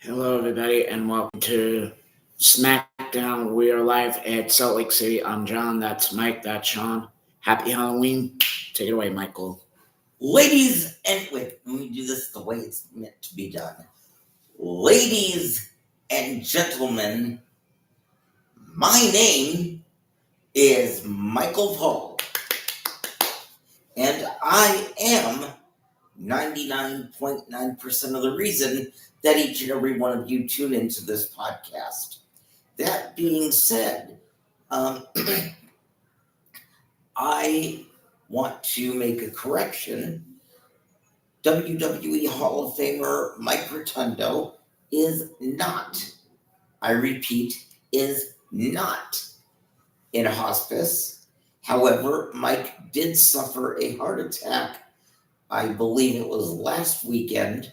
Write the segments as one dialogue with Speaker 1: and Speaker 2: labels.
Speaker 1: Hello, everybody, and welcome to SmackDown. We are live at Salt Lake City. I'm John. That's Mike. That's Sean. Happy Halloween. Take it away, Michael.
Speaker 2: Ladies and wait, let me do this the way it's meant to be done. Ladies and gentlemen, my name is Michael Paul, and I am 99.9% of the reason that each and every one of you tune into this podcast. That being said, I want to make a correction. WWE Hall of Famer Mike Rotundo is not, I repeat, is not in hospice. However, Mike did suffer a heart attack. I believe it was last weekend.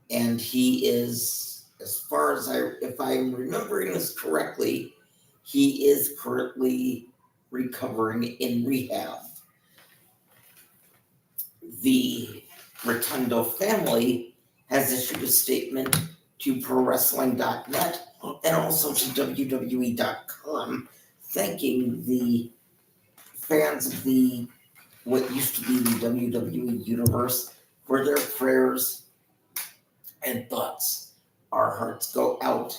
Speaker 2: And he is, as far as if I'm remembering this correctly, he is currently recovering in rehab. The Rotundo family has issued a statement to ProWrestling.net and also to WWE.com thanking the fans of what used to be the WWE Universe for their prayers and thoughts. Our hearts go out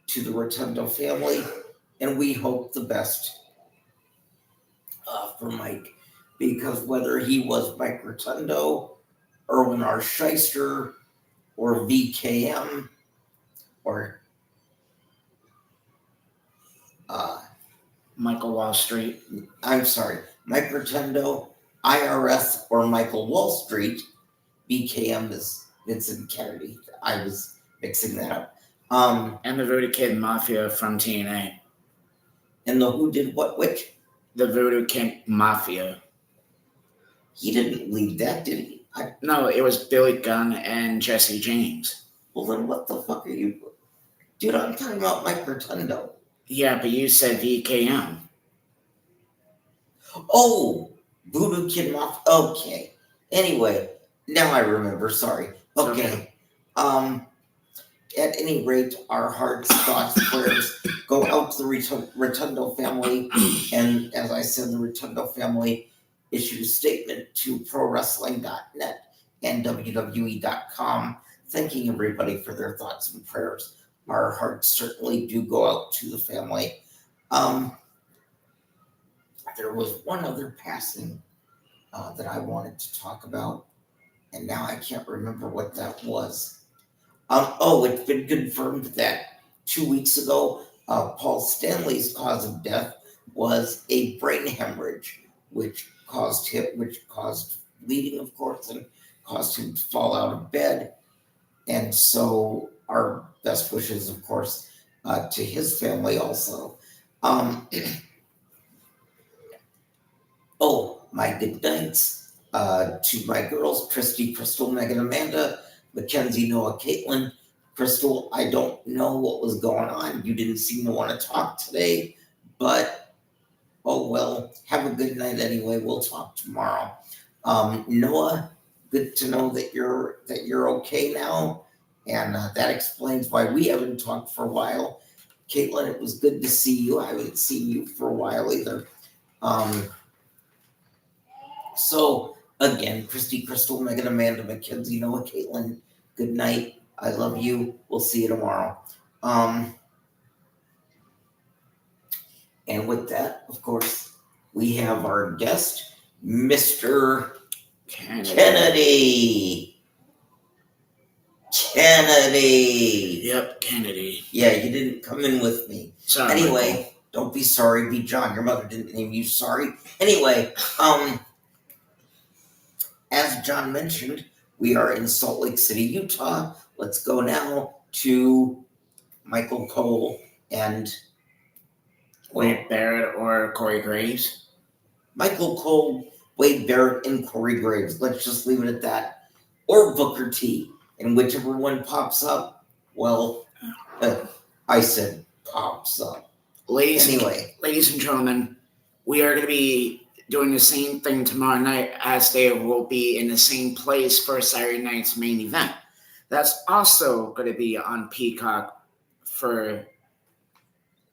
Speaker 2: to the Rotundo family, and we hope the best for Mike, because whether he was Mike Rotundo, Erwin R. Shyster, or VKM, or
Speaker 1: Michael Wall Street.
Speaker 2: I'm sorry, Mike Rotundo, IRS, or Michael Wall Street, VKM is Vincent Kennedy. I was mixing that up.
Speaker 1: And the Voodoo Kid Mafia from TNA.
Speaker 2: And the who did what, which?
Speaker 1: The Voodoo Kid Mafia.
Speaker 2: He didn't lead that, did he?
Speaker 1: No, it was Billy Gunn and Jesse James.
Speaker 2: Well, then what the fuck are you... Dude, I'm talking about Mike Rotundo.
Speaker 1: Yeah, but you said VKM.
Speaker 2: Oh, Voodoo Kid Mafia. Okay. Anyway, now I remember. Sorry. Okay. At any rate, our hearts, thoughts, prayers go out to the Rotundo family. And as I said, the Rotundo family issued a statement to ProWrestling.net and WWE.com, thanking everybody for their thoughts and prayers. Our hearts certainly do go out to the family. There was one other passing that I wanted to talk about, and now I can't remember what that was. It's been confirmed that 2 weeks ago, Paul Stanley's cause of death was a brain hemorrhage, which caused bleeding, of course, and caused him to fall out of bed. And so our best wishes, of course, to his family also. My good nights to my girls, Christy, Crystal, Megan, Amanda, Mackenzie, Noah, Caitlin. Crystal, I don't know what was going on. You didn't seem to want to talk today, but oh well, have a good night anyway. We'll talk tomorrow. Noah, good to know that you're okay now, and that explains why we haven't talked for a while. Caitlin, it was good to see you. I haven't seen you for a while either. So again, Christy, Crystal, Megan, Amanda, Mackenzie, Noah, Caitlin, good night. I love you. We'll see you tomorrow. And with that, of course, we have our guest, Mr. Kennedy.
Speaker 1: Yep, Kennedy.
Speaker 2: Yeah, you didn't come in with me.
Speaker 1: Sorry,
Speaker 2: anyway,
Speaker 1: Michael.
Speaker 2: Don't be sorry. Be John. Your mother didn't name you sorry. Anyway, as John mentioned, we are in Salt Lake City, Utah. Let's go now to Michael Cole and
Speaker 1: Wade Barrett or Corey Graves.
Speaker 2: Michael Cole, Wade Barrett, and Corey Graves. Let's just leave it at that. Or Booker T. And whichever one pops up, well, I said pops up.
Speaker 1: Ladies and gentlemen, we are going to be doing the same thing tomorrow night as they will be in the same place for Saturday night's main event. That's also going to be on Peacock for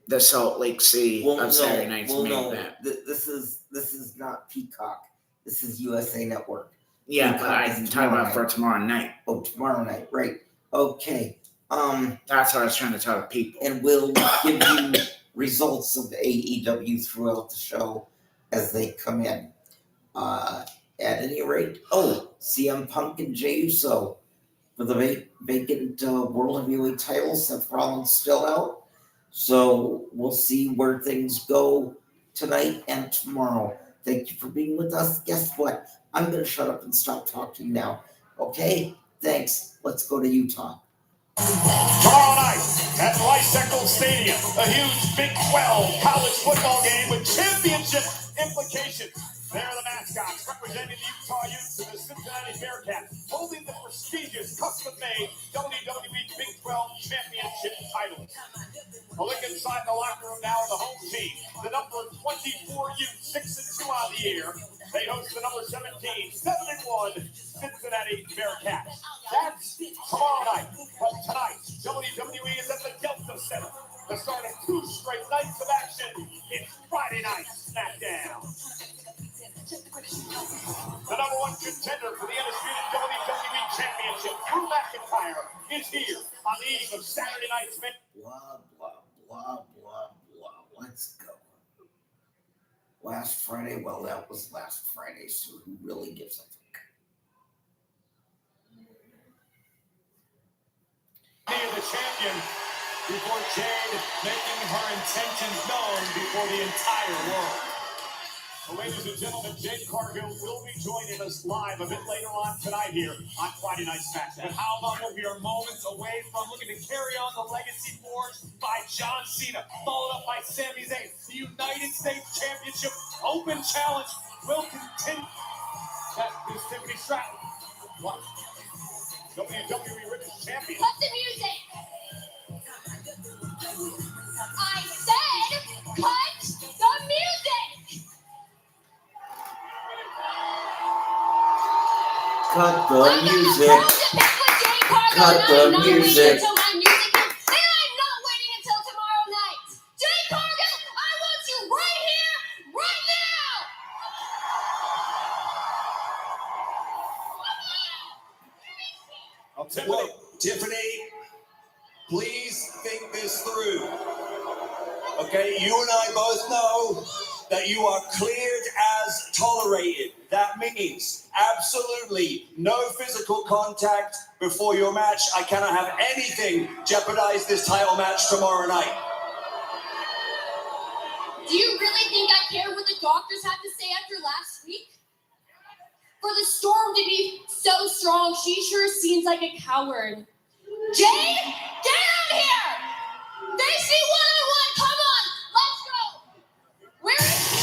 Speaker 1: the Salt Lake City of Saturday night's main event.
Speaker 2: This is not Peacock. This is USA Network.
Speaker 1: Yeah,
Speaker 2: Peacock
Speaker 1: but I'm talking about for tomorrow night.
Speaker 2: Oh, tomorrow night, right? Okay.
Speaker 1: That's what I was trying to tell the people.
Speaker 2: And we'll give you results of AEW throughout the show as they come in. At any rate, CM Punk and Jey Uso for the vacant World Heavyweight title. Seth Rollins still out. So we'll see where things go tonight and tomorrow. Thank you for being with us. Guess what? I'm going to shut up and stop talking now. Okay? Thanks. Let's go to Utah.
Speaker 3: Tomorrow night at Lysacle Stadium, a huge Big 12 college football game with championship implications. There are the mascots representing the Utah Utes and the Cincinnati Bearcats, holding the prestigious custom-made WWE Big 12 championship title. We'll look inside the locker room now of the home team. The number 24 Utes, 6-2 on the year. They host the number 17, 7-1 Cincinnati Bearcats. That's tomorrow night. But tonight, WWE is at the Delta Center. The start of 2 straight nights of action. It's Friday Night SmackDown. The number 1 contender for the undisputed WWE Championship, Drew McIntyre, is here on the eve of Saturday night's match.
Speaker 2: Blah, blah, blah, blah, blah. Let's go. Last Friday? Well, that was last Friday, so who really gives a fuck?
Speaker 3: The champion before Jade making her intentions known before the entire world. Well, ladies and gentlemen, Jade Cargill will be joining us live a bit later on tonight here on Friday Night SmackDown. And how about we are moments away from looking to carry on the legacy forged by John Cena, followed up by Sami Zayn. The United States Championship Open Challenge will continue. That is Tiffany Stratton. What? WWE Women's Champion.
Speaker 4: Cut the music! I said, cut the music!
Speaker 2: Cut the music. Cut the music.
Speaker 4: And I'm not waiting until tomorrow night. Jade Cargill, I want you right here, right now!
Speaker 3: Look, Tiffany, please think this through. Okay, you and I both know that you are cleared as tolerated. That means absolutely no physical contact before your match. I cannot have anything jeopardize this title match tomorrow night.
Speaker 4: Do you really think I care what the doctors have to say after last week? For the Storm to be so strong, she sure seems like a coward. Jade, get out here! Face me one-on-one, come on, let's go! Where is she?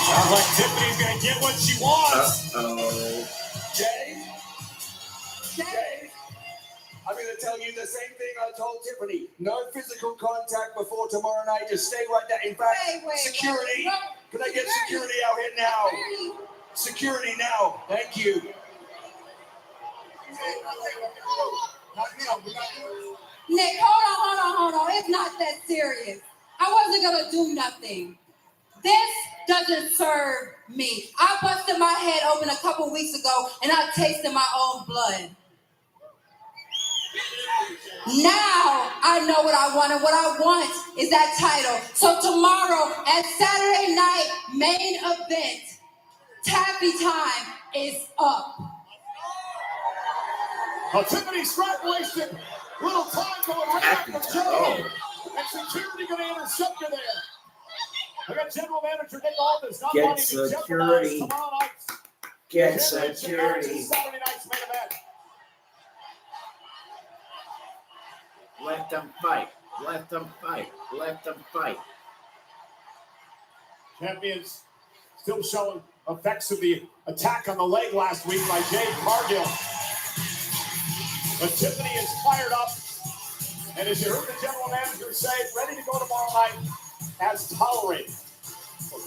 Speaker 3: Sounds like Tiffany's gonna get what she wants. Jade, I'm gonna tell you the same thing I told Tiffany. No physical contact before tomorrow night. Just stay right there. In fact, security. Can I get security out here now? Security now. Thank you.
Speaker 5: Nick, hold on. It's not that serious. I wasn't gonna do nothing. This doesn't serve me. I busted my head open a couple weeks ago and I tasted my own blood. Now I know what I want, and what I want is that title. So tomorrow at Saturday night main event, Taffy time is up.
Speaker 3: Tiffany Stratton wasted little time going right after the show. And security going to intercept her there. We got General Manager Nick Aldis not
Speaker 2: Get
Speaker 3: wanting to jeopardize
Speaker 2: security.
Speaker 3: tomorrow night's
Speaker 2: Get
Speaker 3: Saturday
Speaker 2: security.
Speaker 3: night's main event.
Speaker 1: Let them fight. Let them fight. Let them fight.
Speaker 3: Champions still showing effects of the attack on the leg last week by Jade Cargill. But Tiffany is fired up. And as you heard the general manager say, ready to go tomorrow night as tolerated.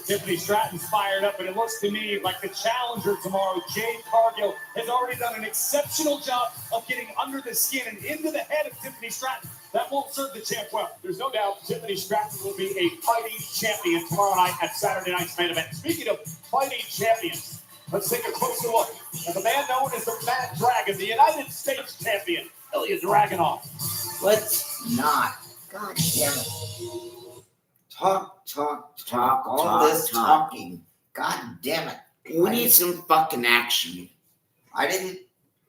Speaker 3: Tiffany Stratton's fired up, but it looks to me like the challenger tomorrow, Jade Cargill, has already done an exceptional job of getting under the skin and into the head of Tiffany Stratton. That won't serve the champ well. There's no doubt Tiffany Stratton will be a fighting champion tomorrow night at Saturday night's main event. Speaking of fighting champions, let's take a closer look at the man known as the Mad Dragon, the United States champion, Ilya Dragunov.
Speaker 2: Let's not. God damn it. Talk. All this talking. God damn it.
Speaker 1: We need some fucking action.
Speaker 2: I didn't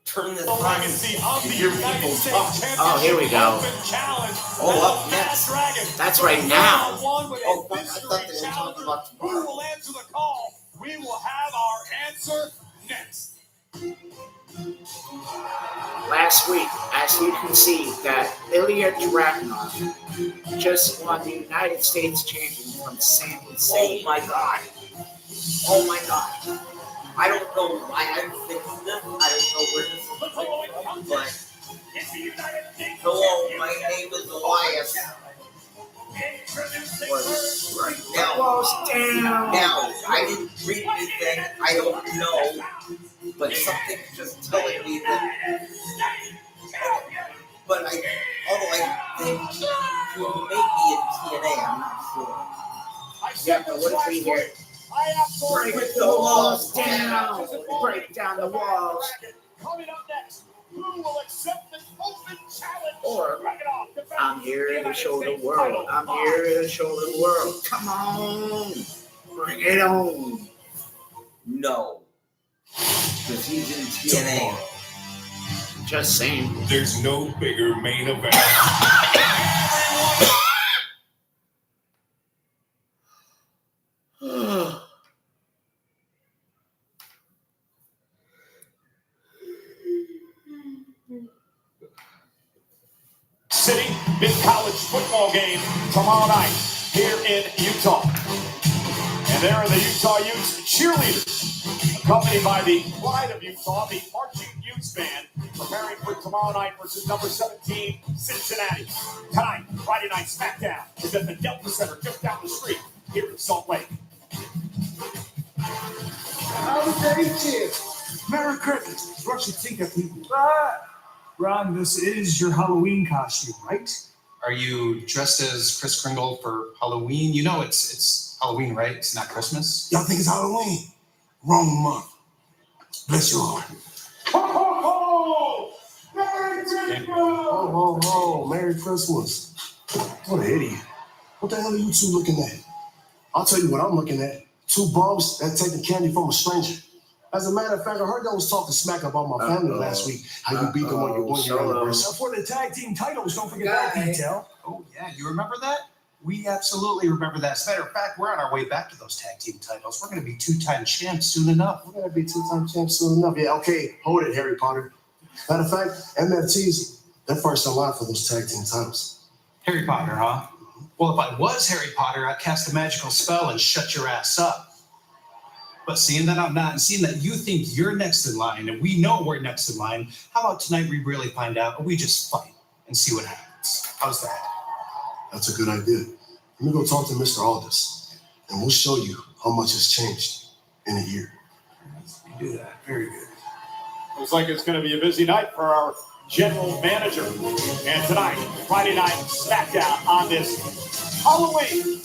Speaker 2: turn this
Speaker 3: The
Speaker 2: on
Speaker 3: legacy of
Speaker 2: to
Speaker 3: the
Speaker 2: hear
Speaker 3: United
Speaker 2: people
Speaker 3: States
Speaker 2: talk.
Speaker 3: Championship
Speaker 1: Oh, here we go.
Speaker 3: Open Challenge.
Speaker 2: Up
Speaker 3: The Mad
Speaker 2: next.
Speaker 3: Dragon.
Speaker 1: That's right now.
Speaker 2: Oh, fuck, I thought they were talking about
Speaker 3: Who
Speaker 2: tomorrow.
Speaker 3: will answer the call? We will have our answer next.
Speaker 1: Last week, as you can see, that Ilya Dragunov just won the United States champion from San
Speaker 2: Oh
Speaker 1: Jose.
Speaker 2: my god. Oh my god. I don't know why I'm thinking this. I don't know where this is coming from, but
Speaker 3: It's the United States
Speaker 2: hello, my name is Elias.
Speaker 3: Introducing
Speaker 2: Was right now.
Speaker 1: Close down.
Speaker 2: Now, I didn't read anything. I don't know, but something's just telling me that. But although I think he may be in TNA, I'm not sure.
Speaker 1: Yeah, but what if we hear break the walls down? Break down the walls.
Speaker 3: Coming up next, who will accept this open challenge?
Speaker 1: Or,
Speaker 3: Dragunov defends
Speaker 1: I'm here to
Speaker 3: United
Speaker 1: show the
Speaker 3: States
Speaker 1: world.
Speaker 3: title.
Speaker 1: I'm here to show the world. Come on. Bring it on.
Speaker 2: No. Because he's in TNA.
Speaker 1: Just saying.
Speaker 6: There's no bigger main event.
Speaker 3: City, big college football game tomorrow night here in Utah. And there are the Utah Utes cheerleaders, accompanied by the Pride of Utah, the Marching Utes band, preparing for tomorrow night versus number 17, Cincinnati. Tonight, Friday Night SmackDown is at the Delta Center just down the street here in Salt Lake.
Speaker 7: Merry Christmas. What you think of people? Ron, this is your Halloween costume, right?
Speaker 8: Are you dressed as Kris Kringle for Halloween? You know it's Halloween, right? It's not Christmas.
Speaker 7: Y'all think it's Halloween? Wrong month. Bless your heart.
Speaker 3: Ho, ho, ho! Merry Christmas!
Speaker 7: Oh, Merry Christmas. What an idiot. What the hell are you two looking at? I'll tell you what I'm looking at. Two bums that taking candy from a stranger. As a matter of fact, I heard y'all was talking smack about my family last week. How you beat them when you won your anniversary. For the tag team titles, don't forget that detail.
Speaker 8: Oh yeah, you remember that? We absolutely remember that. As a matter of fact, we're on our way back to those tag team titles. We're going to be two-time champs soon enough.
Speaker 7: We're going to be two-time champs soon enough. Yeah, okay, hold it, Harry Potter. Matter of fact, MFT's, they're first in line for those tag team titles.
Speaker 8: Harry Potter, huh? Well, if I was Harry Potter, I'd cast a magical spell and shut your ass up. But seeing that I'm not, and seeing that you think you're next in line, and we know we're next in line, how about tonight we really find out, and we just fight and see what happens? How's that?
Speaker 7: That's a good idea. Let me go talk to Mr. Aldis, and we'll show you how much has changed in a year. You do that. Very good.
Speaker 3: Looks like it's going to be a busy night for our general manager. And tonight, Friday Night SmackDown on this Halloween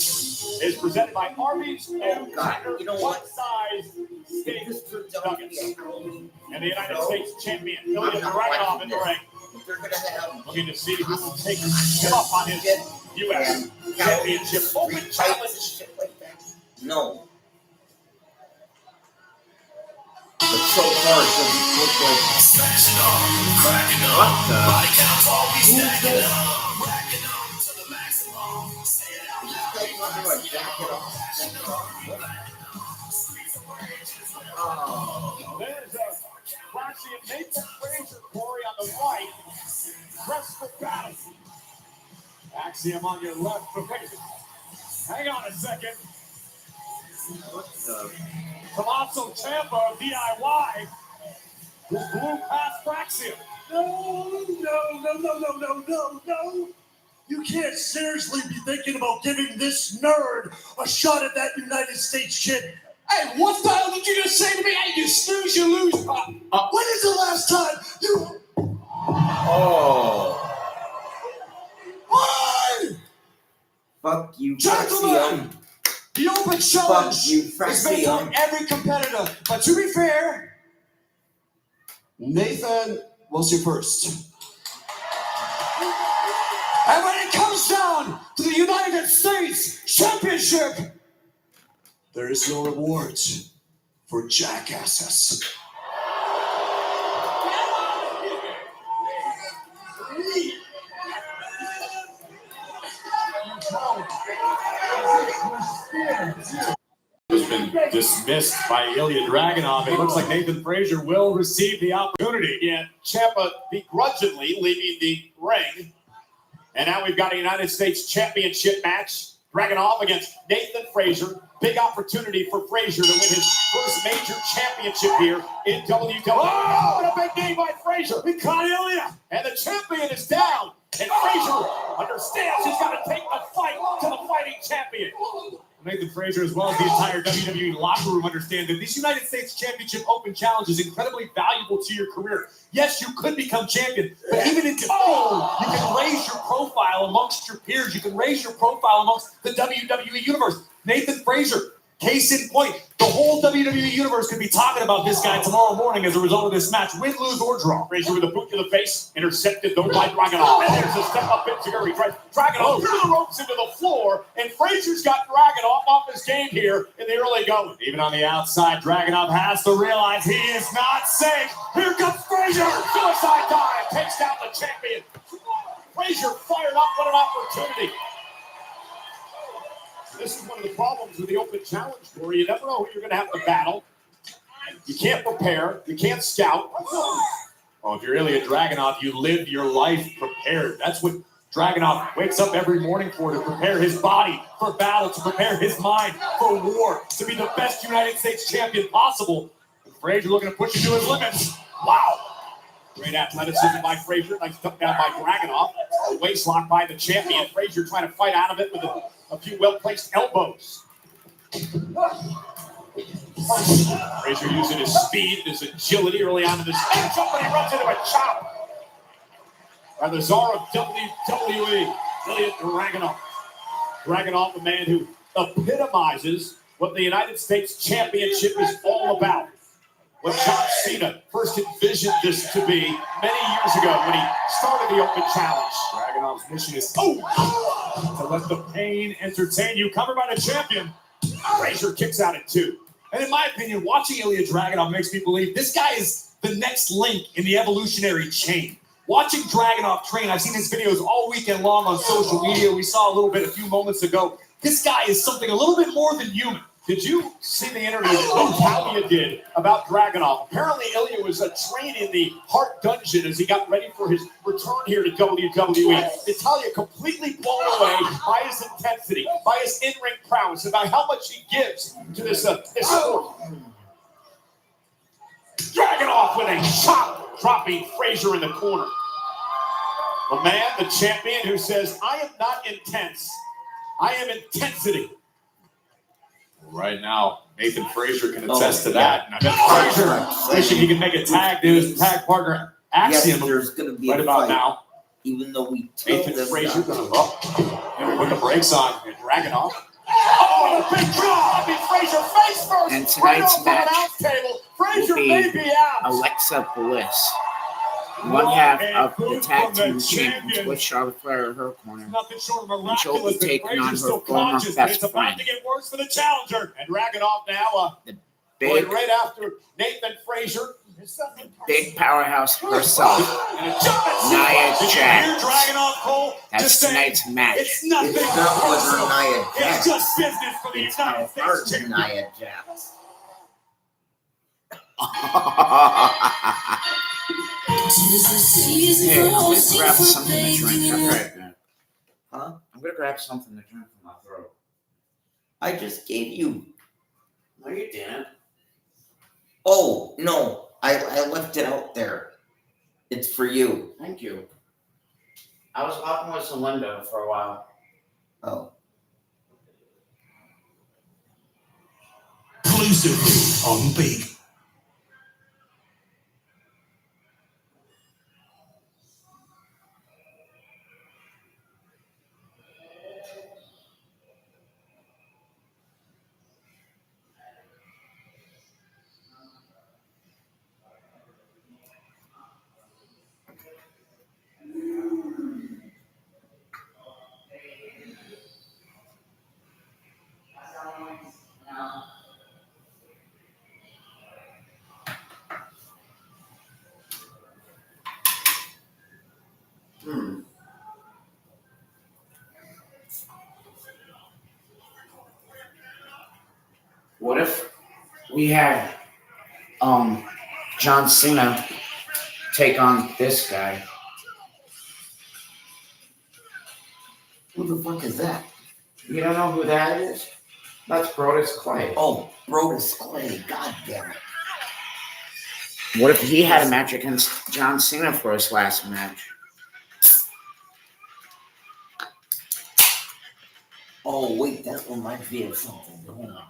Speaker 3: is presented by Arby's and
Speaker 2: God, you know what?
Speaker 3: size steak
Speaker 2: This turns out to be
Speaker 3: nuggets.
Speaker 2: a Halloween.
Speaker 3: And the United
Speaker 2: No.
Speaker 3: States champion, Ilya
Speaker 2: I'm not
Speaker 3: Dragunov
Speaker 2: watching
Speaker 3: in the
Speaker 2: this.
Speaker 3: ring,
Speaker 2: If they're going to have
Speaker 3: looking to see who will take him up on his U.S.
Speaker 2: and
Speaker 3: Championship Open
Speaker 2: street fights
Speaker 3: Challenge.
Speaker 2: and shit like that. No. But so far, it doesn't look like
Speaker 3: There's a classy Nathan Fraser, Corey on the right. Press for battle. Axiom on your left for Fraser. Hang on a second. Tommaso Ciampa of DIY just blew past Fraxium.
Speaker 7: No.
Speaker 9: You can't seriously be thinking about giving this nerd a shot at that United States chip.
Speaker 3: Hey, what the hell did you just say to me? Hey, you snooze, you lose.
Speaker 9: When is the last time you...
Speaker 2: Oh,
Speaker 9: Why?
Speaker 2: fuck you,
Speaker 3: Gentlemen,
Speaker 2: Frexium.
Speaker 3: the open
Speaker 2: Fuck
Speaker 3: challenge
Speaker 2: you,
Speaker 3: is based on
Speaker 2: Frexium.
Speaker 3: every competitor. But to be fair,
Speaker 7: Nathan, what's your first?
Speaker 3: and when it comes down to the United States Championship,
Speaker 7: There is no rewards for jackasses.
Speaker 3: has been dismissed by Ilya Dragunov. It looks like Nathan Frazier will receive the opportunity.
Speaker 10: Yeah, Ciampa begrudgingly leaving the ring. And now we've got a United States Championship match. Dragunov against Nathan Frazier. Big opportunity for Frazier to win his first major championship here in WWE. Oh, what a big game by Frazier. He caught Ilya. And the champion is down. And Frazier understands he's got to take the fight to the fighting champion.
Speaker 3: Nathan Frazier, as well as the entire WWE locker room, understand that this United States Championship Open Challenge is incredibly valuable to your career. Yes, you could become champion, but even in default, you can raise your profile amongst your peers. You can raise your profile amongst the WWE universe. Nathan Frazier, case in point, the whole WWE universe could be talking about this guy tomorrow morning as a result of this match, win, lose, or draw.
Speaker 10: Frazier with a boot to the face, intercepted though by Dragunov. And there's a step up Enziguri. Dragunov through the ropes into the floor, and Frazier's got Dragunov off his game here in the early going.
Speaker 3: Even on the outside, Dragunov has to realize he is not safe. Here comes Frazier.
Speaker 10: Suicide dive takes down the champion. Frazier fired up. What an opportunity. This is one of the problems with the Open Challenge, Corey. You never know who you're going to have to battle. You can't prepare. You can't scout.
Speaker 3: Well, if you're Ilya Dragunov, you live your life prepared. That's what Dragunov wakes up every morning for, to prepare his body for battle, to prepare his mind for war, to be the best United States champion possible. And Frazier looking to push him to his limits.
Speaker 10: Wow. Great athleticism by Frazier. Nice duck down by Dragunov. A waist lock by the champion. Frazier trying to fight out of it with a few well-placed elbows. Frazier using his speed, his agility early on in this match. Somebody runs into a chop by the czar of WWE, Ilya Dragunov. Dragunov, the man who epitomizes what the United States Championship is all about. What John Cena first envisioned this to be many years ago when he started the Open Challenge.
Speaker 3: Dragunov's mission is to let the pain entertain you. Covered by the champion.
Speaker 10: Frazier kicks out at 2.
Speaker 3: And in my opinion, watching Ilya Dragunov makes me believe this guy is the next link in the evolutionary chain. Watching Dragunov train, I've seen his videos all weekend long on social media. We saw a little bit a few moments ago. This guy is something a little bit more than human.
Speaker 10: Did you see the interview that Natalia did about Dragunov? Apparently, Ilya was trained in the Heart Dungeon as he got ready for his return here to WWE. Natalia completely blown away by his intensity, by his in-ring prowess, about how much he gives to this sport. Dragunov with a chop, dropping Frazier in the corner. The man, the champion, who says, I am not intense, I am intensity.
Speaker 3: Right now, Nathan Frazier can attest to that. And I bet Frazier wishing he can make a tag to his tag partner Axiom
Speaker 2: There's going to be
Speaker 3: right
Speaker 2: a
Speaker 3: about
Speaker 2: fight,
Speaker 3: now.
Speaker 2: even though we tell
Speaker 3: Nathan
Speaker 2: them
Speaker 3: Frazier
Speaker 2: not.
Speaker 3: going to put the brakes on Dragunov.
Speaker 10: Oh, a big draw! I mean, Frazier face first.
Speaker 1: And
Speaker 10: right
Speaker 1: tonight's
Speaker 10: off the
Speaker 1: match
Speaker 10: announce table. Frazier
Speaker 1: will be
Speaker 10: may be out.
Speaker 1: Alexa Bliss, one half of the tag team champions, with Charlotte Flair in her corner.
Speaker 3: Nothing short of
Speaker 1: And she'll be
Speaker 3: miraculous, but
Speaker 1: taking on
Speaker 3: Frazier's
Speaker 1: her
Speaker 3: still
Speaker 1: former
Speaker 3: conscious, but
Speaker 1: best
Speaker 3: it's about
Speaker 1: friend.
Speaker 3: to get worse for the challenger.
Speaker 10: And Dragunov now
Speaker 1: Big,
Speaker 10: going right after Nathan Frazier.
Speaker 1: big powerhouse herself,
Speaker 10: And a jump at
Speaker 1: Nia
Speaker 3: Did you
Speaker 1: Jax.
Speaker 3: hear Dragunov, Cole?
Speaker 1: That's
Speaker 3: Just saying,
Speaker 1: tonight's match.
Speaker 3: it's nothing
Speaker 2: It's not with
Speaker 3: personal.
Speaker 2: Nia
Speaker 3: It's
Speaker 2: Jax.
Speaker 3: just business for the
Speaker 2: It's
Speaker 3: United
Speaker 2: how
Speaker 3: States
Speaker 2: hard
Speaker 3: champion.
Speaker 2: Nia Jax.
Speaker 1: Hey, I'm gonna grab something to drink. I'll be right back.
Speaker 2: Huh?
Speaker 1: I'm gonna grab something to drink from my throat.
Speaker 2: I just gave you.
Speaker 1: No, you didn't.
Speaker 2: Oh, no. I left it out there. It's for you.
Speaker 1: Thank you. I was walking with Linda for a while.
Speaker 2: Oh.
Speaker 6: Exclusively on Big.
Speaker 1: What if we had John Cena take on this guy?
Speaker 2: Who the fuck is that?
Speaker 1: You don't know who that is? That's Brodus Clay.
Speaker 2: Oh, Brodus Clay. God damn it.
Speaker 1: What if he had a match against John Cena for his last match?
Speaker 2: Oh, wait, that reminds me of something. Hold on.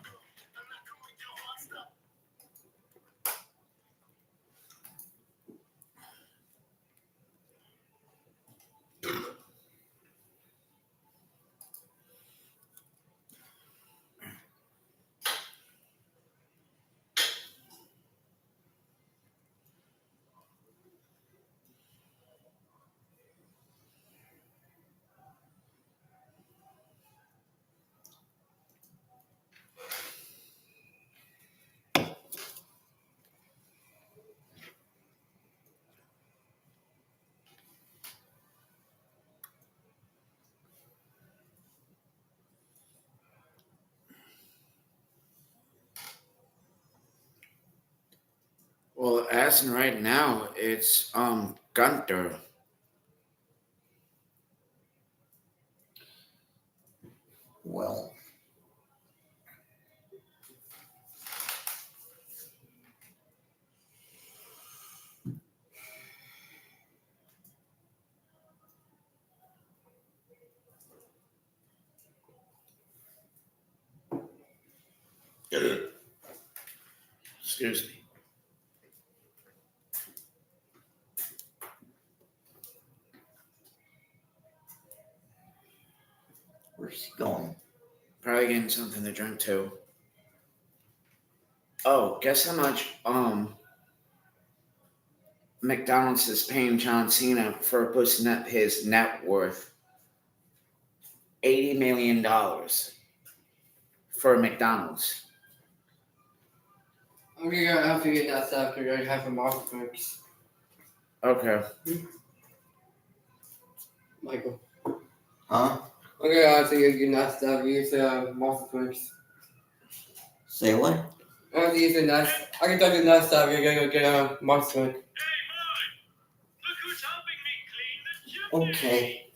Speaker 1: Well, as in right now, it's Gunther.
Speaker 2: Well,
Speaker 1: Excuse me.
Speaker 2: where's he going?
Speaker 1: Probably getting something to drink too. Oh, guess how much McDonald's is paying John Cena for boosting up his net worth? $80 million for McDonald's.
Speaker 11: I'm gonna have to get that stuff because I have a mouth mix.
Speaker 1: Okay.
Speaker 11: Michael.
Speaker 2: Huh?
Speaker 11: I'm gonna have to get that stuff. Use mouth mix.
Speaker 2: Say what?
Speaker 11: I have to use the nuts. I can touch the nuts stuff. You're gonna go get a mouth mix.
Speaker 2: Okay.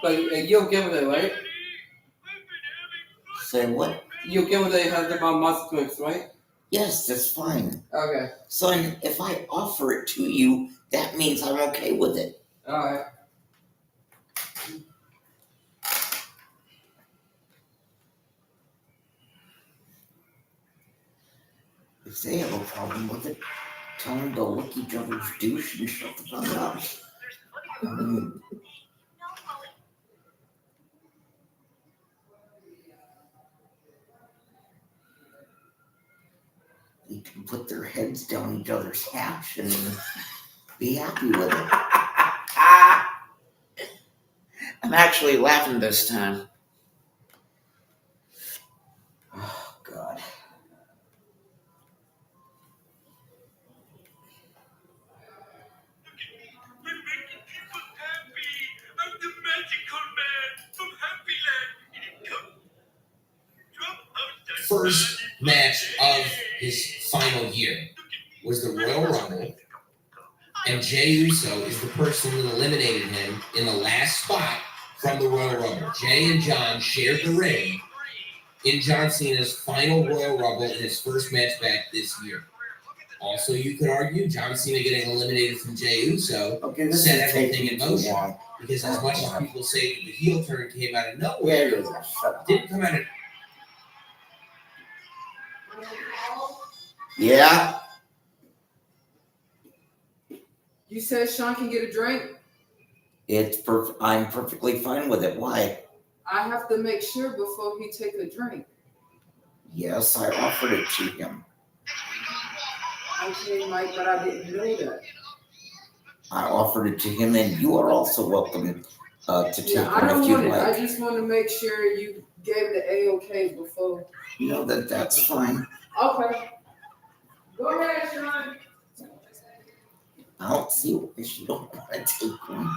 Speaker 11: But you'll give it, right?
Speaker 2: Say what?
Speaker 11: You'll give it have the mouth mix, right?
Speaker 2: Yes, that's fine.
Speaker 11: Okay.
Speaker 2: So if I offer it to you, that means I'm okay with it.
Speaker 11: Alright.
Speaker 2: If they have a problem with it, tell them to lick each other's douche and shut the fuck up. They can put their heads down each other's hatch and be happy with it.
Speaker 1: I'm actually laughing this time.
Speaker 2: Oh, God.
Speaker 12: First match of his final year was the Royal Rumble, and Jey Uso is the person that eliminated him in the last spot from the Royal Rumble. Jey and John shared the ring in John Cena's final Royal Rumble in his first match back this year. Also, you could argue John Cena getting eliminated from Jey Uso
Speaker 2: Okay, this
Speaker 12: set
Speaker 2: is
Speaker 12: everything
Speaker 2: taking
Speaker 12: in
Speaker 2: too
Speaker 12: motion.
Speaker 2: long.
Speaker 12: Because as much as people say the heel turn came out of
Speaker 2: Yeah,
Speaker 12: nowhere,
Speaker 2: it is. Shut up.
Speaker 12: didn't come out of.
Speaker 2: Yeah.
Speaker 13: You said Sean can get a drink?
Speaker 2: It's perfect. I'm perfectly fine with it. Why?
Speaker 13: I have to make sure before he take a drink.
Speaker 2: Yes, I offered it to him.
Speaker 13: Okay, Mike, but I didn't know that.
Speaker 2: I offered it to him, and you are also welcome to take
Speaker 13: Yeah, I
Speaker 2: one
Speaker 13: don't
Speaker 2: if you
Speaker 13: want it. I
Speaker 2: like.
Speaker 13: just want to make sure you gave the A-OK before.
Speaker 2: You know that's fine.
Speaker 13: Okay. Go ahead, Sean.
Speaker 2: I don't see why you don't want to take one.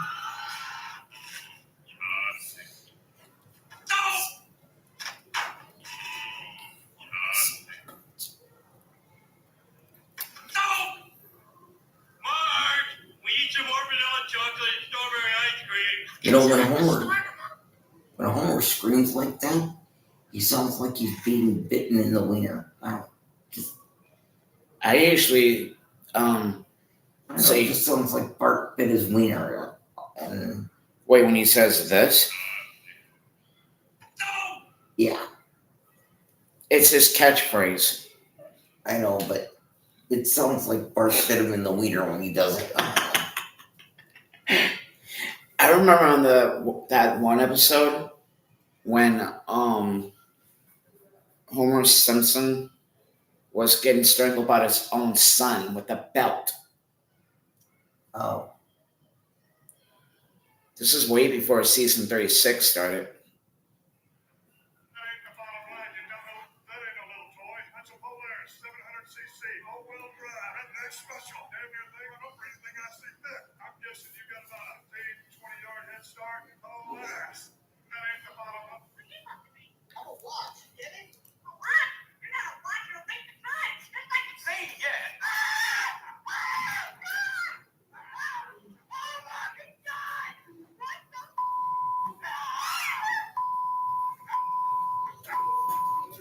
Speaker 2: You know, when Homer screams like that, he sounds like he's being bitten in the wiener.
Speaker 1: I usually
Speaker 2: It just sounds like Bart bit his wiener. And
Speaker 1: wait, when he says this,
Speaker 2: yeah,
Speaker 1: it's his catchphrase.
Speaker 2: I know, but it sounds like Bart bit him in the wiener when he does it.
Speaker 1: I remember on that one episode when Homer Simpson was getting strangled by his own son with a belt.
Speaker 2: Oh.
Speaker 1: This is way before season 36 started.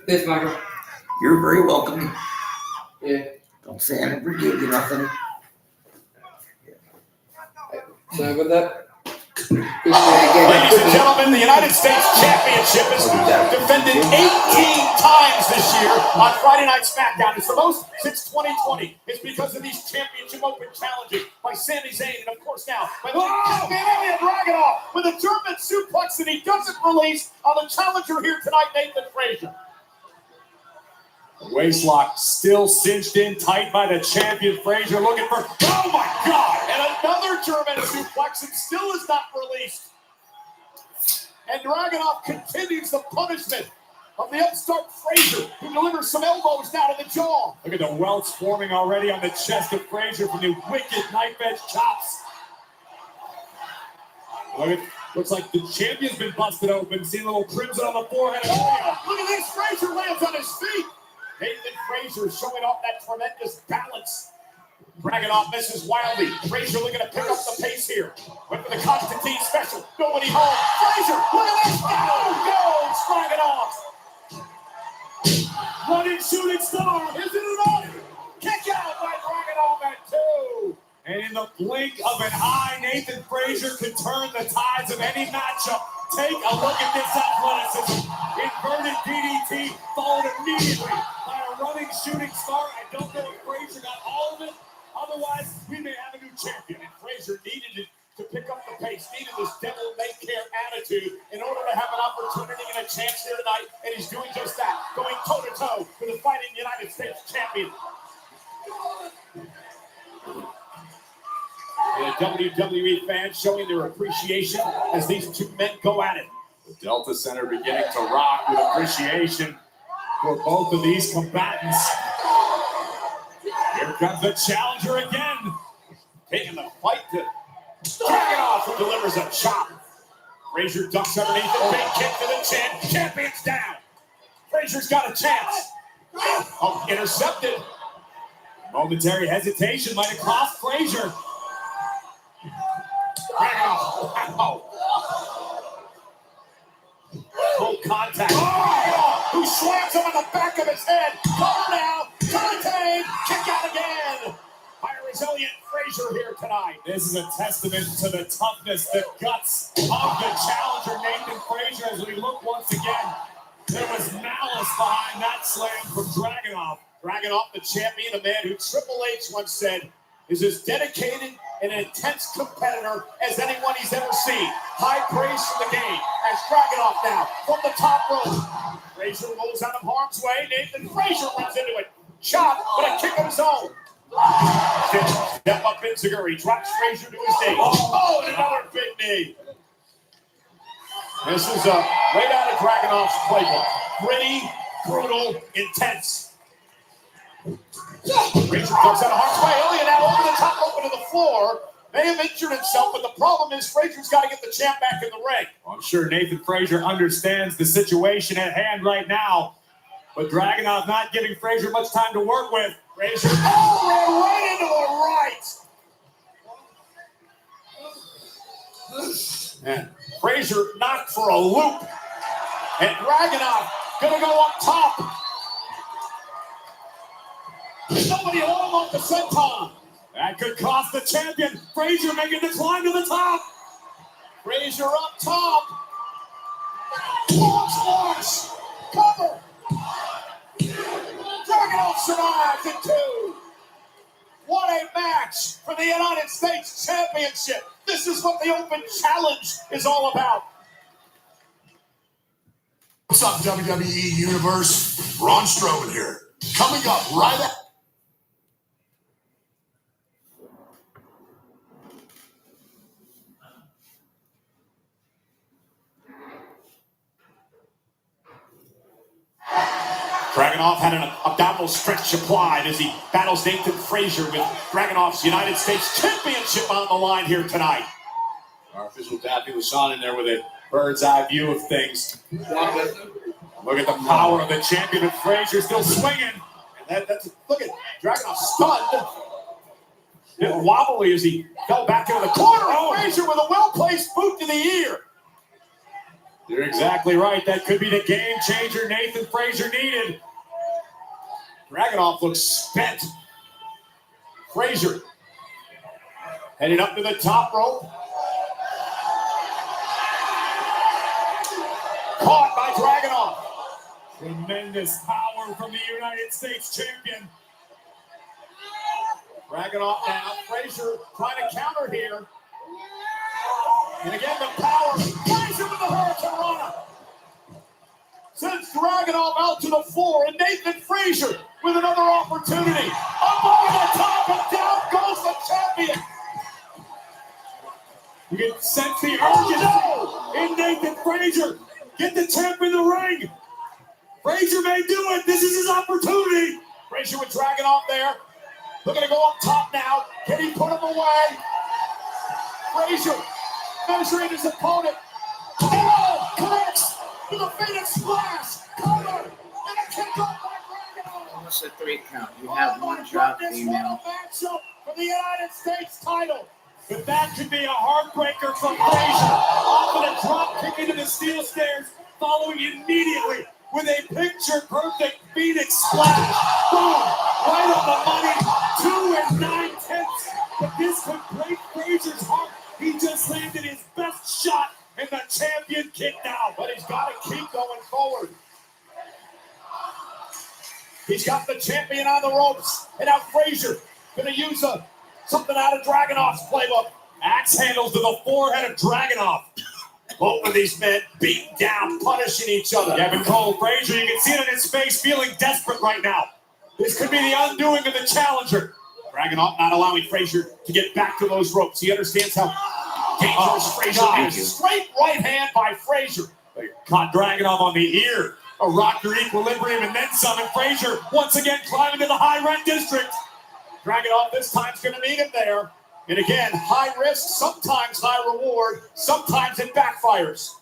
Speaker 11: Thanks, Michael.
Speaker 2: You're very welcome.
Speaker 11: Yeah.
Speaker 2: Don't say I never gave you nothing.
Speaker 11: Sorry about that.
Speaker 3: Ladies and gentlemen, the United States Championship is defended 18 times this year on Friday Night SmackDown. It's the most since 2020. It's because of these Championship Open challenges by Sami Zayn, and of course now by the Ilya Dragunov with a German suplex that he doesn't release on the challenger here tonight, Nathan Frazier. The waistlock still cinched in tight by the champion Frazier, looking for, oh my God, and another German suplex, and still is not released. And Dragunov continues the punishment of the upstart Frazier, who delivers some elbows down to the jaw. Look at the welts forming already on the chest of Frazier from the wicked knife edge chops. Looks like the champion's been busted open. See a little crimson on the forehead. Look at this, Frazier lands on his feet. Nathan Frazier showing off that tremendous balance. Dragunov misses wildly. Frazier looking to pick up the pace here. Went for the Constantine special. Nobody home. Frazier, look at this. Goes Dragunov. Running shooting star. Is it enough? Kick out by Dragunov at 2. And in the blink of an eye, Nathan Frazier could turn the tides of any matchup. Take a look at this athleticism. Inverted DDT followed immediately by a running shooting star. I don't know if Frazier got all of it. Otherwise, we may have a new champion. And Frazier needed it to pick up the pace, needed this devil-may-care attitude in order to have an opportunity and a chance here tonight. And he's doing just that, going toe-to-toe with the fighting United States champion. The WWE fans showing their appreciation as these two men go at it. The Delta Center beginning to rock with appreciation for both of these combatants. Here comes the challenger again, taking the fight to Dragunov, who delivers a chop. Frazier ducks underneath the big kick to the chin. Champion's down. Frazier's got a chance. Oh, intercepted. Momentary hesitation might have cost Frazier. Wow. Full contact. Oh, who slams him on the back of his head. Cover now. Turn kick out again. This is a testament to the toughness, the guts of the challenger, Nathan Frazier. As we look once again, there was malice behind that slam from Dragunov. Dragunov, the champion, a man who Triple H once said is as dedicated and an intense competitor as anyone he's ever seen. High praise from the game as Dragunov now from the top rope. Frazier rolls out of harm's way. Nathan Frazier runs into it. Shot, but a kick of his own. Step up Binziger. He drops Frazier to his knee. Oh, and another big knee. This is right out of Dragunov's playbook. Gritty, brutal, intense. Frazier comes out of harm's way. Elliott now over the top rope into the floor. May have injured himself, but the problem is Frazier's got to get the champ back in the ring. Well, I'm sure Nathan Frazier understands the situation at hand right now, but Dragunov not giving Frazier much time to work with. Frazier, right into a right. And Frazier knocked for a loop, and Dragunov gonna go up top. Nobody hold him off the senton. That could cost the champion. Frazier making the climb to the top. Frazier up top. Launch. Cover. Dragunov survives in 2. What a match for the United States Championship. This is what the Open Challenge is all about.
Speaker 9: What's up, WWE Universe? Braun Strowman here. Coming up right at
Speaker 3: Dragunov had an abdominal stretch applied as he battles Nathan Frazier with Dragunov's United States Championship on the line here tonight. Our official Daffy LaShawn in there with a bird's eye view of things. Look at the power of the champion, and Frazier still swinging. And that's look at Dragunov stunned. And wobbly as he fell back into the corner. Frazier with a well-placed boot to the ear. You're exactly right. That could be the game changer Nathan Frazier needed. Dragunov looks spent. Frazier heading up to the top rope. Caught by Dragunov. Tremendous power from the United States champion. Dragunov now. Frazier trying to counter here. And again, the power. Frazier with the Hurricane Rana. Sends Dragunov out to the floor, and Nathan Frazier with another opportunity. Up over the top, and down goes the champion. You can sense the urgency in Nathan Frazier. Get the champ in the ring. Frazier may do it. This is his opportunity. Frazier with Dragunov there. Looking to go up top now. Can he put him away? Frazier measuring his opponent. Oh, connects with a Phoenix splash. Cover. And a kick up by Dragunov.
Speaker 1: Almost a 3 count. You have one drop female.
Speaker 3: Matchup for the United States title. But that could be a heartbreaker from Frazier. Off of the drop kick into the steel stairs, following immediately with a picture-perfect Phoenix splash. Boom! Right on the money. 2 9/10. But this could break Frazier's heart. He just landed his best shot, and the champion kicked out. But he's got to keep going forward. He's got the champion on the ropes. And now Frazier going to use something out of Dragunov's playbook. Axe handles to the forehead of Dragunov. Both of these men beating down, punishing each other. Kevin Cole, Frazier, you can see it in his face, feeling desperate right now. This could be the undoing of the challenger. Dragunov not allowing Frazier to get back to those ropes. He understands how dangerous Frazier is. Straight right hand by Frazier. They caught Dragunov on the ear. A rocker equilibrium and then some. And Frazier once again climbing to the high rent district. Dragunov this time's going to meet him there. And again, high risk, sometimes high reward, sometimes it backfires.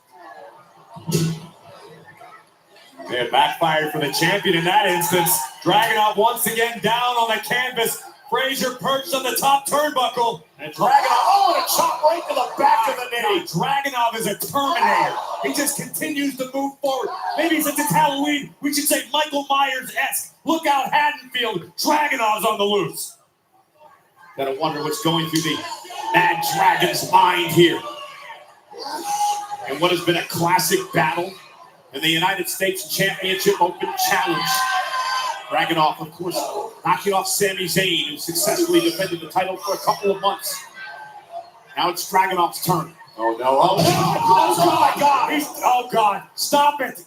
Speaker 3: It backfired for the champion in that instance. Dragunov once again down on the canvas. Frazier perched on the top turnbuckle. And Dragunov, and a chop right to the back of the knee. Dragunov is a Terminator. He just continues to move forward. Maybe since it's Halloween, we should say Michael Myers-esque. Look out, Haddonfield. Dragunov's on the loose.
Speaker 10: Gotta wonder what's going through the Mad Dragon's mind here. And what has been a classic battle in the United States Championship Open Challenge. Dragunov, of course, knocking off Sami Zayn, who successfully defended the title for a couple of months. Now it's Dragunov's turn.
Speaker 3: Oh, no. Oh,
Speaker 10: my God. Oh, God. Stop it.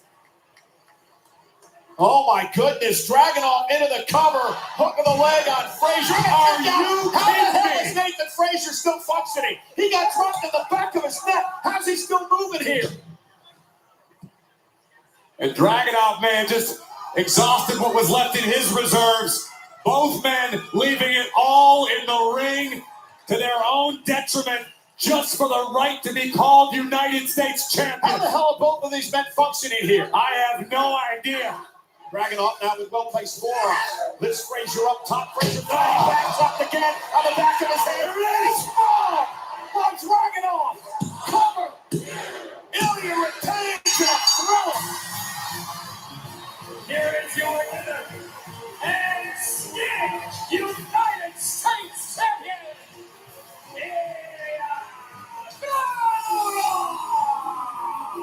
Speaker 10: Oh, my goodness. Dragunov into the cover. Hook of the leg on Frazier. Are you
Speaker 3: How the hell
Speaker 10: kidding me? Nathan Frazier still functioning? He got dropped in the back of his neck. How's he still moving here?
Speaker 3: And Dragunov, man, just exhausted what was left in his reserves. Both men leaving it all in the ring to their own detriment, just for the right to be called United States champion.
Speaker 10: How the hell are both of these men functioning here?
Speaker 3: I have no idea.
Speaker 10: Dragunov now with well-placed forearm. Lifts Frazier up top. Frazier backs up again on the back of his head. Release! Oh, Dragunov! Cover! Ilya retains and a thriller.
Speaker 3: Here is your winner, and still United States champion,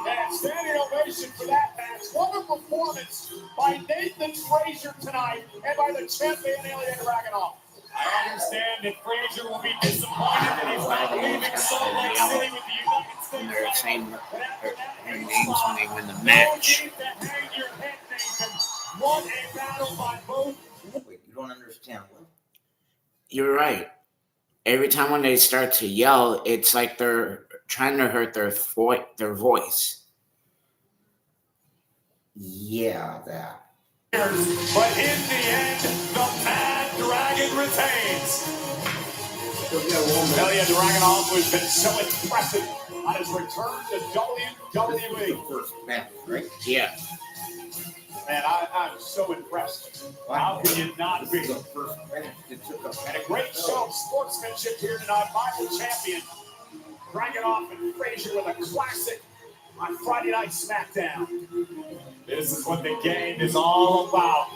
Speaker 10: And standing ovation for that match. What a performance by Nathan Frazier tonight and by the champion Ilya Dragunov.
Speaker 3: I understand that Frazier will be disappointed that he's not leaving Salt Lake City with the United States.
Speaker 1: And they're saying their names when they win the match.
Speaker 3: No need to hang your head, Nathan. What a battle by both.
Speaker 2: Wait, you don't understand what?
Speaker 1: You're right. Every time when they start to yell, it's like they're trying to hurt their voice.
Speaker 2: Yeah, that.
Speaker 3: But in the end, the Mad Dragon retains.
Speaker 10: Ilya Dragunov, who has been so impressive on his return to WWE.
Speaker 2: First match, right?
Speaker 1: Yeah.
Speaker 10: Man, I'm so impressed. How can you not be?
Speaker 2: The first match that took a
Speaker 10: And a great show of sportsmanship here tonight by the champion. Dragunov and Frazier with a classic on Friday Night SmackDown.
Speaker 3: This is what the game is all about.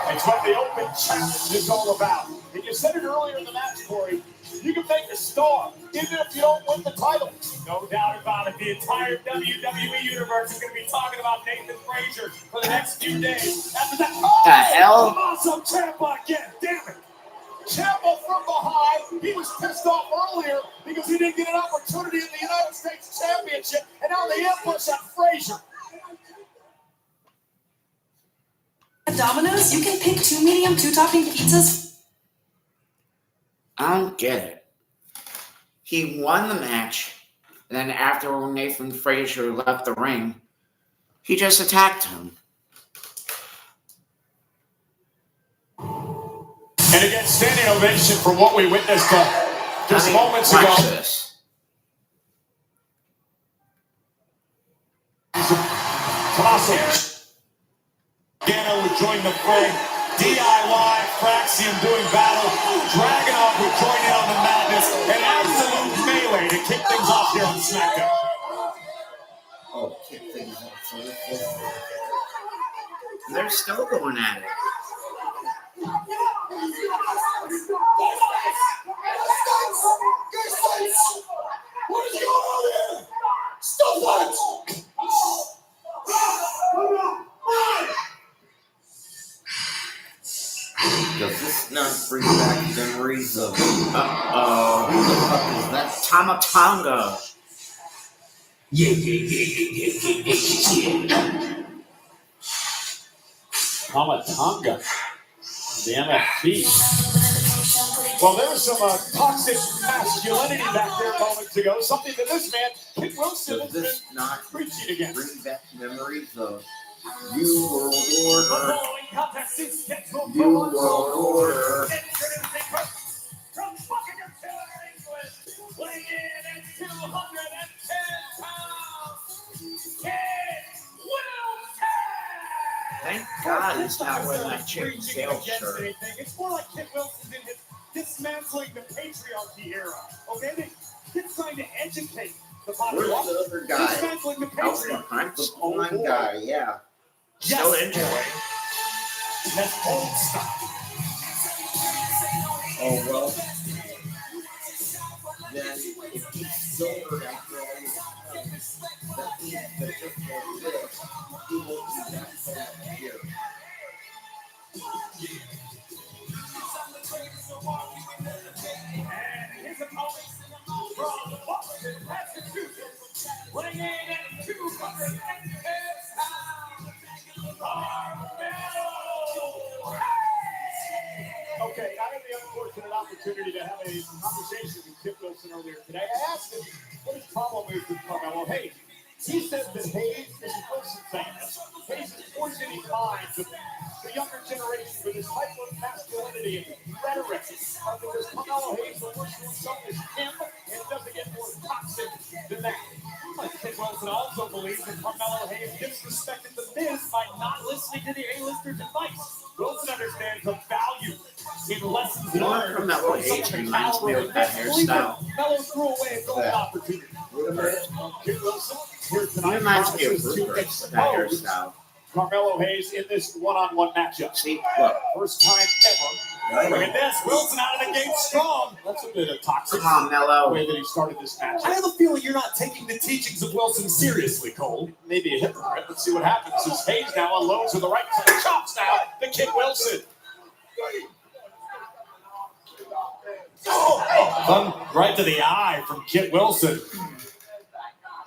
Speaker 10: It's what the Open Challenge is all about. And you said it earlier in the match, Corey. You can make a star, even if you don't win the title.
Speaker 3: No doubt about it. The entire WWE universe is going to be talking about Nathan Frazier for the next few days. After that,
Speaker 1: The hell?
Speaker 3: Tommaso Ciampa again. Damn it.
Speaker 10: Ciampa from behind. He was pissed off earlier because he didn't get an opportunity in the United States Championship, and now they ambush on Frazier.
Speaker 14: At Domino's, you can pick 2 medium, 2 topping pizzas.
Speaker 1: I don't get it. He won the match, and then after Nathan Frazier left the ring, he just attacked him.
Speaker 10: And again, standing ovation for what we witnessed just moments ago.
Speaker 1: Watch this.
Speaker 10: Tommaso
Speaker 3: Gano would join the fray. DIY, Fraxium doing battle. Dragunov would join in on the madness. An absolute melee to kick things off here on SmackDown.
Speaker 2: Oh, kick things off. So this was
Speaker 1: They're still going at it.
Speaker 3: What is going on here? Stop that!
Speaker 2: Does this not bring back memories of who the fuck is that?
Speaker 1: Tama Tonga.
Speaker 10: Tama Tonga, the MFT. Well, there was some toxic masculinity back there moments ago. Something that this man, Kit Wilson,
Speaker 2: Does
Speaker 10: has been
Speaker 2: this not
Speaker 10: preaching against.
Speaker 2: bring back memories of New World Order?
Speaker 3: New
Speaker 2: World Order.
Speaker 3: From Buckingham Taylor, England, weighing in at 210 pounds, Kit Wilson!
Speaker 1: Thank God he's not wearing that chicken sales shirt.
Speaker 10: It's more like Kit Wilson in his dismantling the patriarchy era. Okay, Kit's trying to educate the
Speaker 2: Where's
Speaker 10: population.
Speaker 2: the other guy?
Speaker 10: Dismantling the
Speaker 1: Out
Speaker 10: patriarchy.
Speaker 1: front.
Speaker 2: The blonde guy, yeah.
Speaker 1: Still enjoying.
Speaker 3: That's old stuff.
Speaker 2: Oh, well. Then if he's silvered after all this time, that means that just like this, he will be back for next year.
Speaker 3: And his opponent from Boston, Massachusetts, weighing in at 200 Okay, I had the unfortunate opportunity to have a conversation with Kip Wilson earlier today. I asked him what his problem is with Carmelo Hayes. He says that Hayes, this is Wilson saying this, Hayes is poisoning minds of the younger generation with his hyper masculinity and rhetoric. Because Carmelo Hayes, the worst himself is him, and it doesn't get more toxic than that. Kip Wilson also believes that Carmelo Hayes disrespected the Miz by not listening to the A-listers' advice. Wilson understands the value in lessons learned.
Speaker 1: Carmelo Hayes reminds me of that hairstyle.
Speaker 3: Melo threw away a golden opportunity. Kip Wilson here
Speaker 1: He
Speaker 3: tonight
Speaker 1: reminds me of
Speaker 3: promises to
Speaker 1: Rupert with that
Speaker 3: expose
Speaker 1: hairstyle.
Speaker 3: Carmelo Hayes in this one-on-one matchup.
Speaker 1: See, look.
Speaker 3: First time ever. Look at this. Wilson out of the gate strong. That's a bit of toxic.
Speaker 1: Come on, Mello.
Speaker 3: The way that he started this match. I have a feeling you're not taking the teachings of Wilson seriously, Cole. Maybe a hypocrite. Let's see what happens as Hayes now unloads with the right side. Chops now to Kip Wilson. Oh, right to the eye from Kip Wilson.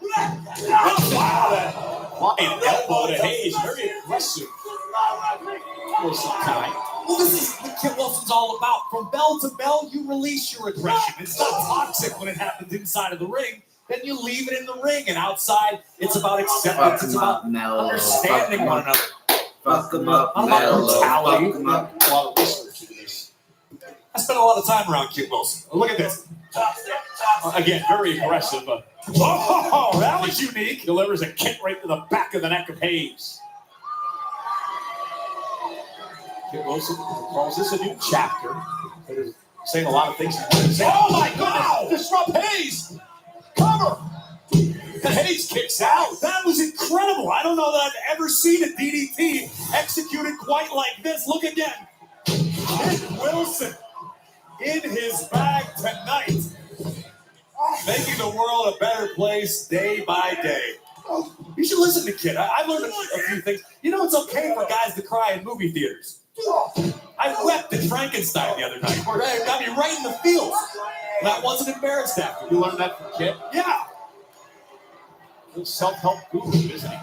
Speaker 3: Wow, that flying elbow to Hayes. Very aggressive. Wilson time. Well, this is what Kip Wilson's all about. From bell to bell, you release your aggression. It's not toxic when it happens inside of the ring. Then you leave it in the ring. And outside, it's about acceptance. It's about understanding one another.
Speaker 1: Fuck him up,
Speaker 3: Not about
Speaker 1: Mello.
Speaker 3: brutality.
Speaker 1: Fuck him up.
Speaker 3: A lot of research into this. I spent a lot of time around Kip Wilson. Look at this. Again, very aggressive. Oh, that was unique. Delivers a kick right to the back of the neck of Hayes. Kip Wilson calls this a new chapter. They're saying a lot of things. Oh my goodness! Disrupt Hayes! Cover! And Hayes kicks out. That was incredible. I don't know that I've ever seen a DDT executed quite like this. Look again. Kip Wilson in his bag tonight. Making the world a better place day by day. You should listen to Kid. I learned a few things. You know, it's okay for guys to cry in movie theaters. I wept at Frankenstein the other night. It got me right in the feels. And I wasn't embarrassed after. You learned that from Kid? Yeah. Little self-help guru, isn't he?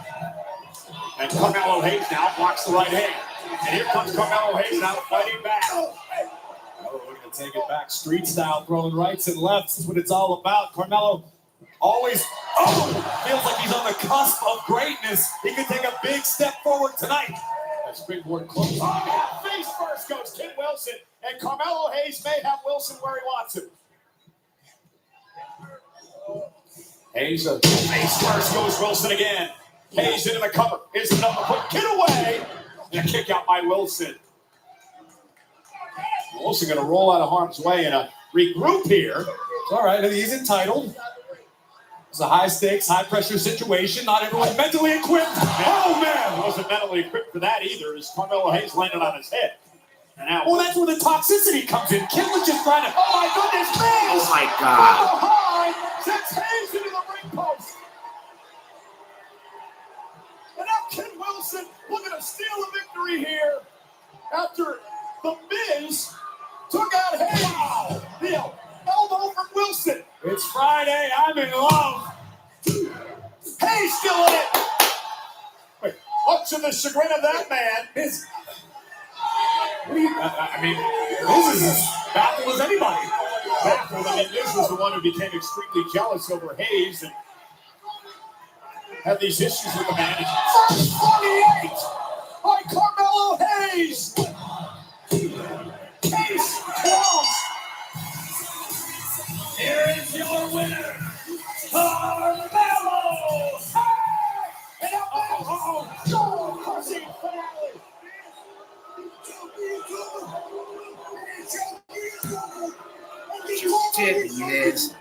Speaker 3: And Carmelo Hayes now blocks the right hand. And here comes Carmelo Hayes now fighting back. Oh, we're going to take it back street style, throwing rights and lefts. That's what it's all about. Carmelo always feels like he's on the cusp of greatness. He could take a big step forward tonight. That springboard close. Face first goes Kid Wilson. And Carmelo Hayes may have Wilson where he wants him. Hayes, face first goes Wilson again. Hayes into the cover. Here's another quick get away. And a kick out by Wilson. Wilson going to roll out of harm's way and regroup here. It's all right. He's entitled. It's a high stakes, high pressure situation. Not everyone's mentally equipped. Oh, man. Wasn't mentally equipped for that either as Carmelo Hayes landed on his head. And now, well, that's where the toxicity comes in. Kid was just trying to, oh, my goodness, man.
Speaker 1: Oh, my God.
Speaker 3: High, sends Hayes into the ring post. And now Kid Wilson looking to steal a victory here after the Miz took out Hayes. Wow. The elbow from Wilson. It's Friday. I'm in love. Hayes still in it. Wait, up to the chagrin of that man. I mean, Miz is as baffled as anybody. Baffled. I mean, Miz was the one who became extremely jealous over Hayes and had these issues with the manager. First 48 by Carmelo Hayes. Case closed. Here is your winner, Carmelo Hayes. And now, Joe Crushing finale.
Speaker 1: What you did, Miz,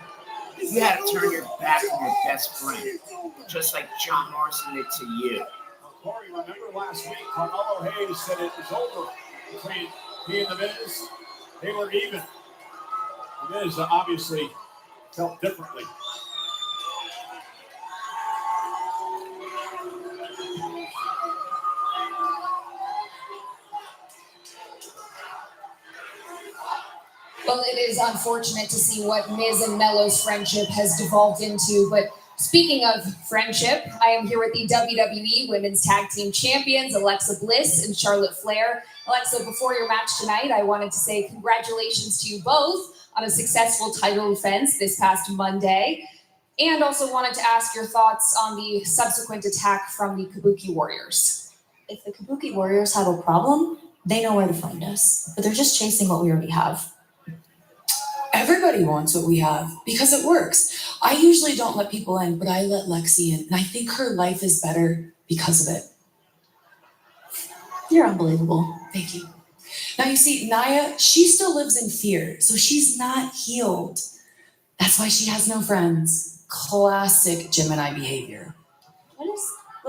Speaker 1: you had to turn your back on your best friend, just like John Morrison did to you.
Speaker 3: Corey, remember last week, Carmelo Hayes said it was over between he and the Miz. They were even.
Speaker 10: Miz obviously felt differently.
Speaker 4: Well, it is unfortunate to see what Miz and Melo's friendship has devolved into. But speaking of friendship, I am here with the WWE Women's Tag Team Champions, Alexa Bliss and Charlotte Flair. Alexa, before your match tonight, I wanted to say congratulations to you both on a successful title defense this past Monday. And also wanted to ask your thoughts on the subsequent attack from the Kabuki Warriors.
Speaker 14: If the Kabuki Warriors have a problem, they know where to find us. But they're just chasing what we already have.
Speaker 15: Everybody wants what we have because it works. I usually don't let people in, but I let Lexi in, and I think her life is better because of it.
Speaker 14: You're unbelievable.
Speaker 15: Thank you. Now you see, Nia, she still lives in fear, so she's not healed. That's why she has no friends. Classic Gemini behavior.
Speaker 14: What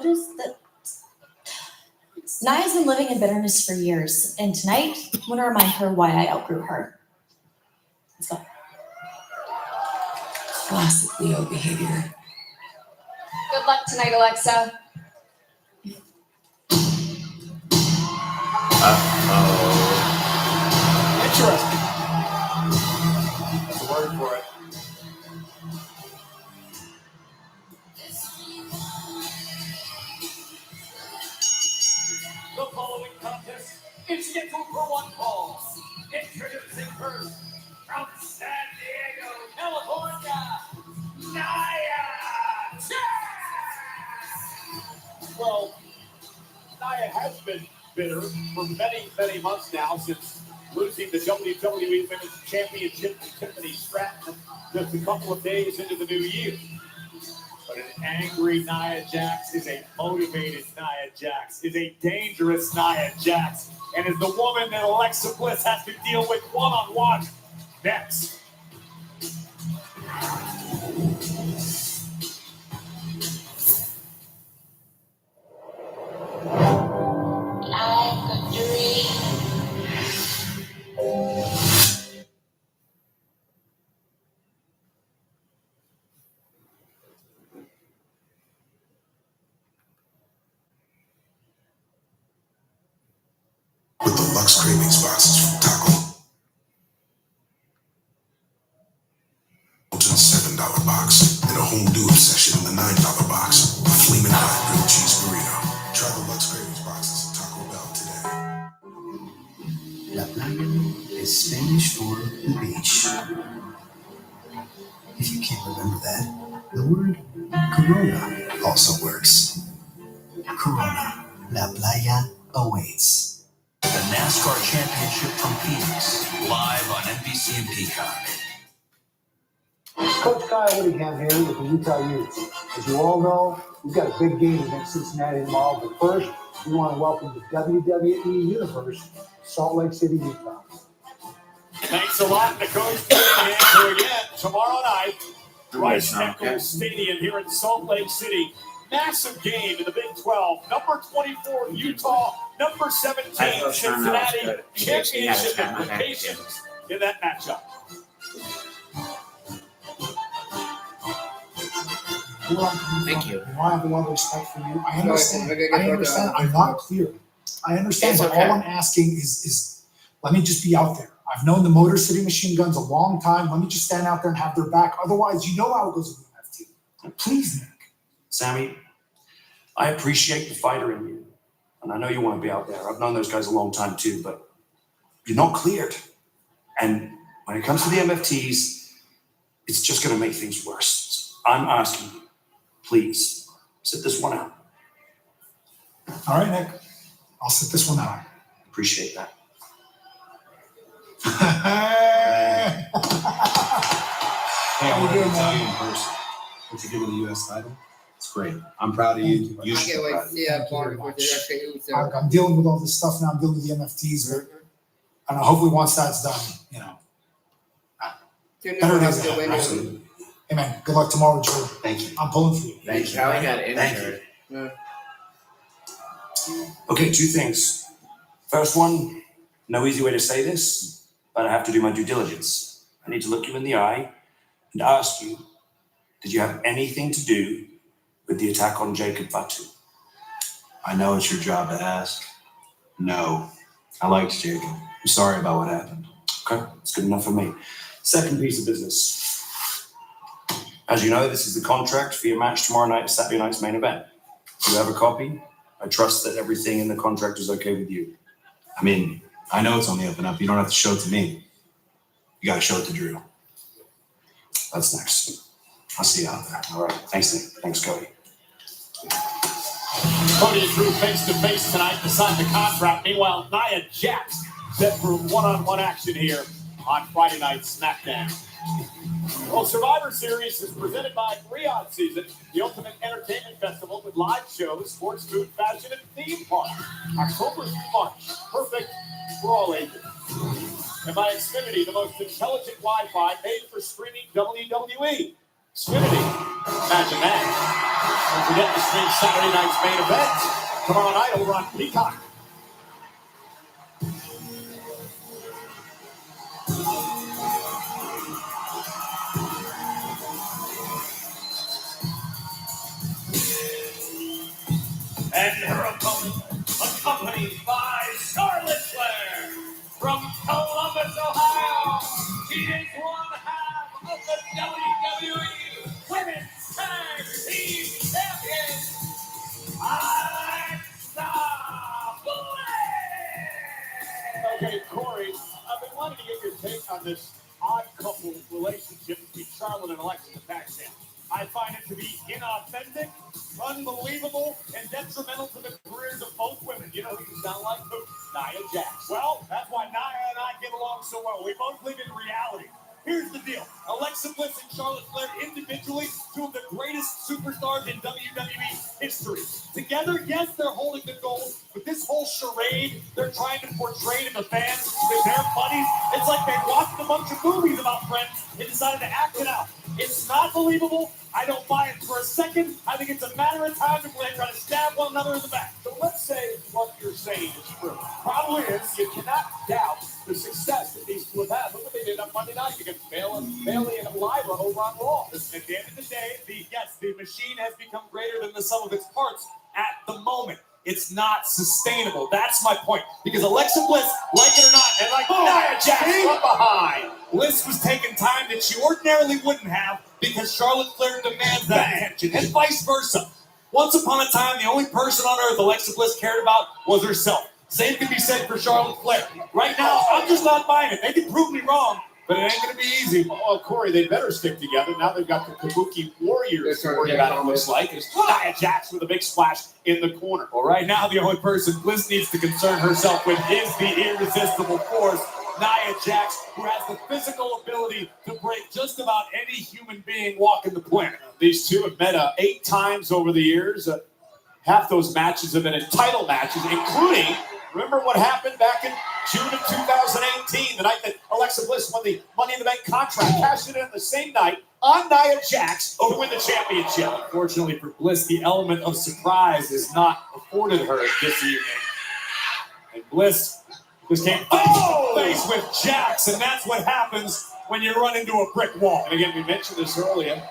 Speaker 14: is the... Nia's been living in bitterness for years, and tonight, I'm gonna remind her why I outgrew her. Let's go.
Speaker 15: Classic Leo behavior.
Speaker 4: Good luck tonight, Alexa.
Speaker 10: Interesting. That's the word for it.
Speaker 3: The following contest is scheduled for one fall. Introducing first from San Diego, California, Nia Jax.
Speaker 10: Well, Nia has been bitter for many, many months now since losing the WWE Women's Championship to Tiffany Stratton just a couple of days into the new year. But an angry Nia Jax is a motivated Nia Jax, is a dangerous Nia Jax, and is the woman that Alexa Bliss has to deal with one-on-one next.
Speaker 7: With the Lux Cravings boxes from Taco. To the $7 box and a whole new obsession in the $9 box. A flaming hot grilled cheese burrito. Try the Lux Cravings boxes at Taco Bell today.
Speaker 6: La playa is Spanish for the beach. If you can't remember that, the word Corona also works. Corona, La Playa awaits.
Speaker 16: The NASCAR Championship from Phoenix, live on NBC and Peacock.
Speaker 17: Coach Kyle Whittingham here with the Utah Utes. As you all know, we've got a big game against Cincinnati tomorrow, but first, we want to welcome the WWE Universe, Salt Lake City, Utah.
Speaker 10: Thanks a lot to Coach Whittingham again tomorrow night. Rice Eccles Stadium here in Salt Lake City. Massive game in the Big 12. Number 24, Utah. Number 17, Cincinnati. Championship implications in that matchup.
Speaker 1: Thank you.
Speaker 17: I have a lot of respect for you. I understand. I'm not clear. I understand,
Speaker 1: It's
Speaker 17: but
Speaker 1: okay.
Speaker 17: all I'm asking is let me just be out there. I've known the Motor City Machine Guns a long time. Let me just stand out there and have their back. Otherwise, you know how it goes with the MFT. Please, Nick.
Speaker 18: Sammy, I appreciate the fighter in you. And I know you want to be out there. I've known those guys a long time too, but you're not cleared. And when it comes to the MFTs, it's just going to make things worse. So I'm asking you, please, sit this one out.
Speaker 17: All right, Nick. I'll sit this one out.
Speaker 18: Appreciate that.
Speaker 7: Hey, I
Speaker 17: How you
Speaker 7: wanted to
Speaker 17: doing,
Speaker 7: tell
Speaker 17: man?
Speaker 7: you in person what you did with the U.S. title. It's great. I'm proud of you. You
Speaker 11: I
Speaker 7: should
Speaker 11: can't
Speaker 7: be
Speaker 11: wait
Speaker 7: proud
Speaker 11: to
Speaker 7: of
Speaker 11: see
Speaker 7: you.
Speaker 11: that part with the FAU, sir.
Speaker 17: I'm dealing with all this stuff now. I'm dealing with the MFTs, but I don't know, hopefully once that's done, you know, better days ahead.
Speaker 7: Absolutely.
Speaker 17: Hey, man, good luck tomorrow, Joe.
Speaker 7: Thank you.
Speaker 17: I'm pulling for you.
Speaker 1: Thank you. Probably got
Speaker 18: Thank
Speaker 1: injured.
Speaker 18: Okay, two things. First one, no easy way to say this, but I have to do my due diligence. I need to look you in the eye and ask you, did you have anything to do with the attack on Jacob Fatu?
Speaker 19: I know it's your job to ask. No, I liked Jacob. I'm sorry about what happened.
Speaker 18: Okay, it's good enough for me. Second piece of business. As you know, this is the contract for your match tomorrow night, Saturday night's main event. Do you have a copy? I trust that everything in the contract is okay with you.
Speaker 19: I mean, I know it's on the up and up. You don't have to show it to me. You got to show it to Drew.
Speaker 18: That's next.
Speaker 19: I'll see you out there.
Speaker 18: All right. Thanks, Nick. Thanks, Cody.
Speaker 3: Cody and Drew face to face tonight to sign the contract. Meanwhile, Nia Jax set for one-on-one action here on Friday Night SmackDown. Well, Survivor Series is presented by Riyadh Season, the ultimate entertainment festival with live shows, sports, food, fashion, and theme parks. October's March, perfect for all ages. And by Xfinity, the most intelligent Wi-Fi made for streaming WWE. Xfinity, imagine that. Don't forget to stream Saturday night's main event tomorrow night over on Peacock.
Speaker 20: And her opponent, accompanied by Charlotte Flair from Columbus, Ohio. She is one half of the WWE Women's Tag Team Champions, Alexa Bliss.
Speaker 3: Okay, Corey, I've been wanting to get your take on this odd couple relationship between Charlotte and Alexa Paxton. I find it to be inauthentic, unbelievable, and detrimental to the careers of both women. You know who you sound like? Who? Nia Jax. Well, that's why Nia and I get along so well. We both live in reality. Here's the deal. Alexa Bliss and Charlotte Flair individually, two of the greatest superstars in WWE history. Together, yes, they're holding the gold, but this whole charade they're trying to portray to the fans that they're buddies, it's like they watched a bunch of movies about friends and decided to act it out. It's not believable. I don't buy it for a second. I think it's a matter of time before they try to stab one another in the back. So let's say what you're saying is true. Problem is, you cannot doubt the success that these two have had. Look what they did on Monday night against Bayley and Lyra over on Raw. At the end of the day, the machine has become greater than the sum of its parts at the moment. It's not sustainable. That's my point. Because Alexa Bliss, like it or not, and like Nia Jax from behind, Bliss was taking time that she ordinarily wouldn't have because Charlotte Flair demands that attention, and vice versa. Once upon a time, the only person on earth Alexa Bliss cared about was herself. Same can be said for Charlotte Flair. Right now, I'm just not buying it. They can prove me wrong, but it ain't going to be easy. Oh, Corey, they better stick together. Now they've got the Kabuki Warriors to worry about, it looks like. It's Nia Jax with a big splash in the corner. Well, right now, the only person Bliss needs to concern herself with is the irresistible force, Nia Jax, who has the physical ability to break just about any human being walking the planet. These two have met 8 times over the years. Half those matches have been in title matches, including, remember what happened back in June of 2018, the night that Alexa Bliss won the Money in the Bank contract, cashed it in the same night on Nia Jax to win the championship. Unfortunately for Bliss, the element of surprise is not afforded her this evening. And Bliss came face to face with Jax, and that's what happens when you run into a brick wall. And again, we mentioned this earlier,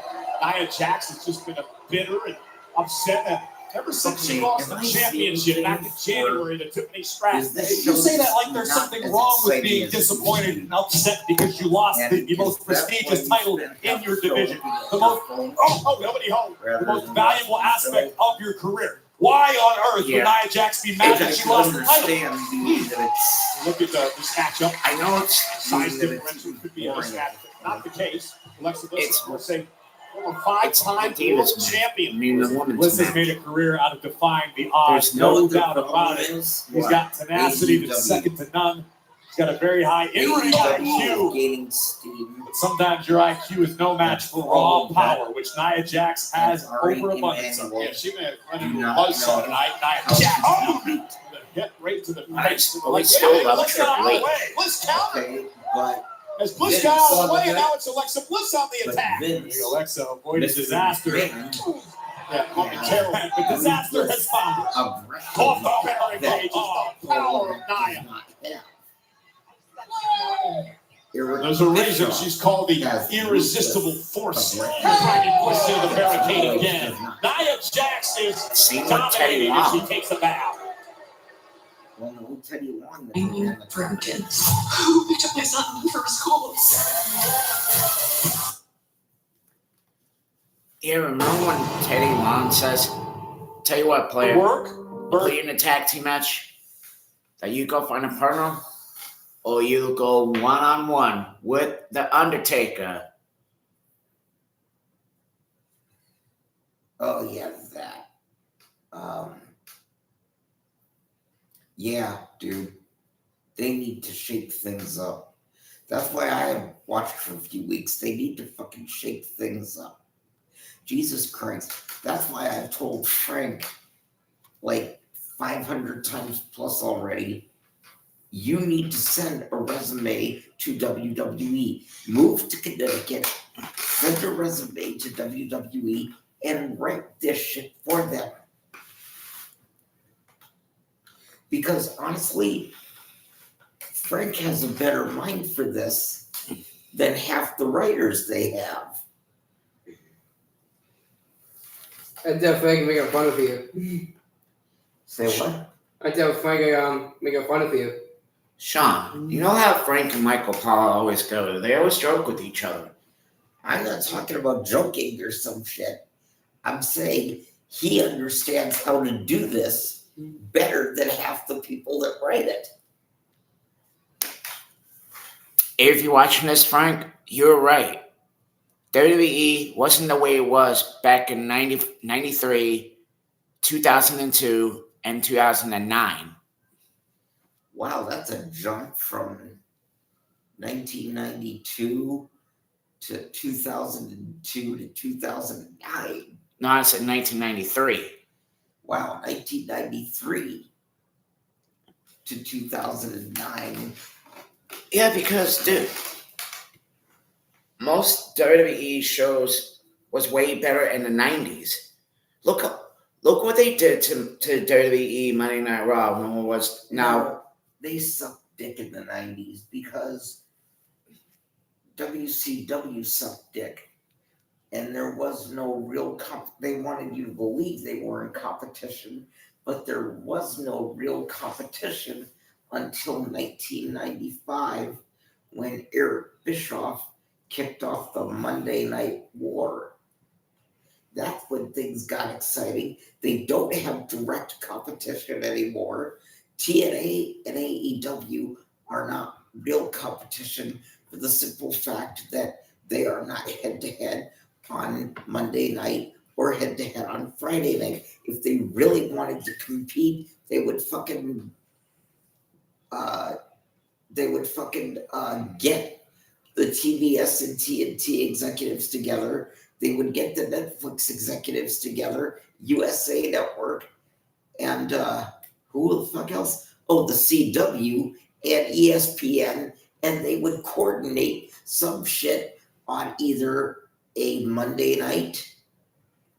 Speaker 3: Nia Jax has just been a bitter and upset ever since she lost the championship back in January to Tiffany Stratton. You say that like there's something wrong with being disappointed and upset because you lost the most prestigious title in your division. The most, nobody home. The most valuable aspect of your career. Why on earth would Nia Jax be mad that she lost the title? Look at this matchup.
Speaker 1: I know it's
Speaker 3: size differential could be a mismatch, but not the case. Alexa Bliss, we're saying, over 5-time world champion. Bliss has made a career out of defying the odds, no doubt about it. He's got tenacity that's second to none. He's got a very high in-ring IQ. But sometimes your IQ is no match for raw power, which Nia Jax has overabundance of. Yeah, she may have run into a buzzsaw tonight. Nia Jax. Hit right to the face. Bliss got out of the way. Bliss countered. As Bliss got out of the way, and now it's Alexa Bliss on the attack. Alexa avoided disaster. Momentarily, but disaster has found her. Off the barricade. Power of Nia.
Speaker 10: There's a reason she's called the irresistible force. Dragon pushed into the barricade again. Nia Jax is dominating as she takes a bow.
Speaker 2: Well, no, Teddy Long.
Speaker 15: I knew broken. Who picked up my son from school?
Speaker 1: Yeah, remember when Teddy Long says, tell you what, player, play in a tag team match, that you go find a partner, or you go one-on-one with The Undertaker.
Speaker 2: Oh, yeah, that. Yeah, dude. They need to shake things up. That's why I have watched for a few weeks. They need to fucking shake things up. Jesus Christ. That's why I've told Frank like 500 times plus already, you need to send a resume to WWE. Move to Connecticut, send a resume to WWE, and write this shit for them. Because honestly, Frank has a better mind for this than half the writers they have.
Speaker 11: I tell Frank making fun of you.
Speaker 2: Say what?
Speaker 11: I tell Frank making fun of you.
Speaker 1: Sean, you know how Frank and Michael Paul always go? They always joke with each other.
Speaker 2: I'm not talking about joking or some shit. I'm saying he understands how to do this better than half the people that write it.
Speaker 1: If you're watching this, Frank, you're right. WWE wasn't the way it was back in 93, 2002, and 2009.
Speaker 2: Wow, that's a jump from 1992 to 2002 to 2009.
Speaker 1: No, I said 1993.
Speaker 2: Wow, 1993 to 2009.
Speaker 1: Yeah, because, dude, most WWE shows was way better in the 90s. Look what they did to WWE Monday Night Raw when it was now.
Speaker 2: They sucked dick in the 90s because WCW sucked dick. And there was no real they wanted you to believe they were in competition, but there was no real competition until 1995 when Eric Bischoff kicked off the Monday Night War. That's when things got exciting. They don't have direct competition anymore. TNA and AEW are not real competition for the simple fact that they are not head-to-head on Monday night or head-to-head on Friday night. If they really wanted to compete, they would fucking get the TBS and TNT executives together. They would get the Netflix executives together, USA Network, and who the fuck else? Oh, the CW and ESPN, and they would coordinate some shit on either a Monday night,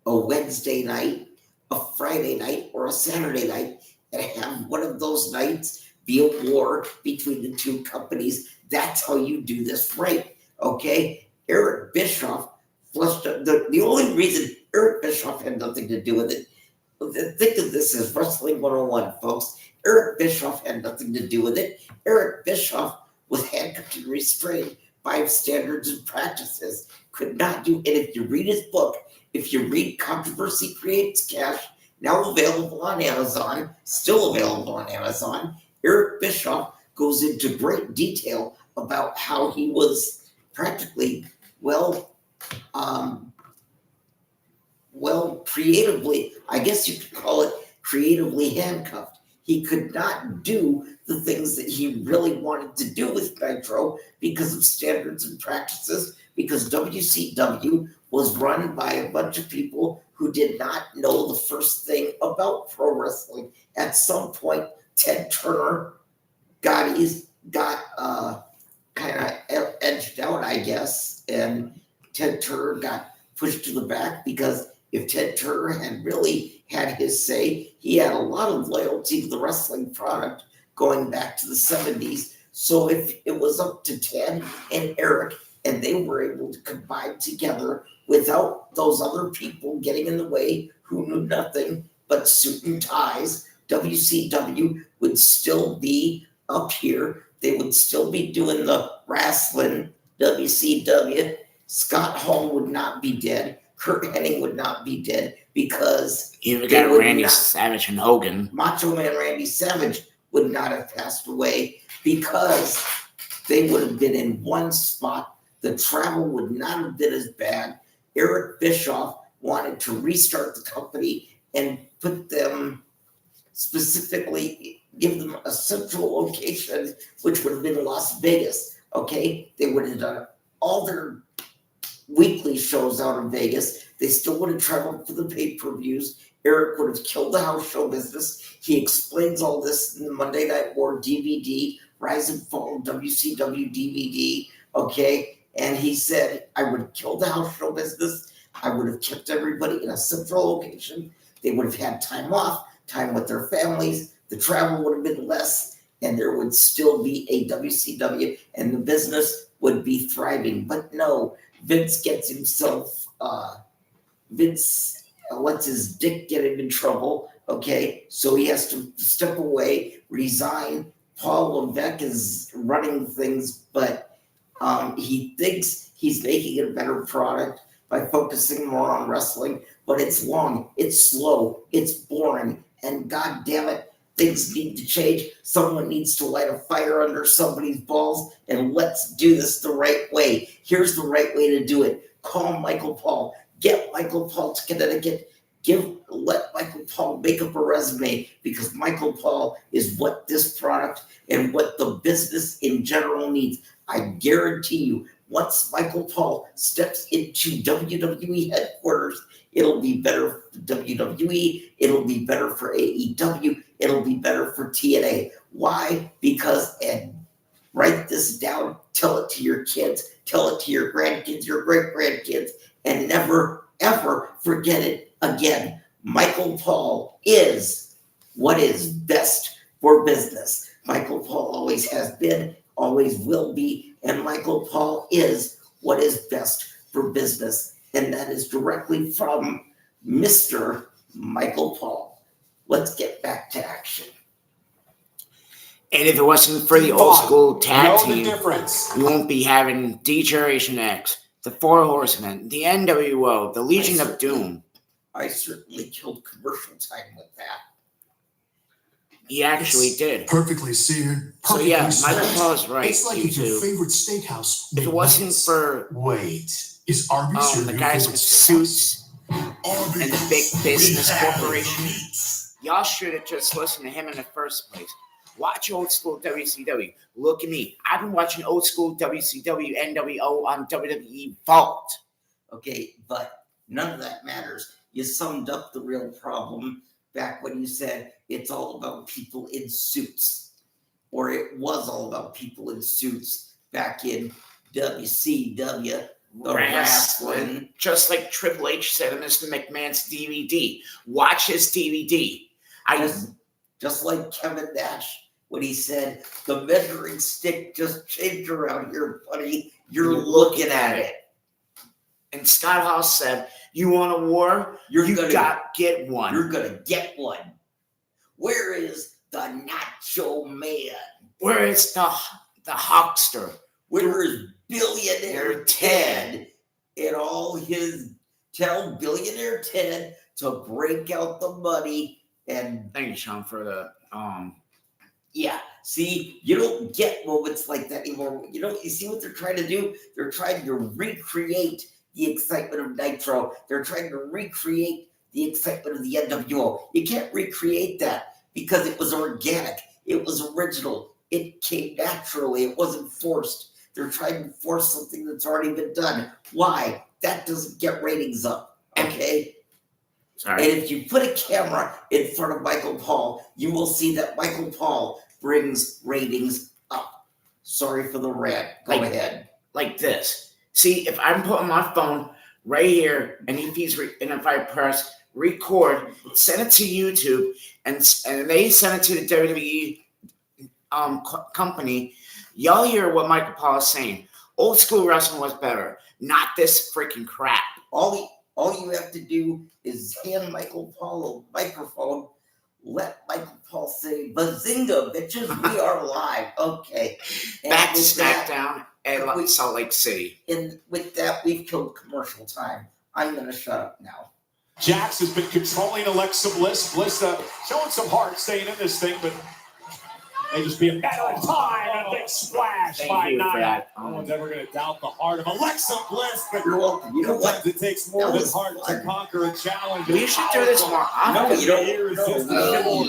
Speaker 2: a Wednesday night, a Friday night, or a Saturday night, and have one of those nights be a war between the two companies. That's how you do this right, okay? Eric Bischoff flushed up. The only reason Eric Bischoff had nothing to do with it, think of this as Wrestling 101, folks. Eric Bischoff had nothing to do with it. Eric Bischoff was handcuffed and restrained by standards and practices. Could not do it. If you read his book, if you read Controversy Creates Cash, now available on Amazon, still available on Amazon, Eric Bischoff goes into great detail about how he was practically, creatively, I guess you could call it creatively handcuffed. He could not do the things that he really wanted to do with Nitro because of standards and practices, because WCW was run by a bunch of people who did not know the first thing about pro wrestling. At some point, Ted Turner got kind of edged out, I guess, and Ted Turner got pushed to the back because if Ted Turner had really had his say, he had a lot of loyalty to the wrestling product going back to the 70s. So if it was up to Ted and Eric and they were able to combine together without those other people getting in the way who knew nothing but suit and ties, WCW would still be up here. They would still be doing the wrestling. WCW. Scott Hall would not be dead. Kurt Hennig would not be dead because
Speaker 1: You
Speaker 2: they
Speaker 1: got
Speaker 2: would
Speaker 1: Randy
Speaker 2: not-
Speaker 1: Savage and Hogan.
Speaker 2: Macho Man Randy Savage would not have passed away because they would have been in one spot. The travel would not have been as bad. Eric Bischoff wanted to restart the company and put them specifically, give them a central location, which would have been Las Vegas. Okay, they would have done all their weekly shows out of Vegas. They still would have traveled for the pay-per-views. Eric would have killed the house show business. He explains all this in the Monday Night War DVD, Rise and Fall of WCW DVD, okay? And he said, I would have killed the house show business. I would have kept everybody in a central location. They would have had time off, time with their families. The travel would have been less, and there would still be a WCW, and the business would be thriving. But no, Vince gets himself, lets his dick get him in trouble, okay? So he has to step away, resign. Paul Levesque is running things, but he thinks he's making a better product by focusing more on wrestling, but it's long, it's slow, it's boring, and god damn it, things need to change. Someone needs to light a fire under somebody's balls, and let's do this the right way. Here's the right way to do it. Call Michael Paul. Get Michael Paul to Connecticut. Let Michael Paul make up a resume, because Michael Paul is what this product and what the business in general needs. I guarantee you, once Michael Paul steps into WWE headquarters, it'll be better for WWE, it'll be better for AEW, it'll be better for TNA. Why? Because, and write this down, tell it to your kids, tell it to your grandkids, your great-grandkids, and never, ever forget it again. Michael Paul is what is best for business. Michael Paul always has been, always will be, and Michael Paul is what is best for business. And that is directly from Mr. Michael Paul. Let's get back to action.
Speaker 1: And if it wasn't for the old school tag
Speaker 18: Know the
Speaker 1: team,
Speaker 18: difference.
Speaker 1: we won't be having D-Generation X, the Four Horsemen, the NWO, the Legion of Doom.
Speaker 2: I certainly killed commercial time with that.
Speaker 1: He actually did.
Speaker 7: Perfectly seared.
Speaker 1: So
Speaker 7: Perfectly
Speaker 1: yeah, Michael
Speaker 7: sliced.
Speaker 1: Paul is right.
Speaker 7: It's like
Speaker 1: you
Speaker 7: if your
Speaker 1: two.
Speaker 7: favorite steakhouse.
Speaker 1: If it
Speaker 7: made
Speaker 1: wasn't
Speaker 7: nuggets.
Speaker 1: for
Speaker 7: Wait, is Arby's your
Speaker 1: the
Speaker 7: new
Speaker 1: guys
Speaker 7: favorite
Speaker 1: with
Speaker 7: steakhouse?
Speaker 1: suits and the big business corporation, y'all should have just listened to him in the first place. Watch old school WCW. Look at me. I've been watching old school WCW, NWO on WWE Vault.
Speaker 2: Okay, but none of that matters. You summed up the real problem back when you said it's all about people in suits, or it was all about people in suits back in WCW, the wrestling.
Speaker 1: Just like Triple H said in Mr. McMahon's DVD. Watch his DVD.
Speaker 2: Just like Kevin Nash, when he said, the measuring stick just changed around here, buddy. You're looking at it.
Speaker 1: And Scott Hall said, you want a war? You got get one.
Speaker 2: You're going to get one. Where is the Nacho Man?
Speaker 1: Where is the Hawkster?
Speaker 2: Where is Billionaire Ted and all his, tell Billionaire Ted to break out the money and
Speaker 1: thank you, Sean, for the
Speaker 2: yeah. See, you don't get moments like that anymore. You see what they're trying to do? They're trying to recreate the excitement of Nitro. They're trying to recreate the excitement of the NWO. You can't recreate that because it was organic. It was original. It came naturally. It wasn't forced. They're trying to force something that's already been done. Why? That doesn't get ratings up. Okay?
Speaker 1: Sorry.
Speaker 2: And if you put a camera in front of Michael Paul, you will see that Michael Paul brings ratings up. Sorry for the rant. Go ahead.
Speaker 1: Like this. See, if I'm putting my phone right here, and if I press record, send it to YouTube, and they send it to the WWE company, Y'all hear what Michael Paul is saying. Old school wrestling was better, not this freaking crap.
Speaker 2: All you have to do is hand Michael Paul a microphone. Let Michael Paul say, "Bazinga, bitches, we are live." Okay. And
Speaker 1: Back to
Speaker 2: with that-
Speaker 1: SmackDown at Salt Lake City.
Speaker 2: And with that, we've killed commercial time. I'm going to shut up now.
Speaker 10: Jax has been controlling Alexa Bliss. Bliss showing some heart staying in this thing, but may just be a matter of time and a big splash
Speaker 1: Thank
Speaker 10: by
Speaker 1: you for
Speaker 10: Nia.
Speaker 1: that.
Speaker 10: No one's ever going to doubt the heart of Alexa Bliss, but
Speaker 2: You're welcome. You know what?
Speaker 10: sometimes it takes more
Speaker 2: That
Speaker 10: than
Speaker 2: was
Speaker 10: heart to
Speaker 2: fun.
Speaker 10: conquer a challenge.
Speaker 1: We should do this more often.
Speaker 2: No, you don't.
Speaker 10: No,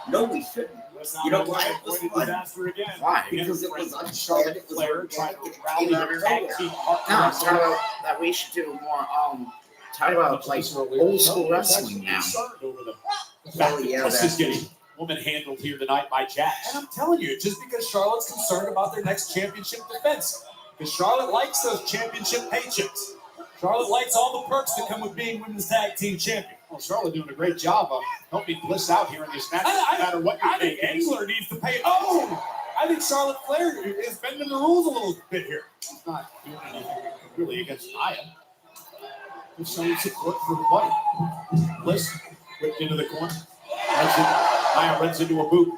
Speaker 2: No, we shouldn't. You know why it was fun?
Speaker 10: disaster again.
Speaker 1: Why?
Speaker 2: Because it was unplanned.
Speaker 10: Charlotte
Speaker 2: It was
Speaker 10: Flair trying to rally
Speaker 2: out
Speaker 10: her
Speaker 2: of
Speaker 10: tag
Speaker 2: nowhere.
Speaker 10: team
Speaker 1: No,
Speaker 10: partner.
Speaker 1: I'm talking about that we should do more. Talk about like old school wrestling now.
Speaker 10: Over the
Speaker 2: Oh,
Speaker 10: fact
Speaker 2: yeah,
Speaker 10: that Bliss
Speaker 2: that-
Speaker 10: is getting woman handled here tonight by Jax. And I'm telling you, just because Charlotte's concerned about their next championship defense, because Charlotte likes those championship paychecks. Charlotte likes all the perks that come with being women's tag team champion. Well, Charlotte doing a great job of helping Bliss out here in these matches, no matter what your pay is. Angler needs to pay. Oh, I think Charlotte Flair is bending the rules a little bit here. He's not doing anything really against Nia. He's showing support for the buddy. Bliss whipped into the corner. Nia runs into a boot.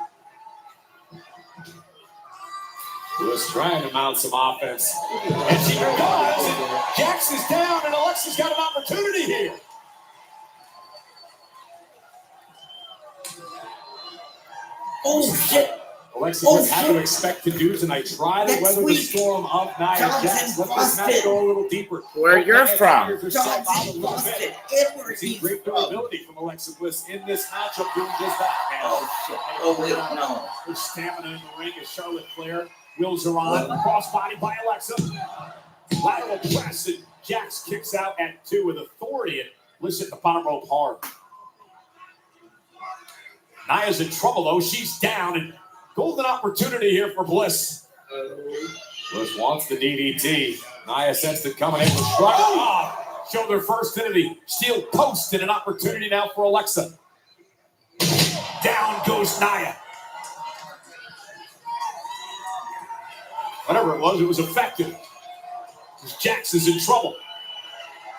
Speaker 10: Bliss trying to mount some offense. And she does. And Jax is down, and Alexa's got an opportunity here.
Speaker 2: Oh, shit.
Speaker 10: Alexa
Speaker 2: Oh,
Speaker 10: just had
Speaker 2: shit.
Speaker 10: to expect to do tonight. Try to
Speaker 2: Next
Speaker 10: weather the
Speaker 2: week,
Speaker 10: storm of Nia
Speaker 2: Johnson
Speaker 10: Jax. Let this match
Speaker 2: busted.
Speaker 10: go a little deeper.
Speaker 1: Where you're from.
Speaker 2: Johnson busted. Edward,
Speaker 10: See
Speaker 2: he's
Speaker 10: great
Speaker 2: from.
Speaker 10: durability from Alexa Bliss in this matchup doing just that.
Speaker 2: Oh, shit. Oh, wait, no.
Speaker 10: Her stamina in the ring as Charlotte Flair wheels her on. Crossbody by Alexa. Lateral press, and Jax kicks out at 2 with authority, and Bliss at the bottom rope hard. Nia's in trouble, though. She's down, and golden opportunity here for Bliss. Bliss wants the DDT. Nia sensed it coming in with strike. Oh, showed their first hit of the steel post, and an opportunity now for Alexa. Down goes Nia. Whatever it was effective. Jax is in trouble.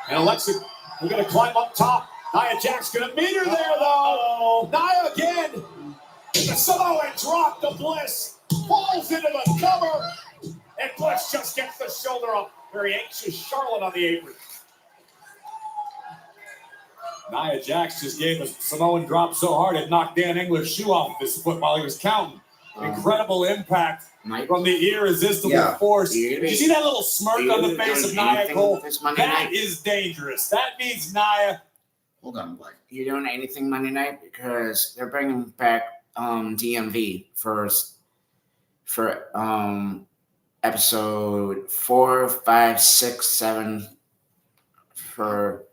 Speaker 10: And Alexa, we're going to climb up top. Nia Jax going to meet her there, though. Nia again. The Samoan drop to Bliss. Falls into the cover. And Bliss just gets the shoulder up. Very anxious Charlotte on the apron. Nia Jax just gave a Samoan drop so hard it knocked Dan Engler's shoe off of his foot while he was counting. Incredible impact from the irresistible force. Did you see that little smirk on the face of Nia Cole? That is dangerous. That means Nia.
Speaker 2: Hold on, what?
Speaker 1: You doing anything Monday night? Because they're bringing back DMV for episode 4, 5, 6, 7 for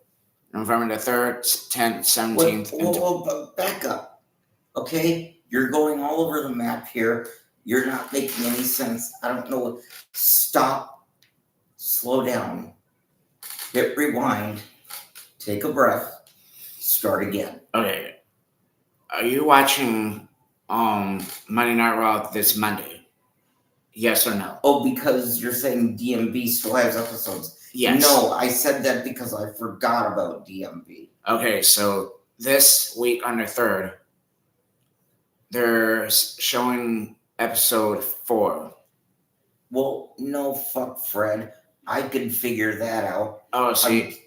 Speaker 1: November the 3rd, 10th, 17th.
Speaker 2: Well, back up. Okay? You're going all over the map here. You're not making any sense. I don't know. Stop. Slow down. Hit rewind. Take a breath. Start again.
Speaker 1: Okay. Are you watching Monday Night Raw this Monday? Yes or no?
Speaker 2: Oh, because you're saying DMV still has episodes.
Speaker 1: Yes.
Speaker 2: No, I said that because I forgot about DMV.
Speaker 1: Okay, so this week on the 3rd, they're showing episode 4.
Speaker 2: Well, no, fuck Fred. I can figure that out.
Speaker 1: Oh, see.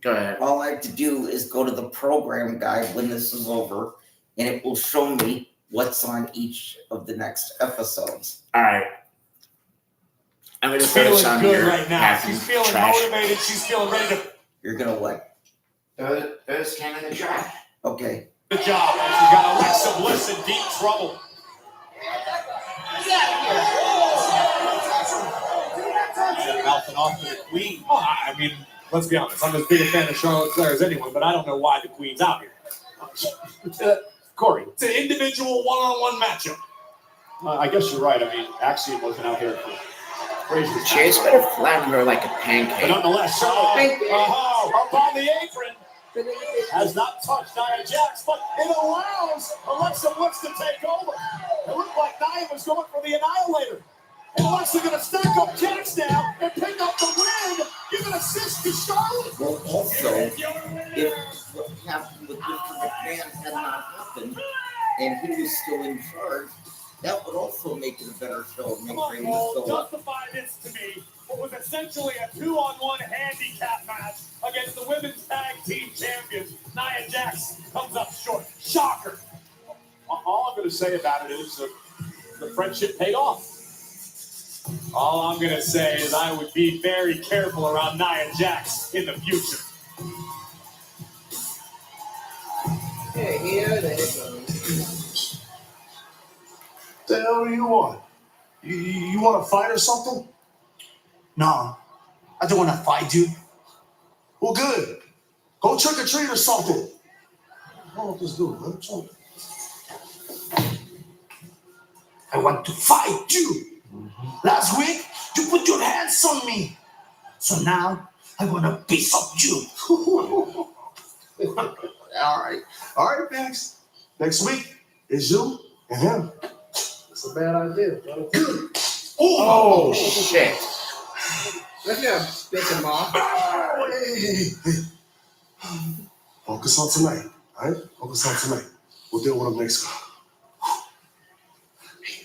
Speaker 1: Go ahead.
Speaker 2: All I have to do is go to the program guide when this is over, and it will show me what's on each of the next episodes.
Speaker 1: All right. I'm going to
Speaker 10: She's
Speaker 1: put this
Speaker 10: feeling
Speaker 1: on
Speaker 10: good
Speaker 1: your
Speaker 10: right now.
Speaker 1: bathroom
Speaker 10: She's feeling
Speaker 1: trash.
Speaker 10: motivated. She's feeling ready to.
Speaker 2: You're gonna what?
Speaker 1: Those can in the trash.
Speaker 2: Okay.
Speaker 10: Good job. She's got Alexa Bliss in deep trouble. Mouthing off to the Queen. Oh, I mean, let's be honest. I'm as big a fan of Charlotte Flair as anyone, but I don't know why the Queen's out here. Corey, it's an individual one-on-one matchup. I guess you're right. I mean, Axiom wasn't out here for Frazier's
Speaker 1: She's
Speaker 10: match.
Speaker 1: going to flatten her like a
Speaker 10: But
Speaker 1: pancake.
Speaker 10: nonetheless, Charlotte up on the apron.
Speaker 3: Has not touched Nia Jax, but it allows Alexa Bliss to take over. It looked like Nia was going for the Annihilator. And Alexa going to stack up Jax now and pick up the win. Give an assist to Charlotte.
Speaker 2: Well, also, if what happened with Mr. McMahon had not happened and he was still in charge, that would also make it a better show. Make
Speaker 3: Come on,
Speaker 2: ratings
Speaker 3: Cole,
Speaker 2: go up.
Speaker 3: justify this to me. What was essentially a 2-on-1 handicap match against the women's tag team champions. Nia Jax comes up short. Shocker. All I'm going to say about it is the friendship paid off. All I'm going to say is I would be very careful around Nia Jax in the future.
Speaker 13: Hey, here they go.
Speaker 7: The hell do you want? You want to fight or something?
Speaker 9: No, I don't want to fight you.
Speaker 7: Well, good. Go trick or treat or something. I don't want this dude, man. Something.
Speaker 9: I want to fight you. Last week, you put your hands on me. So now, I want a piece of you.
Speaker 7: All right, Max. Next week is you and him.
Speaker 13: That's a bad idea.
Speaker 1: Oh, shit.
Speaker 13: Let's just spit him off.
Speaker 7: Hey. Focus on tonight, all right? Focus on tonight. We'll deal with him next week.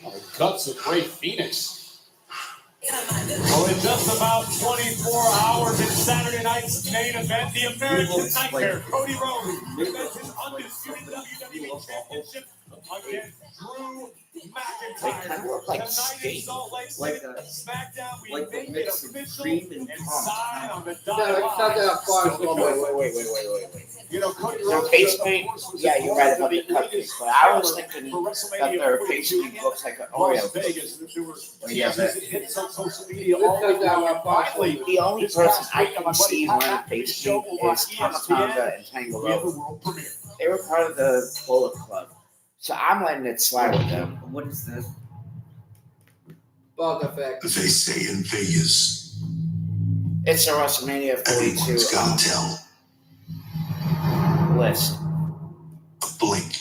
Speaker 3: The guts of Rey Fenix. Well, in just about 24 hours in Saturday night's main event, the American Nightmare, Cody Rhodes, defends his undisputed WWE Championship against Drew McIntyre.
Speaker 2: Kind of look like
Speaker 3: Tonight in
Speaker 2: steak,
Speaker 3: Salt Lake
Speaker 2: like
Speaker 3: City,
Speaker 2: a
Speaker 3: SmackDown, we
Speaker 2: like
Speaker 3: make
Speaker 2: a
Speaker 3: it
Speaker 2: mix of
Speaker 3: official
Speaker 2: cream and
Speaker 3: and
Speaker 2: cum.
Speaker 3: sign on the
Speaker 13: No,
Speaker 3: dotted
Speaker 13: it's not that far.
Speaker 3: line.
Speaker 1: Wait.
Speaker 3: You know, Cody
Speaker 1: Their
Speaker 3: Rhodes,
Speaker 1: face
Speaker 3: of
Speaker 1: paint?
Speaker 3: course, was
Speaker 1: Yeah, you're right about
Speaker 3: involved
Speaker 1: the
Speaker 3: with
Speaker 1: cupcakes, but I was thinking
Speaker 3: for
Speaker 1: that
Speaker 3: WrestleMania
Speaker 1: their
Speaker 3: 42
Speaker 1: face paint looks like an
Speaker 3: Las
Speaker 1: Oreo.
Speaker 3: Vegas. There were
Speaker 1: Yeah,
Speaker 3: teasers and hits on social media
Speaker 13: Let's
Speaker 3: all
Speaker 13: go
Speaker 3: week
Speaker 13: down
Speaker 3: long.
Speaker 13: our box.
Speaker 3: Finally,
Speaker 1: The only
Speaker 3: this
Speaker 1: person
Speaker 3: past
Speaker 1: I
Speaker 3: week,
Speaker 1: can
Speaker 3: my buddy
Speaker 1: see
Speaker 3: Pat
Speaker 1: wearing
Speaker 3: McAfee's
Speaker 1: face
Speaker 3: show
Speaker 1: paint
Speaker 3: over on
Speaker 1: is Tamatanga and Tangle
Speaker 3: we have the
Speaker 1: Rose.
Speaker 3: world premiere.
Speaker 1: They were part of the Bullet Club. So I'm letting it slide with them.
Speaker 2: What is this?
Speaker 13: Bug effect.
Speaker 6: They say in Vegas,
Speaker 1: It's a WrestleMania 42
Speaker 6: everyone's got to tell
Speaker 1: list.
Speaker 6: a blink.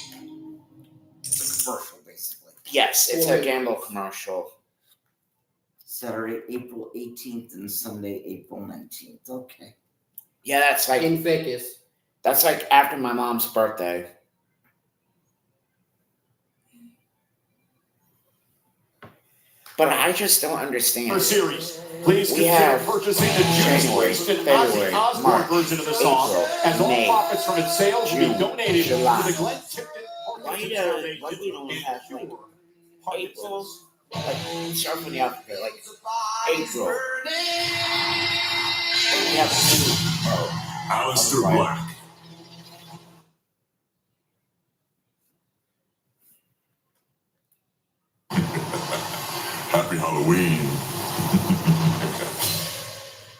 Speaker 2: It's a commercial, basically.
Speaker 1: Yes, it's a gamble commercial.
Speaker 2: Saturday, April 18th and Sunday, April 19th. Okay.
Speaker 1: Yeah, that's like
Speaker 13: In Vegas.
Speaker 1: that's like after my mom's birthday. But I just don't understand.
Speaker 3: For series, please
Speaker 1: We
Speaker 3: consider
Speaker 1: have
Speaker 3: purchasing the Judas
Speaker 1: January,
Speaker 3: Priest and
Speaker 1: February,
Speaker 3: Ozzy Osbourne
Speaker 1: March,
Speaker 3: version of the song,
Speaker 1: April,
Speaker 3: as all
Speaker 1: May,
Speaker 3: profits from its sales will be
Speaker 1: June,
Speaker 3: donated
Speaker 1: July.
Speaker 3: to the Glenn Tipton
Speaker 1: Why
Speaker 3: Parkinson's
Speaker 1: do we only have like
Speaker 3: Cure
Speaker 1: April, like start from the alphabet, like April. And we have June.
Speaker 6: Alistair
Speaker 1: Right.
Speaker 6: Black. Happy Halloween.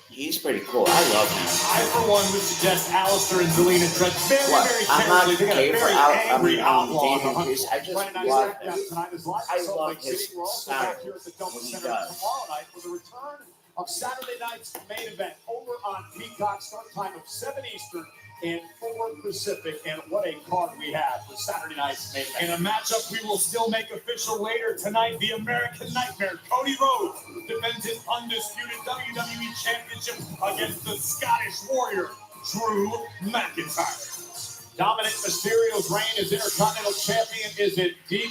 Speaker 1: He's pretty cool. I love him.
Speaker 3: I, for one, would suggest Alistair and Zelina tread very,
Speaker 1: What?
Speaker 3: very
Speaker 1: I'm not
Speaker 3: carefully. They got a
Speaker 1: gay for
Speaker 3: very angry outlaw on the
Speaker 1: Damien
Speaker 3: hunt.
Speaker 1: Priest. I just
Speaker 3: Friday Night
Speaker 1: love
Speaker 3: SmackDown
Speaker 1: him.
Speaker 3: tonight is live
Speaker 1: I
Speaker 3: in Salt
Speaker 1: love
Speaker 3: Lake
Speaker 1: his
Speaker 3: City. We're also
Speaker 1: style,
Speaker 3: back here at the Delta
Speaker 1: what he
Speaker 3: Center
Speaker 1: does.
Speaker 3: tomorrow night for the return of Saturday night's main event over on Peacock. Start time of 7 Eastern and 4 Pacific. And what a card we have for Saturday night's main event. In a matchup we will still make official later tonight, the American Nightmare, Cody Rhodes, defends his undisputed WWE Championship against the Scottish Warrior, Drew McIntyre. Dominic Mysterio's reign as Intercontinental Champion is in deep,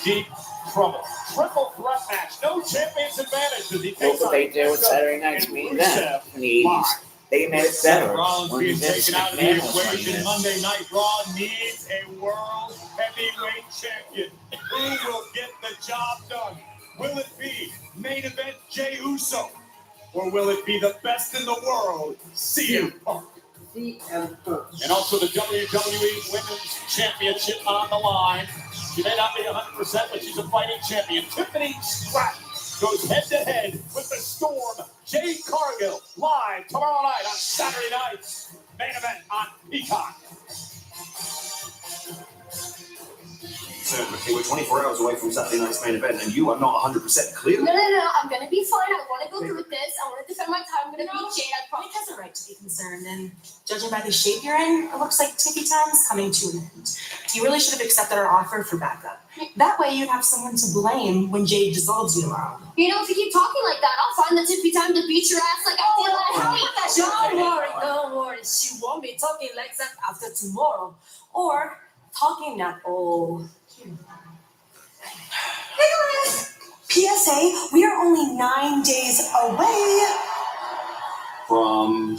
Speaker 3: deep trouble. Triple threat match, no champion's advantage as he
Speaker 1: Look
Speaker 3: takes
Speaker 1: what
Speaker 3: on
Speaker 1: they did with
Speaker 3: Rusev
Speaker 1: Saturday Night's
Speaker 3: and
Speaker 1: main
Speaker 3: Rusev
Speaker 1: event in the 80s.
Speaker 3: live.
Speaker 1: They made it
Speaker 3: Seth
Speaker 1: better
Speaker 3: Rollins
Speaker 1: when
Speaker 3: being
Speaker 1: Vince
Speaker 3: taken out of the
Speaker 1: McMahon was running
Speaker 3: equation.
Speaker 1: it.
Speaker 3: Monday Night Raw needs a world heavyweight champion. Who will get the job done? Will it be main event Jey Uso? Or will it be the best in the world, CM Punk?
Speaker 13: CM Punk.
Speaker 3: And also the WWE Women's Championship on the line. She may not be 100%, but she's a fighting champion. Tiffany Stratton goes head-to-head with the Storm, Jade Cargill, live tomorrow night on Saturday night's main event on Peacock.
Speaker 18: concerned, okay? We're 24 hours away from Saturday night's main event, and you are not 100% clear.
Speaker 4: No, I'm gonna be fine. I want to go through with this. I want to defend my time. I'm gonna beat Jade. I promise.
Speaker 15: Nick has a right to be concerned, and judging by the shape you're in, it looks like Tippy Time's coming to an end. You really should have accepted our offer for backup. That way you'd have someone to blame when Jade dissolves you tomorrow.
Speaker 4: You know, if you keep talking like that, I'll find the Tippy Time to beat your ass like I did last week.
Speaker 15: Don't worry. She won't be talking like that after tomorrow. Or talking that old. Nicholas! PSA, we are only 9 days away.
Speaker 18: From...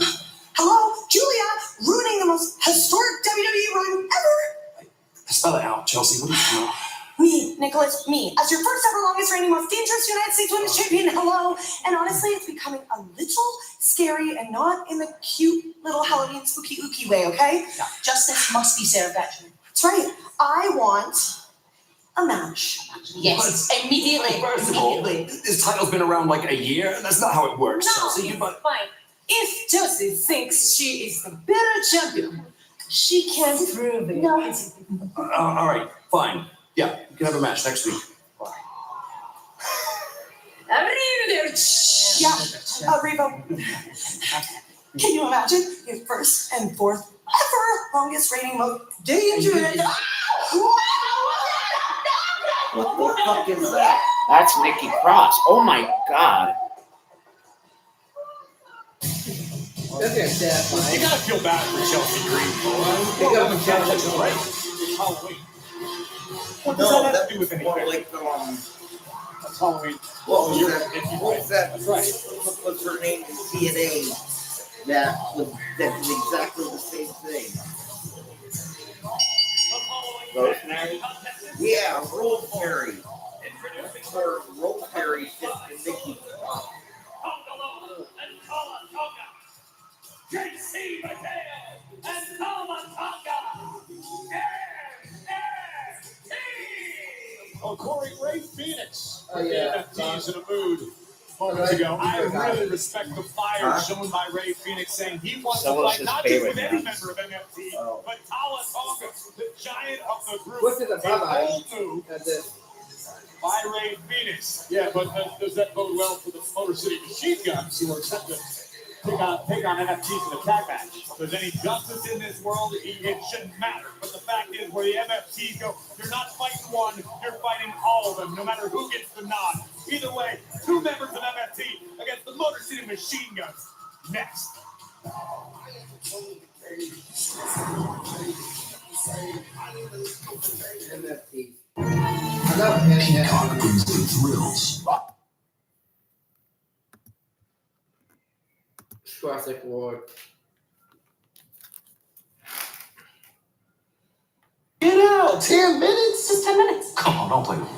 Speaker 15: Hello, Julia, ruining the most historic WWE run ever.
Speaker 18: Spell it out, Chelsea. What do you know?
Speaker 15: Me, Nicholas, me, as your first ever longest reigning most dangerous United States Women's Champion, hello. And honestly, it's becoming a little scary and not in the cute little Halloween spooky ooky way, okay?
Speaker 14: Yeah. Justice must be served, actually.
Speaker 15: That's right. I want a match.
Speaker 14: Yes, immediately.
Speaker 18: First of all, this title's been around like a year, and that's not how it works, Chelsea. You might...
Speaker 15: Fine. If Chelsea thinks she is the better champion, she can prove it.
Speaker 14: No.
Speaker 18: All right, fine. Yeah, you can have a match next week.
Speaker 15: Yeah, Revo. Can you imagine your first and fourth ever longest reigning most dangerous?
Speaker 2: What the fuck is that?
Speaker 1: That's Nikki Cross. Oh my God.
Speaker 11: Okay,
Speaker 10: You gotta feel bad for Chelsea Green.
Speaker 11: Pick up and catch
Speaker 10: It's
Speaker 11: it.
Speaker 10: right. It's Halloween. What does
Speaker 2: No,
Speaker 10: that have
Speaker 2: that
Speaker 10: to do with anything?
Speaker 2: more like
Speaker 10: That's Halloween.
Speaker 2: what was
Speaker 10: You're-
Speaker 2: that?
Speaker 10: if you-
Speaker 2: What was that?
Speaker 10: That's right.
Speaker 2: What was her name in TNA? That was exactly the same thing.
Speaker 1: Rosemary?
Speaker 2: Yeah, Rosemary. Her Rosemary fit the Nikki Cross.
Speaker 20: JC Mateo and Tomatonga.
Speaker 10: Oh, Ray Phoenix.
Speaker 11: Oh, yeah.
Speaker 10: NFT's in a mood moments ago. I really respect the fire shown by Ray Phoenix, saying he wants
Speaker 1: So
Speaker 10: to
Speaker 1: what's
Speaker 10: fight
Speaker 1: his
Speaker 10: not just with
Speaker 1: favorite
Speaker 10: any
Speaker 1: now?
Speaker 10: member of NFT, but Tala Tonga, the giant of the group.
Speaker 11: What's in the
Speaker 10: A
Speaker 11: bye-bye?
Speaker 10: bold move
Speaker 11: That's it.
Speaker 10: by Ray Phoenix. Yeah, but does that bode well for the Motor City Machine Guns, who are set to take on NFTs in the tag match? If there's any justice in this world, it shouldn't matter. But the fact is, where the MFTs go, you're not fighting one, you're fighting all of them, no matter who gets the nod. Either way, 2 members of MFT against the Motor City Machine Guns. Next.
Speaker 11: NFT. I love NFT.
Speaker 6: Peacock brings the thrills.
Speaker 11: Jurassic World.
Speaker 9: Get out! 10 minutes?
Speaker 15: Just 10 minutes.
Speaker 18: Come on, don't play with me.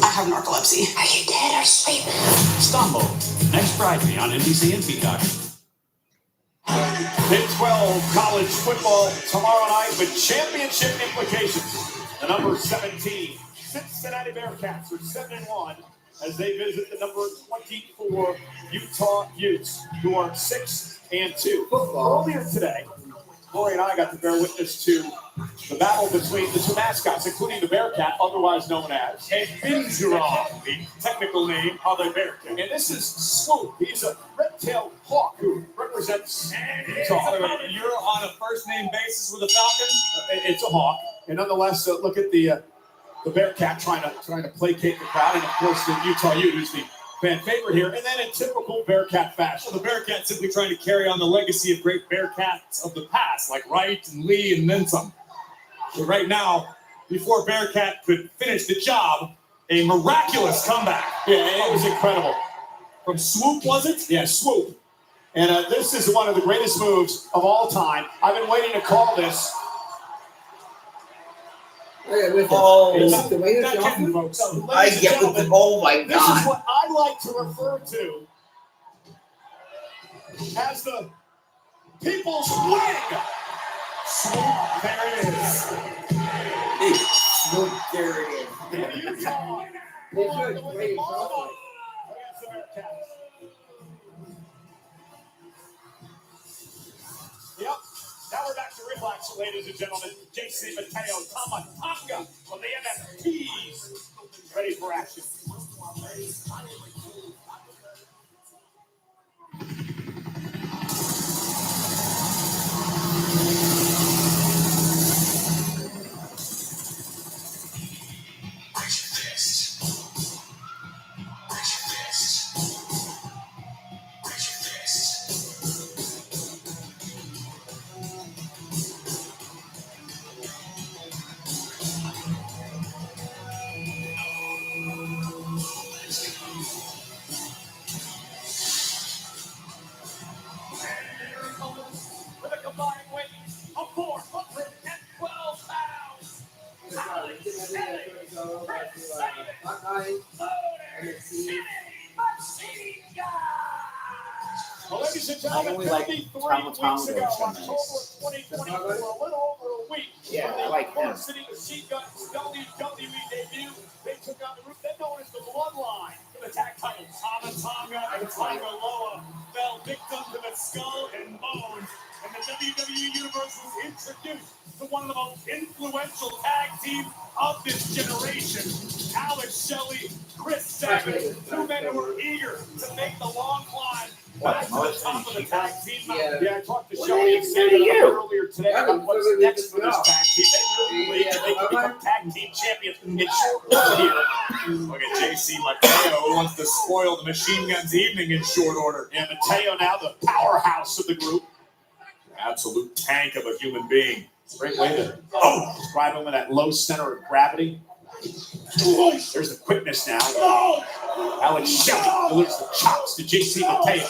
Speaker 15: I have narcolepsy. Are you dead or sleeping?
Speaker 16: Stumble, next Friday on NBC and Peacock.
Speaker 10: Big 12 college football tomorrow night with championship implications. The number 17 Cincinnati Bearcats are 7-1 as they visit the number 24 Utah Utes, who are 6-2. Earlier today, Corey and I got to bear witness to the battle between the 2 mascots, including the Bearcat, otherwise known as Binjuron, the technical name of the Bearcat. And this is Swoop. He's a red-tailed hawk who represents Utah.
Speaker 20: You're on a first name basis with a Falcon?
Speaker 10: It's a hawk, and nonetheless, look at the Bearcat trying to placate the crowd, and of course the Utah Ute, who's the fan favorite here. And then in typical Bearcat fashion,
Speaker 20: The Bearcat simply trying to carry on the legacy of great Bearcats of the past, like Wright and Lee and then some. But right now, before Bearcat could finish the job, a miraculous comeback.
Speaker 10: yeah, it was incredible.
Speaker 20: From Swoop, was it?
Speaker 10: Yeah, Swoop. And this is one of the greatest moves of all time. I've been waiting to call this.
Speaker 11: Okay, with
Speaker 2: Oh,
Speaker 11: it's the way
Speaker 10: That
Speaker 11: it's
Speaker 10: kitten,
Speaker 11: off.
Speaker 10: folks. So,
Speaker 2: I
Speaker 10: ladies and
Speaker 2: get with
Speaker 10: gentlemen,
Speaker 2: the. Oh my
Speaker 10: this is
Speaker 2: God.
Speaker 10: what I like to refer to as the people's wing. Swoop, there it is.
Speaker 2: Look, there it is.
Speaker 10: Utah
Speaker 11: They should wait
Speaker 10: Marvel
Speaker 11: softly.
Speaker 10: against the Bearcats. Yep. Now we're back to Rich
Speaker 3: Superplex, ladies and gentlemen. JC Mateo, Tama Tonga from the MFTs. Ready for action. With a combined weight of 412 pounds. Alex Shelley, Chris Sabin, Motor City Machine Gun. Well, ladies and gentlemen, 53 weeks ago, October 2020, for a little over a week,
Speaker 1: Yeah,
Speaker 3: when
Speaker 1: I
Speaker 3: the
Speaker 1: like
Speaker 3: Motor
Speaker 1: them.
Speaker 3: City Machine Guns WWE debut, they took on the group then known as the Bloodline for the tag titles. Tama Tonga and Tonga Loa fell victim to the skull and bones, and the WWE Universe was introduced to one of the most influential tag teams of this generation. Alex Shelley, Chris Sabin, two men who were eager to make the long climb back to the top of the tag team. Yeah, I talked to
Speaker 1: What
Speaker 3: Shelley and
Speaker 1: are they
Speaker 3: Sabin
Speaker 1: gonna do?
Speaker 3: earlier today about what's next for this tag team. They really believe that they can become tag team champions in short order here. Look at JC Mateo, who wants to spoil the Machine Guns' evening in short order. Yeah, Mateo now the powerhouse of the group. Absolute tank of a human being. Great way to describe him in that low center of gravity. There's the quickness now. Alex Shelley delivers the chops to JC Mateo.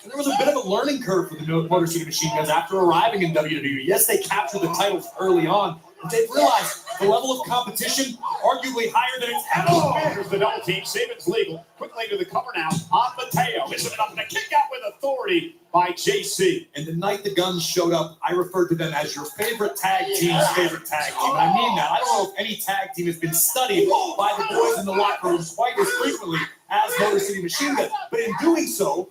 Speaker 3: And there was a bit of a learning curve for the Motor City Machine Guns after arriving in WWE. Yes, they captured the titles early on, but they've realized the level of competition arguably higher than it's ever been. Here's the double team. Sabin's legal. Quickly to the cover now on Mateo. Missing it up and a kick out with authority by JC. And the night the Guns showed up, I referred to them as your favorite tag team's favorite tag team. And I mean that. I don't know if any tag team has been studied by the boys in the locker room quite as frequently as Motor City Machine Guns. But in doing so,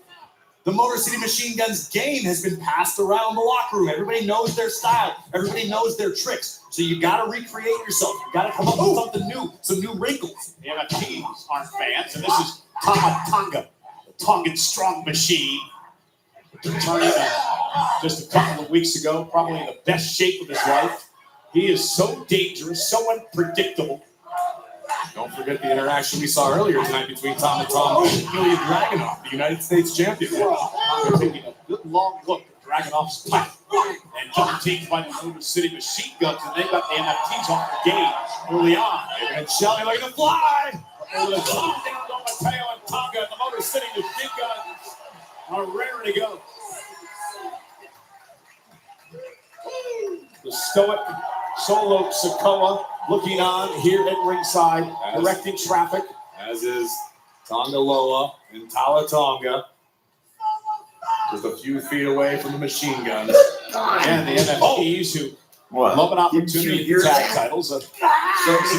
Speaker 3: the Motor City Machine Guns game has been passed around the locker room. Everybody knows their style. Everybody knows their tricks. So you got to recreate yourself. You got to come up with something new, some new wrinkles. The MFTs aren't fans, and this is Tama Tonga, the Tongan strong machine. Turning just a couple of weeks ago, probably in the best shape of his life. He is so dangerous, so unpredictable. Don't forget the interaction we saw earlier tonight between Tama Tonga and Ilya Dragunov, the United States champion. Tonga taking a good long look at Dragunov's pipe and double teamed by the Motor City Machine Guns, and they got the MFTs off the game early on. And Shelley looking to fly over the top down on Mateo and Tonga, and the Motor City Machine Guns are raring to go. The stoic Solo Sikoa looking on here at ringside, directing traffic. As is Tonga Loa and Tama Tonga. Just a few feet away from the Machine Guns. And the MFTs who love an opportunity to tag titles. Some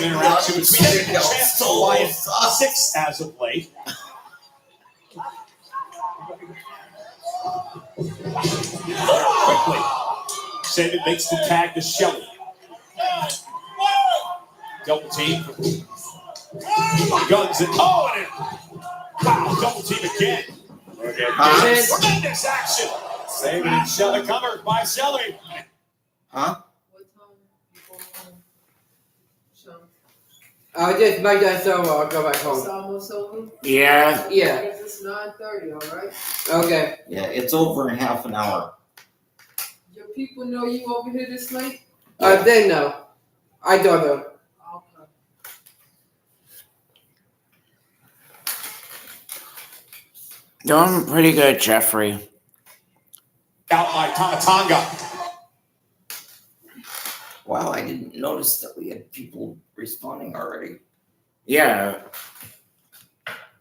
Speaker 3: interaction between them and Chance Alliance 6 as of late. Quickly, Sabin makes the tag to Shelley. Double team. Guns and and wow, double team again. Look at tremendous action. Sabin and Shelley covered by Shelley.
Speaker 2: Huh?
Speaker 11: I'll just make that over. I'll go back
Speaker 13: It's
Speaker 11: home.
Speaker 13: almost over.
Speaker 1: Yeah.
Speaker 11: Yeah.
Speaker 13: It's 9:30, all right?
Speaker 11: Okay.
Speaker 2: Yeah, it's over in half an hour.
Speaker 13: Your people know you over here this late?
Speaker 11: They know. I don't know.
Speaker 13: Okay.
Speaker 1: Doing pretty good, Jeffrey.
Speaker 3: Out by Tama Tonga.
Speaker 2: Wow, I didn't notice that we had people responding already.
Speaker 1: Yeah.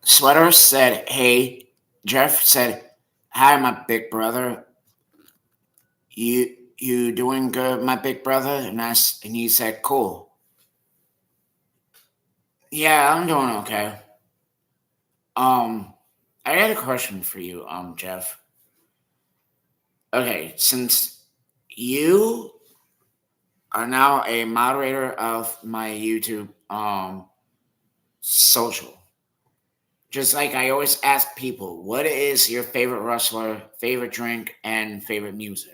Speaker 1: Sweater said, hey. Jeff said, hi, my big brother. You doing good, my big brother? And he said, cool. Yeah, I'm doing okay. I had a question for you, Jeff. Okay, since you are now a moderator of my YouTube social. Just like I always ask people, what is your favorite wrestler, favorite drink, and favorite music?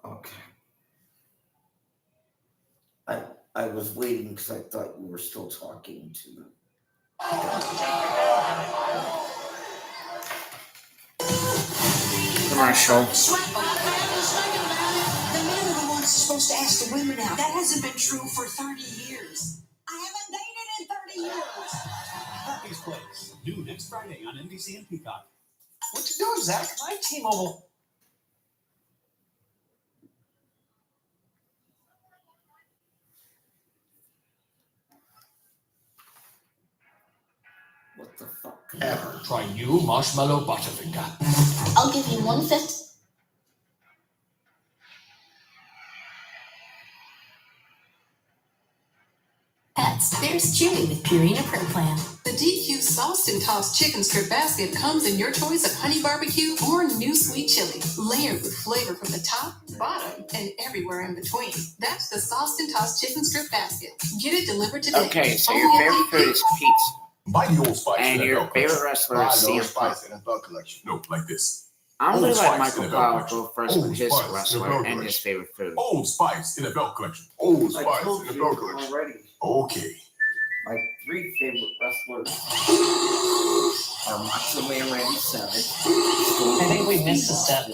Speaker 2: Okay. I was waiting because I thought you were still talking to them.
Speaker 1: Commercial.
Speaker 15: The men are the ones supposed to ask the women out. That hasn't been true for 30 years. I haven't dated in 30 years.
Speaker 8: Happy's Place, new next Friday on NBC and Peacock. What you doing, Zach? My T-Mobile.
Speaker 2: What the fuck?
Speaker 16: Ever try new marshmallow butterfinger?
Speaker 14: I'll give you 1/5. Pets, there's Chewy with Purina Pro Plan.
Speaker 21: The DQ Sauced and Tossed Chicken Strip Basket comes in your choice of honey barbecue or new sweet chili, layered with flavor from the top, bottom, and everywhere in between. That's the Sauced and Tossed Chicken Strip Basket. Get it delivered today.
Speaker 1: Okay, so your favorite food is pizza.
Speaker 7: Buy the Old Spice
Speaker 1: And
Speaker 7: NFL
Speaker 1: your
Speaker 7: collection.
Speaker 1: favorite wrestler
Speaker 7: Buy
Speaker 1: is
Speaker 7: the Old
Speaker 1: CM Punk.
Speaker 7: Spice NFL collection. No, like this.
Speaker 1: I'm
Speaker 7: Old
Speaker 1: going to let
Speaker 7: Spice
Speaker 1: Michael
Speaker 7: NFL
Speaker 1: Powell
Speaker 7: collection.
Speaker 1: go first with
Speaker 7: Old
Speaker 1: his
Speaker 7: Spice
Speaker 1: wrestler
Speaker 7: NFL
Speaker 1: and his
Speaker 7: collection.
Speaker 1: favorite food.
Speaker 7: Old Spice NFL collection. Old
Speaker 2: I
Speaker 7: Spice
Speaker 2: told you
Speaker 7: NFL collection.
Speaker 2: already.
Speaker 7: Okay.
Speaker 2: My 3 favorite wrestlers are Macho Man Randy Savage.
Speaker 11: I think we missed a step.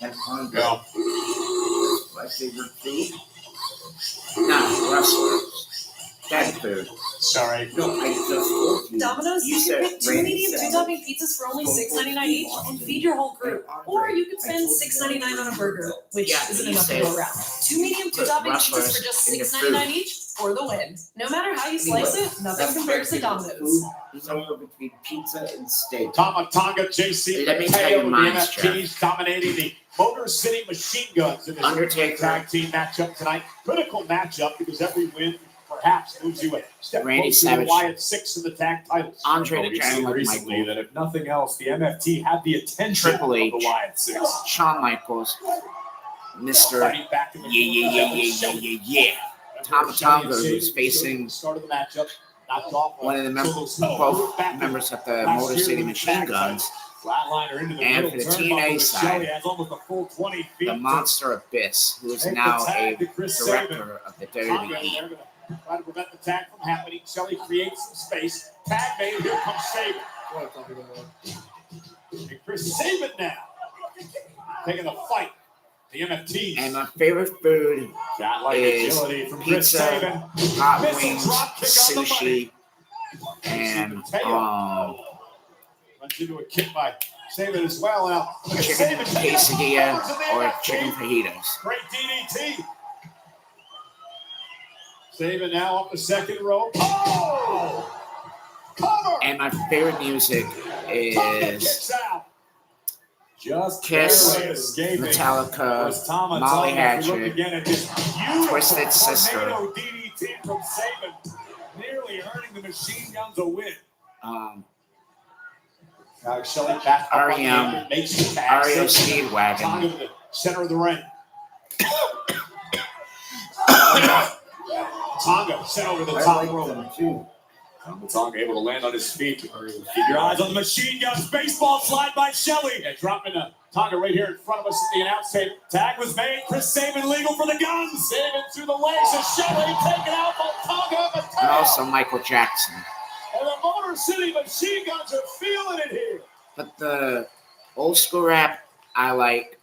Speaker 2: And Andre.
Speaker 7: Yeah.
Speaker 2: My favorite food.
Speaker 1: No, wrestlers. That food.
Speaker 8: Sorry.
Speaker 2: No, I just told you.
Speaker 15: Domino's, you
Speaker 2: said
Speaker 15: can pick 2
Speaker 2: Randy
Speaker 15: medium,
Speaker 2: Savage.
Speaker 15: 2 topping pizzas for only $6.99 each and feed your whole group. Or you could spend $6.99 on a burger, which
Speaker 1: Yeah,
Speaker 15: isn't
Speaker 1: you
Speaker 15: enough to
Speaker 1: said
Speaker 15: go around. 2 medium, 2
Speaker 1: put
Speaker 15: topping pizzas
Speaker 1: wrestlers
Speaker 15: for just
Speaker 1: in your
Speaker 15: $6.99
Speaker 1: food.
Speaker 15: each for the win. No matter how you slice
Speaker 2: Anyway,
Speaker 15: it, nothing
Speaker 2: that's
Speaker 15: compares to
Speaker 2: my favorite
Speaker 15: Domino's.
Speaker 2: food. Somewhere between pizza and steak.
Speaker 10: Tama Tonga, JC
Speaker 1: Let me tell
Speaker 10: Mateo
Speaker 1: you
Speaker 10: of
Speaker 1: mine,
Speaker 10: the MFTs dominating the Motor City Machine Guns in this
Speaker 1: Undertaker.
Speaker 10: tag team matchup tonight. Critical matchup because every win perhaps moves you a step
Speaker 1: Randy
Speaker 10: closer to
Speaker 1: Savage.
Speaker 10: Wyatt 6 in the tag titles.
Speaker 1: Andre the
Speaker 10: We've
Speaker 1: Giant
Speaker 10: seen
Speaker 1: Michael.
Speaker 10: recently that if nothing else, the MFT had the attention
Speaker 1: Triple
Speaker 10: of
Speaker 1: H.
Speaker 10: the Wyatt 6.
Speaker 1: Shawn Michaels. Mr.
Speaker 10: Fighting back in the
Speaker 1: Yeah. Tama Tonga, who's facing
Speaker 10: start of the matchup, knocked off
Speaker 1: one of the both members of the Motor City Machine Guns.
Speaker 10: Flatliner into the
Speaker 1: And
Speaker 10: middle
Speaker 1: for the
Speaker 10: turnbuckle
Speaker 1: TNA
Speaker 10: with
Speaker 1: side,
Speaker 10: Shelley has almost a full 20 feet.
Speaker 1: the Monster Abyss, who is
Speaker 10: Take the
Speaker 1: now a
Speaker 10: tag to Chris
Speaker 1: director of the
Speaker 10: Tonga,
Speaker 1: WWE.
Speaker 10: they're going to try to prevent the tag from happening. Shelley creates some space. Tag made. Here comes Saban. And Chris Saban now taking the fight. The MFTs.
Speaker 1: And my favorite food
Speaker 10: Got like
Speaker 1: is
Speaker 10: agility from Chris
Speaker 1: pizza,
Speaker 10: Saban.
Speaker 1: hot
Speaker 10: Missile
Speaker 1: wings,
Speaker 10: drop kick on the money.
Speaker 1: sushi, and
Speaker 10: Runs into a kick by Saban as well. Now, look at
Speaker 1: chicken
Speaker 10: Saban taking
Speaker 1: quesadilla
Speaker 10: up the
Speaker 1: or
Speaker 10: MFT.
Speaker 1: chicken fajitas.
Speaker 10: Great DDT. Saban now up the second rope. Oh! Cover!
Speaker 1: And my favorite music
Speaker 10: Tonga
Speaker 1: is
Speaker 10: kicks out. Just
Speaker 1: Kiss,
Speaker 10: barely escaping.
Speaker 1: Metallica,
Speaker 10: Was Tama
Speaker 1: Molly
Speaker 10: Tonga. If you look
Speaker 1: Hatchet,
Speaker 10: again at this beautiful
Speaker 1: Twisted Sister.
Speaker 10: tornado DDT from Saban, nearly earning the Machine Guns a win. Alex Shelley back up on the apron,
Speaker 1: REM,
Speaker 10: makes the tag.
Speaker 1: REO
Speaker 10: Tonga
Speaker 1: Speedwagon,
Speaker 10: to the center of the ring. Tonga sent over the top rope. Tonga able to land on his feet. Keep your eyes on the Machine Guns. Baseball slide by Shelley. Yeah, dropping Tonga right here in front of us at the announce table. Tag was made. Chris Saban legal for the Guns. Saban through the legs of Shelley. Taken out by Tonga.
Speaker 1: and also Michael Jackson.
Speaker 10: And the Motor City Machine Guns are feeling it here.
Speaker 1: But the old school rap I like,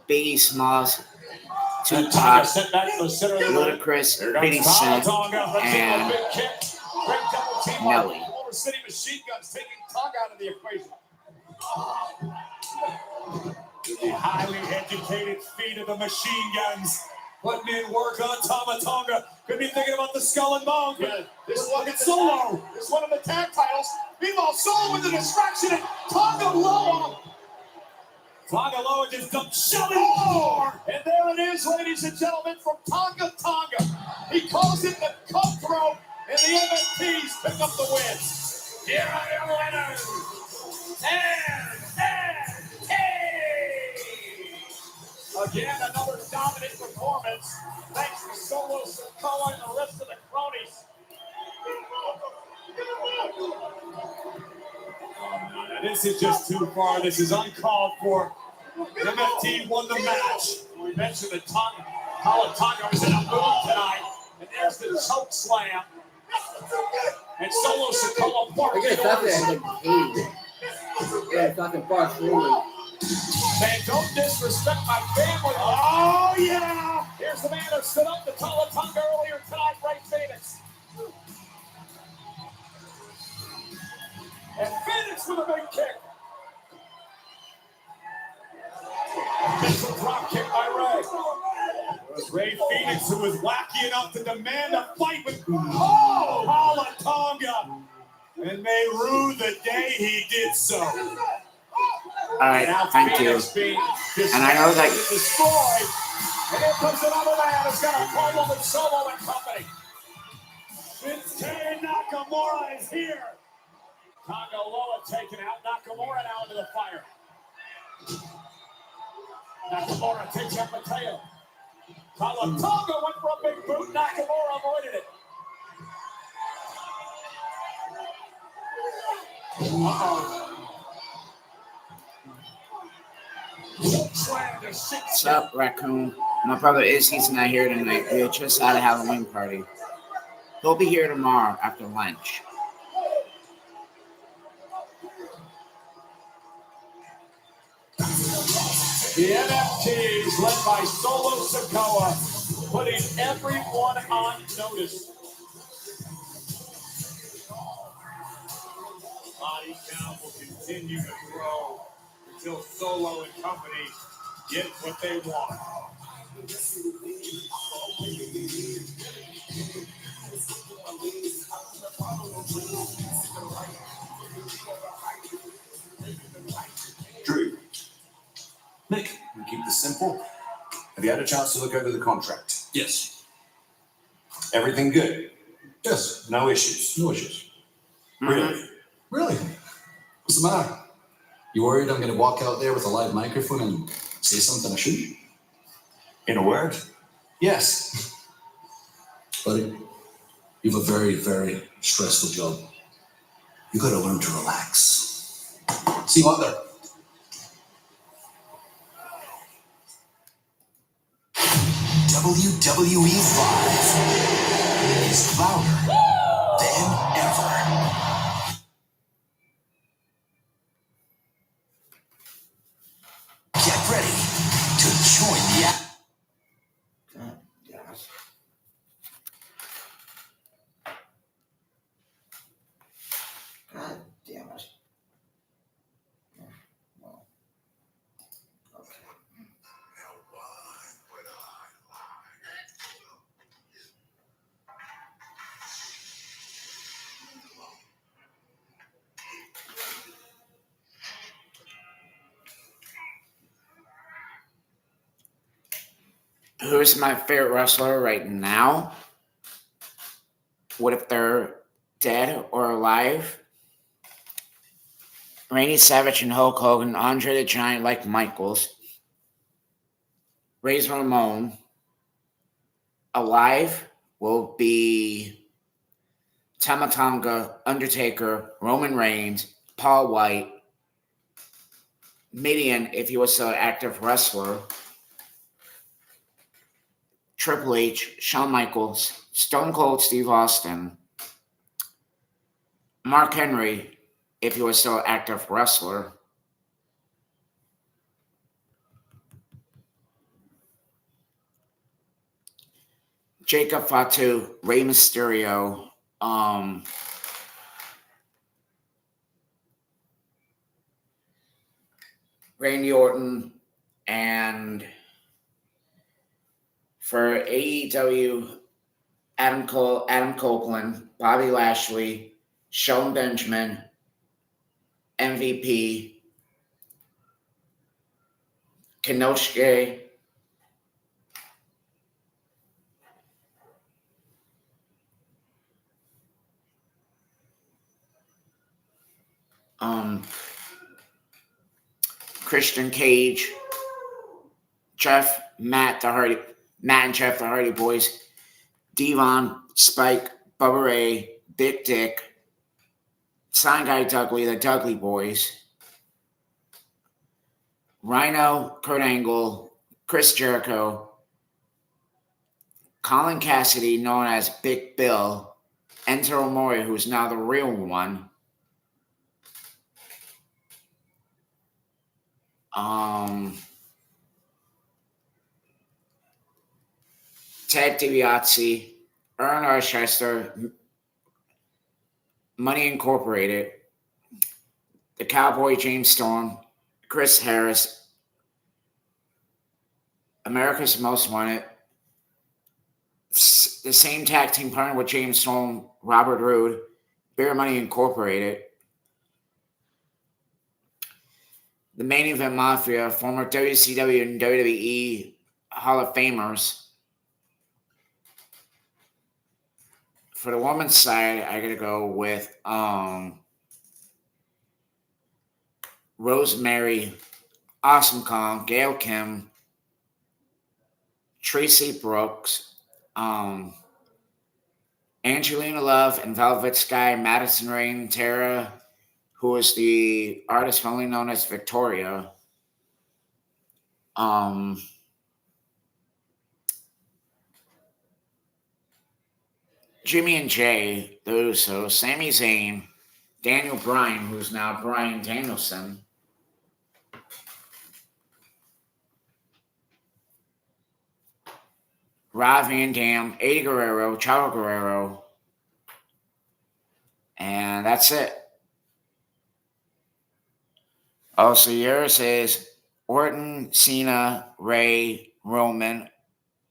Speaker 1: Biggie Smalls, Tupac,
Speaker 3: sent back to the center of the ring.
Speaker 1: Ludacris,
Speaker 3: Here
Speaker 1: 50
Speaker 3: comes
Speaker 1: Cent,
Speaker 3: Tonga. Let's see a
Speaker 1: and
Speaker 3: big kick. Great double team by
Speaker 1: Nelly.
Speaker 3: Motor City Machine Guns taking Tonga out of the equation. The highly educated feet of the Machine Guns. Putting in work on Tama Tonga. Could be thinking about the Skull and Bones. Yeah, this one at Solo. This one of the tag titles. Meanwhile, Solo with the distraction and Tonga Loa. Tonga Loa just dumped Shelly Moore. And there it is, ladies and gentlemen, from Tonga Tonga. He calls it the cutthroat, and the MFTs pick up the win. Here are your winners. Again, another dominant performance. Thanks to Solo Sikoa and the rest of the cronies. Now, this is just too far. This is uncalled for. MFT won the match. We mentioned that Tonga was in a mood tonight. And there's the choke slam. And Solo Sikoa
Speaker 11: I
Speaker 3: barked
Speaker 11: guess
Speaker 3: it
Speaker 11: that's
Speaker 3: orders.
Speaker 11: it. I hated it. Yeah, fucking Barcelona.
Speaker 3: Man, don't disrespect my family. Oh, yeah. Here's the man who stood up to Tonga earlier tonight, Ray Phoenix. And Phoenix with a big kick. Missile drop kick by Ray. It was Ray Phoenix who was wacky enough to demand a fight with Hala Tonga. And they rue the day he did so.
Speaker 1: All right, thank you. And I know that
Speaker 3: Destroyed. And here comes another man who's got a problem with Solo and company. Shinsuke Nakamura is here. Tonga Loa taken out. Nakamura now into the fire. Nakamura takes out Mateo. Tonga went for a big boot. Nakamura avoided it. Uh-oh.
Speaker 1: What's up, Raccoon? My brother Izzy's not here tonight. We just had a Halloween party. He'll be here tomorrow after lunch.
Speaker 3: The NFTs, led by Solo Sikoa, putting everyone on notice. Body count will continue to grow until Solo and company get what they want.
Speaker 18: Drew. Nick, we keep this simple. Have you had a chance to look over the contract?
Speaker 19: Yes.
Speaker 18: Everything good?
Speaker 19: Yes.
Speaker 18: No issues?
Speaker 19: No issues.
Speaker 18: Really?
Speaker 19: Really? What's the matter? You worried I'm going to walk out there with a live microphone and say something I shouldn't?
Speaker 18: In a word, yes.
Speaker 19: Buddy, you have a very, very stressful job. You got to learn to relax. See you out there.
Speaker 6: WWE Live is louder than ever. Get ready to join the act.
Speaker 2: God damn it. God damn it. Well, okay.
Speaker 1: Who's my favorite wrestler right now? What if they're dead or alive? Randy Savage and Hulk Hogan, Andre the Giant, like Michaels, Razor Ramon. Alive will be Tama Tonga, Undertaker, Roman Reigns, Paul White, Mideon, if he was an active wrestler, Triple H, Shawn Michaels, Stone Cold Steve Austin, Mark Henry, if he was still an active wrestler, Jacob Fatu, Rey Mysterio, Randy Orton, and for AEW, Adam Copeland, Bobby Lashley, Shelton Benjamin, MVP, Kenosuke, Christian Cage, Matt and Jeff the Hardy Boys, Devon, Spike, Bubba Ray, Big Dick, Sign Guy Dudley, the Dudley Boys, Rhino, Kurt Angle, Chris Jericho, Colin Cassidy, known as Big Bill, Enter Omori, who's now the real one, Ted DiBiase, Aaron Rochester, Money Incorporated, the Cowboy James Storm, Chris Harris, America's Most Wanted, the same tag team partner with James Storm, Robert Roode, Beer Money Incorporated, the Main Event Mafia, former WCW and WWE Hall of Famers. For the women's side, I gotta go with Rosemary, Awesome Kong, Gail Kim, Tracy Brooks, Angelina Love, and Velvet Sky, Madison Rain, Tara, who is the artist formerly known as Victoria. Jimmy and Jay, the Usos, Sami Zayn, Daniel Bryan, who's now Bryan Danielson, Rob Van Dam, Eddie Guerrero, Chavo Guerrero, and that's it. Also, yours is Orton, Cena, Ray, Roman,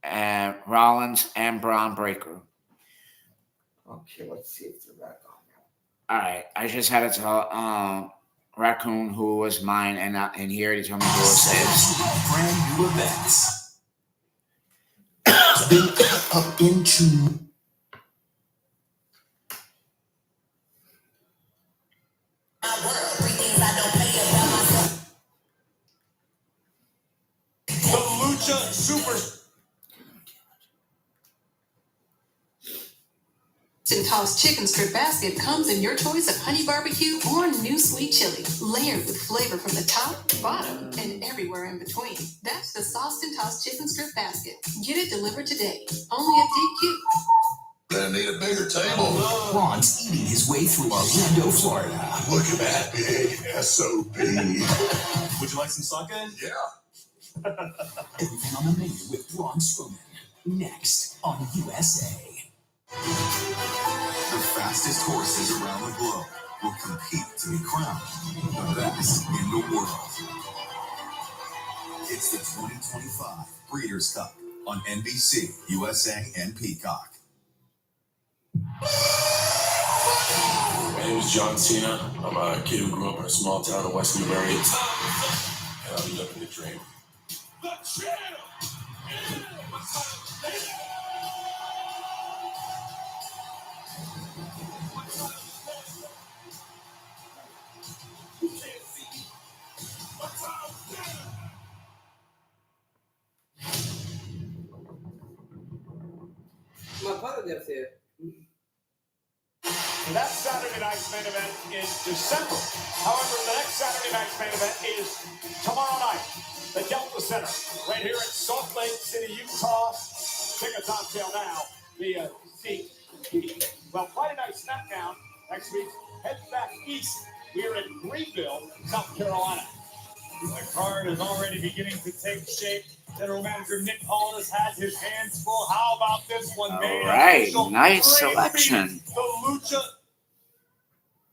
Speaker 1: and Rollins, and Braun Breaker.
Speaker 2: Okay, let's see if they're back on
Speaker 1: All right, I just had to tell Raccoon who was mine, and he already told me who it was.
Speaker 6: Brand new events. Then up into
Speaker 3: The Lucha Super.
Speaker 21: And tossed chicken strip basket comes in your choice of honey barbecue or new sweet chili, layered with flavor from the top, bottom, and everywhere in between. That's the sauced and tossed chicken strip basket. Get it delivered today, only at DQ.
Speaker 19: Gonna need a bigger table.
Speaker 6: Ron's eating his way through Orlando, Florida.
Speaker 7: Look at that big SOB.
Speaker 20: Would you like some sake?
Speaker 7: Yeah.
Speaker 6: Everything on the menu with Braun Strowman. Next on USA.
Speaker 16: The fastest horses around the globe will compete to be crowned the best in the world. It's the 2025 Breeders' Cup on NBC, USA, and Peacock.
Speaker 19: My name is John Cena. I'm a kid who grew up in a small town in West Newbury. And I'm living the dream.
Speaker 11: My partner lives here.
Speaker 3: That Saturday night's main event is December. However, the next Saturday night's main event is tomorrow night, the Delta Center, right here in Salt Lake City, Utah. Tickets on sale now via SeatGeek. Well, Friday Night SmackDown next week heads back east here in Greenville, South Carolina.
Speaker 20: The card is already beginning to take shape. General Manager Nick Aldis has his hands full. How about this one,
Speaker 1: All
Speaker 20: man?
Speaker 1: right,
Speaker 20: Official
Speaker 1: nice
Speaker 20: Trey
Speaker 1: selection.
Speaker 20: Phoenix, the Lucha.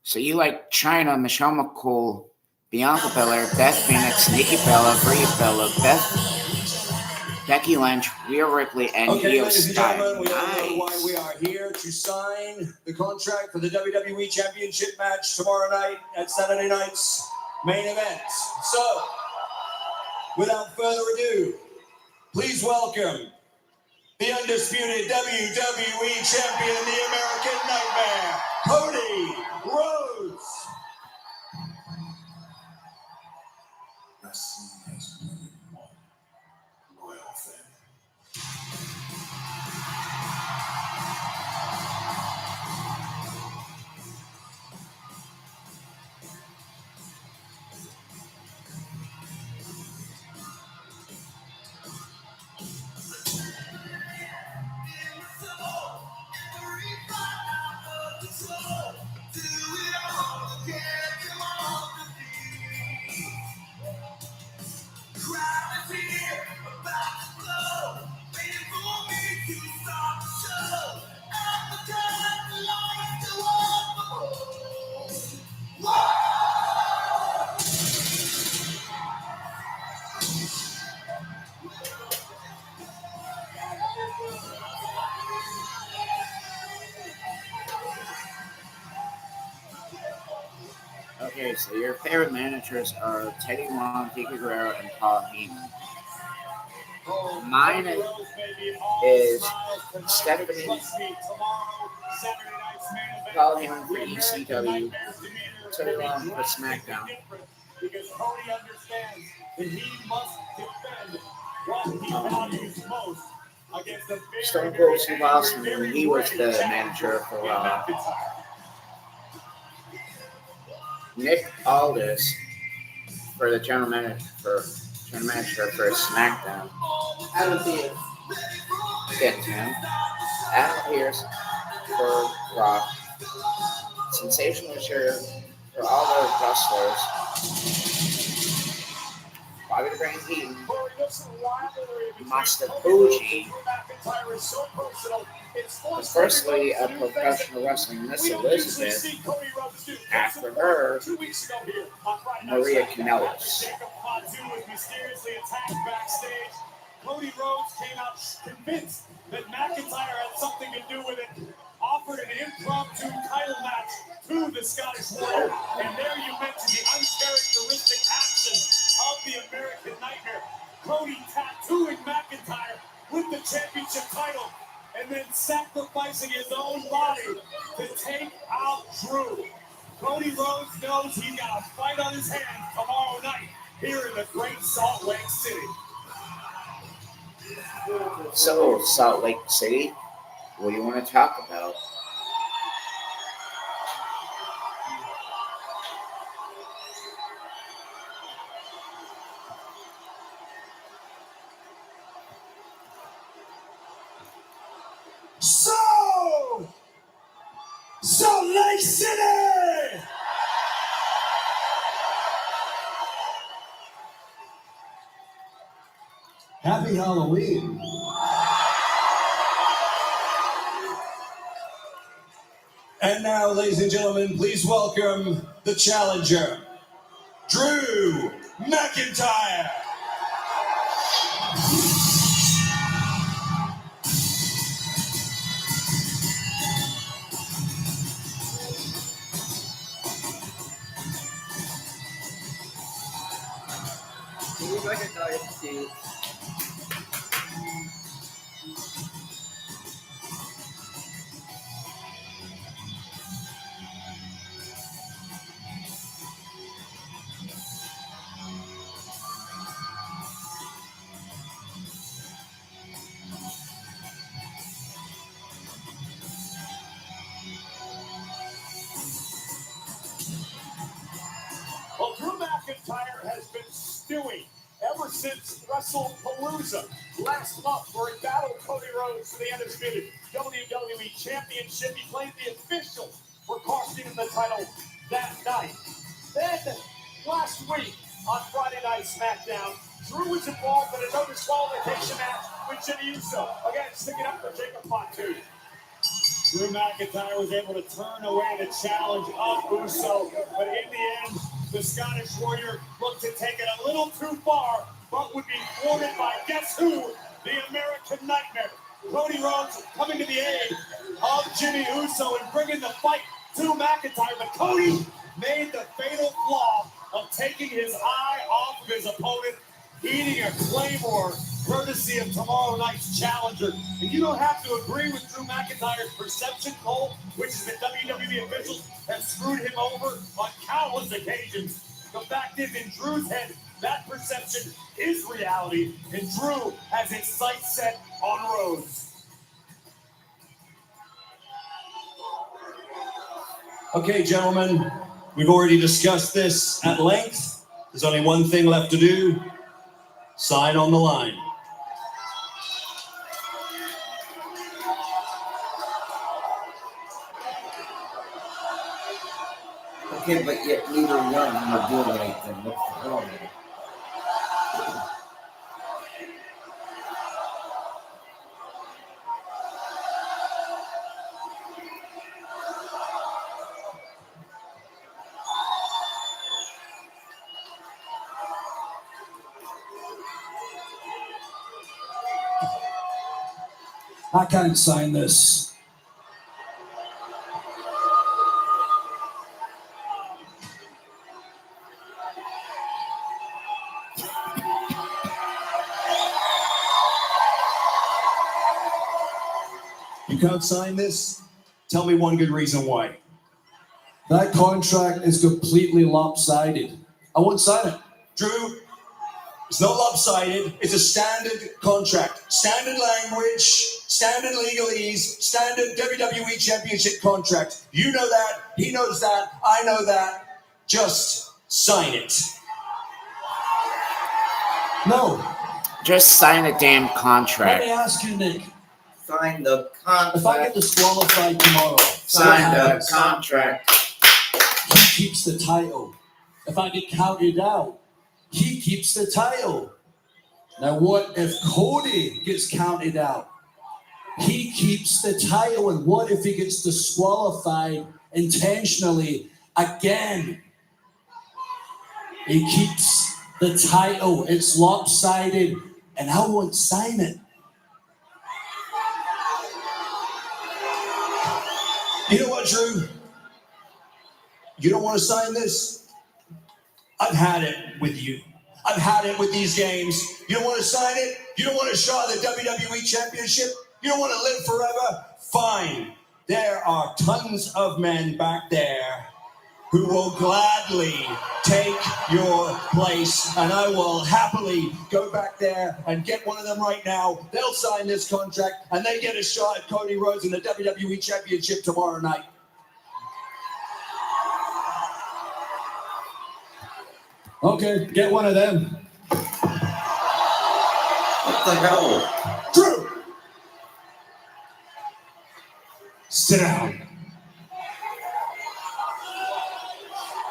Speaker 1: So you like China, Michelle McCool, Bianca Belair, Beth Phoenix, Nikki Bella, Brie Bella, Becky Lynch, Rhea Ripley, and
Speaker 5: Okay,
Speaker 1: Io
Speaker 5: ladies and
Speaker 1: Sky.
Speaker 5: gentlemen, we all know
Speaker 1: Nice.
Speaker 5: why we are here to sign the contract for the WWE Championship match tomorrow night at Saturday night's main event. So, without further ado, please welcome the undisputed WWE Champion, the American Nightmare, Cody Rhodes.
Speaker 16: Wrestling has more than one royal family.
Speaker 1: Okay, so your favorite managers are Teddy Long, Vicky Guerrero, and Paul Heyman. Mine is Stephanie, Paul Heyman for ECW, Teddy Long for SmackDown.
Speaker 20: Because Cody understands that he must defend what he values most against the very,
Speaker 1: Stone Cold Steve Austin, and he was the manager for Nick Aldis for the general manager for SmackDown.
Speaker 13: Adam Pearce.
Speaker 1: Get to him. Adam Pearce for Raw. Sensational Material for all those wrestlers. Bobby the Brain Heaton. Master Fuji. The first lady of professional wrestling, Miss Elizabeth. After her, Maria Kanellis.
Speaker 20: Cody Rhodes came out convinced that McIntyre had something to do with it, offered an impromptu title match to the Scottish Warrior, and there you mentioned the uncharacteristic action of the American Nightmare. Cody tattooing McIntyre with the championship title, and then sacrificing his own body to take out Drew. Cody Rhodes knows he's got a fight on his hands tomorrow night here in the Great Salt Lake City.
Speaker 1: So, Salt Lake City, what do you want to talk about?
Speaker 5: Salt Lake City! Happy Halloween. And now, ladies and gentlemen, please welcome the challenger, Drew McIntyre.
Speaker 11: Drew McIntyre suit.
Speaker 20: Well, Drew McIntyre has been stewing ever since WrestlePalooza last month, where he battled Cody Rhodes for the undisputed WWE Championship. He played the official for costing him the title that night. Then, last week,
Speaker 3: on Friday Night SmackDown. Drew was involved in another disqualification match with Jimmy Uso. Again, sticking up for Jacob Fatu. Drew McIntyre was able to turn away the challenge of Uso, but in the end, the Scottish Warrior looked to take it a little too far, but would be thwarted by guess who? The American Nightmare. Cody Rhodes coming to the aid of Jimmy Uso and bringing the fight to McIntyre, but Cody made the fatal flaw of taking his eye off of his opponent, eating a Claymore, courtesy of tomorrow night's challenger. And you don't have to agree with Drew McIntyre's perception, Cole, which is that WWE officials have screwed him over on countless occasions. The fact is, in Drew's head, that perception is reality, and Drew has his sights set on Rhodes.
Speaker 5: Okay, gentlemen, we've already discussed this at length. There's only one thing left to do. Sign on the line.
Speaker 2: Okay, but yet neither one of them are doing anything. What's the problem?
Speaker 5: I can't sign this. You can't sign this? Tell me one good reason why. That contract is completely lopsided. I won't sign it. Drew, it's not lopsided. It's a standard contract. Standard language, standard legalese, standard WWE Championship contract. You know that. He knows that. I know that. Just sign it. No.
Speaker 1: Just sign a damn
Speaker 5: Let
Speaker 1: contract.
Speaker 5: me ask you, Nick.
Speaker 2: Sign the contract.
Speaker 5: If I get disqualified tomorrow,
Speaker 2: Sign the contract.
Speaker 5: he keeps the title. If I get counted out, he keeps the title. Now, what if Cody gets counted out? He keeps the title. And what if he gets disqualified intentionally again? He keeps the title. It's lopsided, and I won't sign it. You know what, Drew? You don't want to sign this? I've had it with you. I've had it with these games. You don't want to sign it? You don't want a shot at the WWE Championship? You don't want to live forever? Fine. There are tons of men back there who will gladly take your place, and I will happily go back there and get one of them right now. They'll sign this contract, and they get a shot at Cody Rhodes in the WWE Championship tomorrow night. Okay, get one of them.
Speaker 2: What the hell?
Speaker 5: Drew! Sit down.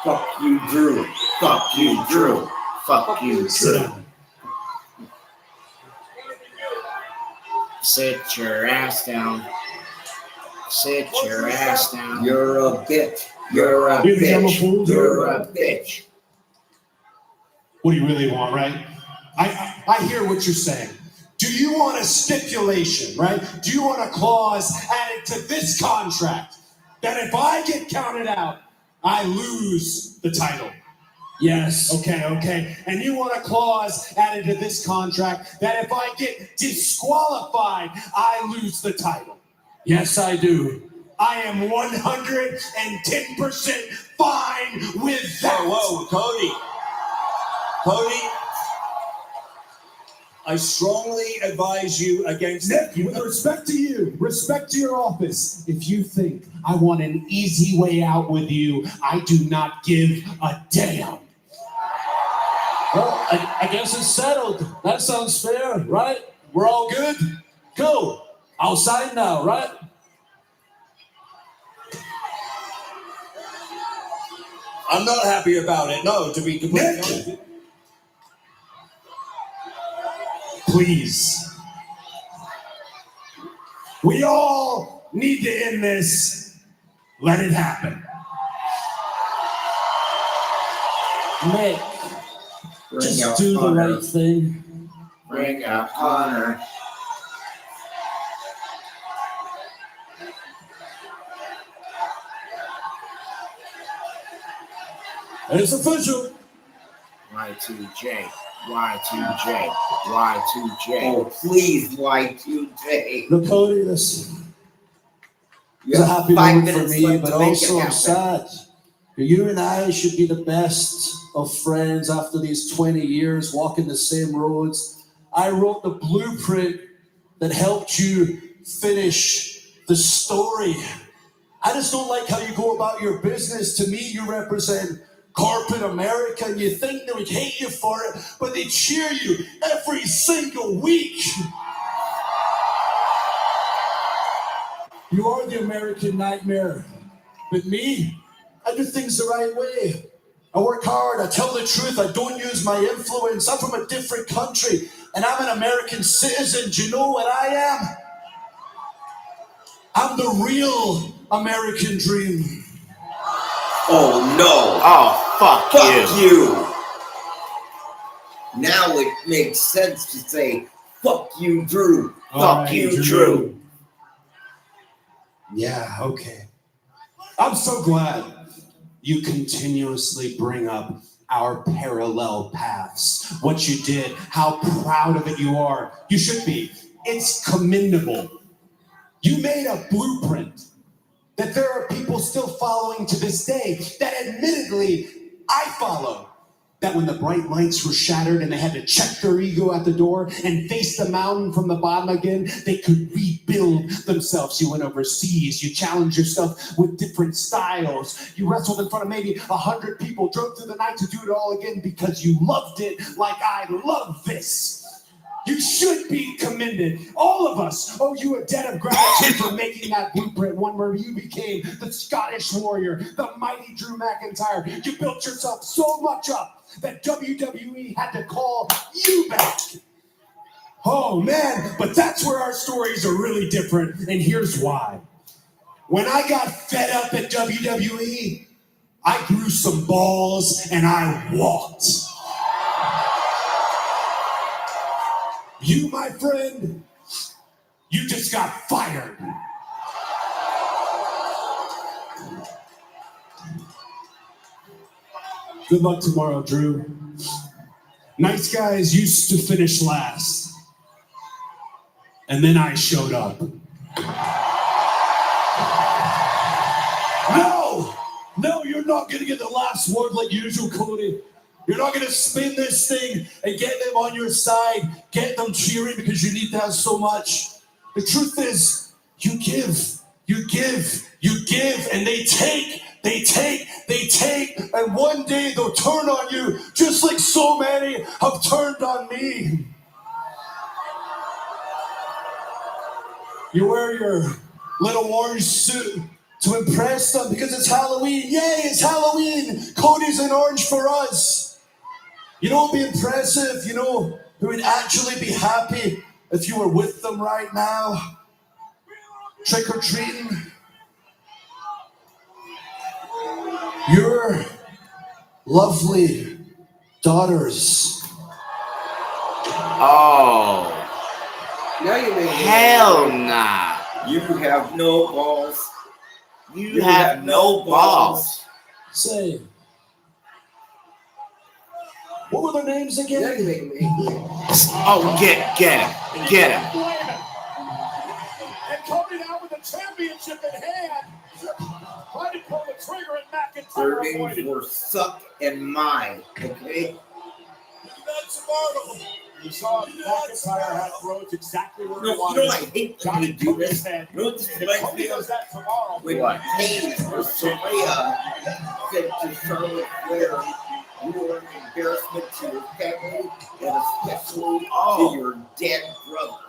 Speaker 2: Fuck you, Drew. Fuck you, Drew. Fuck you,
Speaker 5: Sit
Speaker 2: Drew.
Speaker 5: down.
Speaker 1: Sit your ass down. Sit your ass down.
Speaker 2: You're a bitch. You're a
Speaker 5: You think I'm a
Speaker 2: bitch.
Speaker 5: fool?
Speaker 2: You're a bitch.
Speaker 8: What do you really want, right? I hear what you're saying. Do you want a stipulation, right? Do you want a clause added to this contract that if I get counted out, I lose the title?
Speaker 5: Yes.
Speaker 8: Okay. And you want a clause added to this contract that if I get disqualified, I lose the title?
Speaker 5: Yes, I do.
Speaker 8: I am 110% fine with that.
Speaker 5: Whoa, Cody. Cody, I strongly advise you against
Speaker 8: Nick, with respect to you, respect to your office, if you think I want an easy way out with you, I do not give a damn.
Speaker 5: Well, I guess it's settled. That sounds fair, right? We're all good? Cool. I'll sign now, right? I'm not happy about it. No, to be completely honest.
Speaker 18: Please. We all need to end this. Let it happen.
Speaker 9: Nick, just do the right thing.
Speaker 2: Bring out honor.
Speaker 9: It's official.
Speaker 1: Y2J, Y2J, Y2J.
Speaker 2: Oh, please, Y2J.
Speaker 9: Look, Cody, listen.
Speaker 2: You
Speaker 9: It's a
Speaker 2: have
Speaker 9: happy
Speaker 2: 5
Speaker 9: moment for
Speaker 2: minutes
Speaker 9: me,
Speaker 2: left
Speaker 9: but
Speaker 2: to make it
Speaker 9: also I'm
Speaker 2: happen.
Speaker 9: sad. You and I should be the best of friends after these 20 years walking the same roads. I wrote the blueprint that helped you finish the story. I just don't like how you go about your business. To me, you represent corporate America, and you think they would hate you for it, but they cheer you every single week. You are the American nightmare. But me, I do things the right way. I work hard, I tell the truth, I don't use my influence. I'm from a different country, and I'm an American citizen. Do you know what I am? I'm the real American dream.
Speaker 2: Oh no.
Speaker 1: Oh, fuck
Speaker 2: you. Now it makes sense to say, fuck you, Drew.
Speaker 1: Fuck you, Drew.
Speaker 18: Yeah, okay. I'm so glad you continuously bring up our parallel paths. What you did, how proud of it you are. You should be. It's commendable. You made a blueprint that there are people still following to this day that admittedly I follow. That when the bright lights were shattered and they had to check their ego at the door and face the mountain from the bottom again, they could rebuild themselves. You went overseas, you challenged yourself with different styles. You wrestled in front of maybe 100 people, drove through the night to do it all again because you loved it like I love this. You should be commended. All of us owe you a debt of gratitude for making that blueprint, one where you became the Scottish warrior, the mighty Drew McIntyre. You built yourself so much up that WWE had to call you back. Oh man, but that's where our stories are really different, and here's why. When I got fed up at WWE, I grew some balls and I walked. You, my friend, you just got fired. Good luck tomorrow, Drew. Nice guys used to finish last. And then I showed up. No, you're not gonna get the last word like usual, Cody. You're not going to spin this thing and get them on your side, get them cheering because you need that so much. The truth is, you give, and they take, and one day they'll turn on you just like so many have turned on me. You wear your little orange suit to impress them because it's Halloween. Yay, it's Halloween. Cody's in orange for us. You know what would be impressive? You know who would actually be happy if you were with them right now? Trick or treating. Your lovely daughters.
Speaker 1: Oh.
Speaker 2: Now you make
Speaker 1: Hell nah.
Speaker 2: You have no balls.
Speaker 1: You have no balls.
Speaker 9: Say, what were their names again?
Speaker 1: Oh, get him.
Speaker 3: And Cody now with the championship in hand. Trying to pull the trigger and
Speaker 2: Their
Speaker 3: McIntyre
Speaker 2: names
Speaker 3: avoided.
Speaker 2: were Suck and Mine, okay?
Speaker 3: That's Marvel. You saw McIntyre had throws exactly where he
Speaker 2: No,
Speaker 3: wanted.
Speaker 2: you know I hate when they do this. You know what this reminds
Speaker 3: Cody
Speaker 2: me
Speaker 3: does
Speaker 2: of?
Speaker 3: that tomorrow.
Speaker 2: When Paige or Saraya said to Charlotte Flair, you were an embarrassment to your family and especially to your dead brother.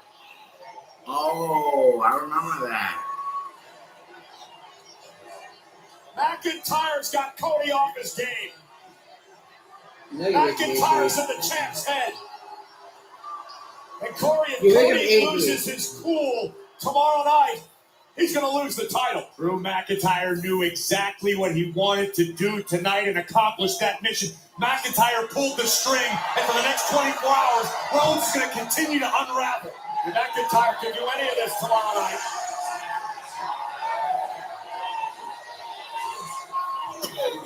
Speaker 1: Oh, I remember that.
Speaker 3: McIntyre's got Cody off his game.
Speaker 11: No, you make me
Speaker 3: McIntyre's in the champ's head. And Corey
Speaker 1: You make him angry.
Speaker 3: loses his cool tomorrow night. He's going to lose the title. Drew McIntyre knew exactly what he wanted to do tonight and accomplished that mission. McIntyre pulled the string, and for the next 24 hours, Rollins is going to continue to unravel. And McIntyre can do any of this tomorrow night.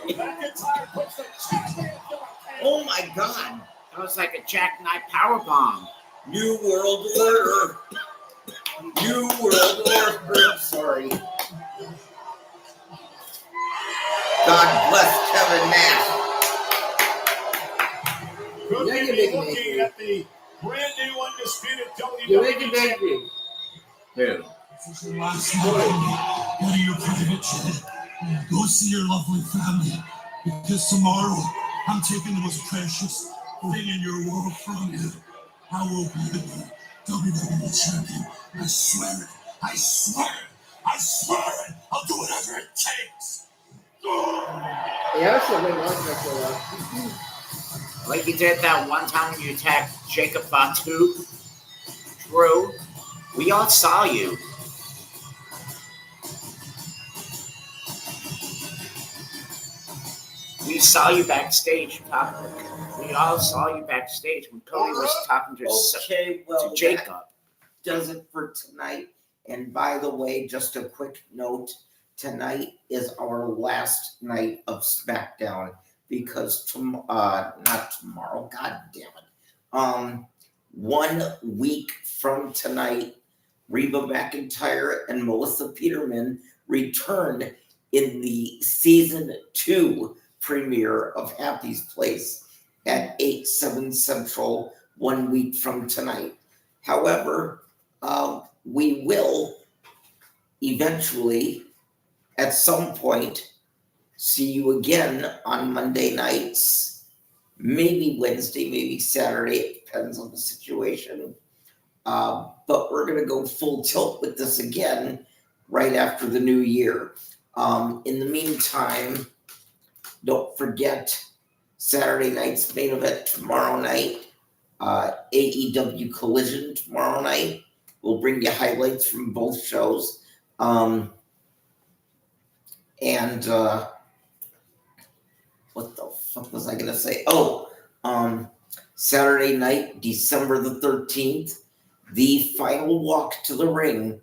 Speaker 3: McIntyre puts the champion to the
Speaker 1: Oh my God. That was like a jackknife powerbomb.
Speaker 2: New World Order. New World Order. Sorry. God bless Kevin Nash.
Speaker 3: Could
Speaker 1: You're
Speaker 3: we
Speaker 1: making
Speaker 3: be
Speaker 1: me
Speaker 3: looking
Speaker 1: angry.
Speaker 3: at the brand new undisputed
Speaker 1: You're
Speaker 3: WWE
Speaker 1: making me angry. Who?
Speaker 6: This is your last night. Go to your private jet. Go see your lovely family. Because tomorrow, I'm taking the most precious thing in your world from you. I will be the WWE champion. I swear it. I swear it. I swear it. I'll do whatever it takes.
Speaker 13: Yeah, I should have been watching that for a while.
Speaker 1: Like you did that one time when you attacked Jacob Fatu. Drew, we all saw you. We saw you backstage. We all saw you backstage when Cody was talking to,
Speaker 2: Okay, well,
Speaker 1: to Jacob.
Speaker 2: that does it for tonight. And by the way, just a quick note, tonight is our last night of SmackDown because not tomorrow, god damn it. 1 week from tonight, Reba McIntyre and Melissa Peterman return in the season 2 premiere of Happy's Place at 8/7 Central 1 week from tonight. However, we will eventually, at some point, see you again on Monday nights, maybe Wednesday, maybe Saturday. It depends on the situation. But we're going to go full tilt with this again right after the new year. In the meantime, don't forget Saturday night's main event tomorrow night, AEW Collision tomorrow night. We'll bring you highlights from both shows. And what the fuck was I going to say? Saturday night, December the 13th, the final walk to the ring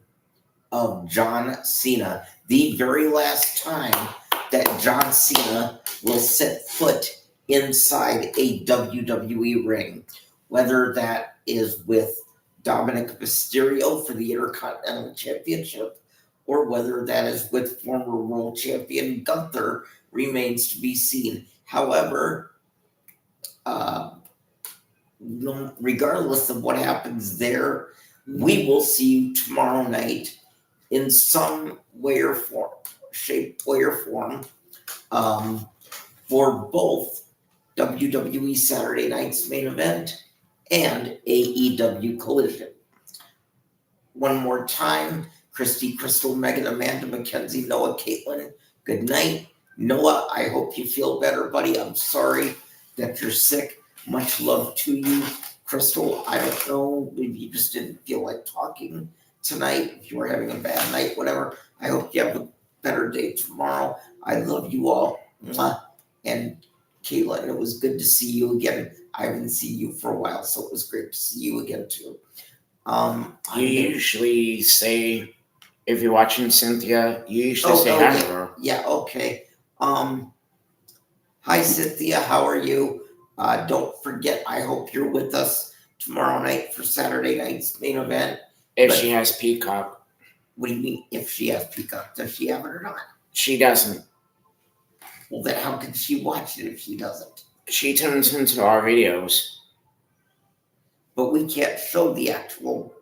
Speaker 2: of John Cena. The very last time that John Cena will set foot inside a WWE ring, whether that is with Dominic Mysterio for the Intercontinental Championship or whether that is with former world champion Gunther remains to be seen. However, regardless of what happens there, we will see you tomorrow night in some way or form, shape, way or form, for both WWE Saturday night's main event and AEW Collision. One more time, Christy, Crystal, Megan, Amanda, Mackenzie, Noah, Caitlin, good night. Noah, I hope you feel better, buddy. I'm sorry that you're sick. Much love to you. Crystal, I don't know, maybe you just didn't feel like talking tonight. If you were having a bad night, whatever, I hope you have a better day tomorrow. I love you all. Mwah. And Caitlin, it was good to see you again. I haven't seen you for a while, so it was great to see you again too.
Speaker 1: You usually say, if you're watching Cynthia, you usually say hi to her.
Speaker 2: Yeah, okay. Hi Cynthia, how are you? Don't forget, I hope you're with us tomorrow night for Saturday night's main event.
Speaker 1: If she has Peacock.
Speaker 2: What do you mean, if she has Peacock? Does she have it or not?
Speaker 1: She doesn't.
Speaker 2: Well, then how can she watch it if she doesn't?
Speaker 1: She tunes into our videos.
Speaker 2: But we can't show the actual.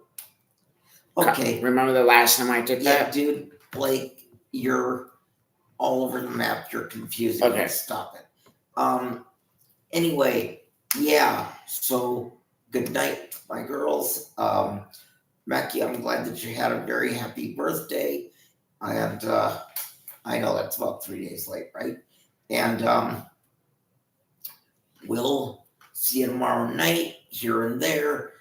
Speaker 2: Okay.
Speaker 1: Remember the last time I did that?
Speaker 2: Yeah, dude, Blake, you're all over the map. You're confusing.
Speaker 1: Okay.
Speaker 2: Me. Stop it. Anyway, yeah. So good night, my girls. Mackie, I'm glad that you had a very happy birthday. And I know that's about 3 days late, right? And we'll see you tomorrow night here and there.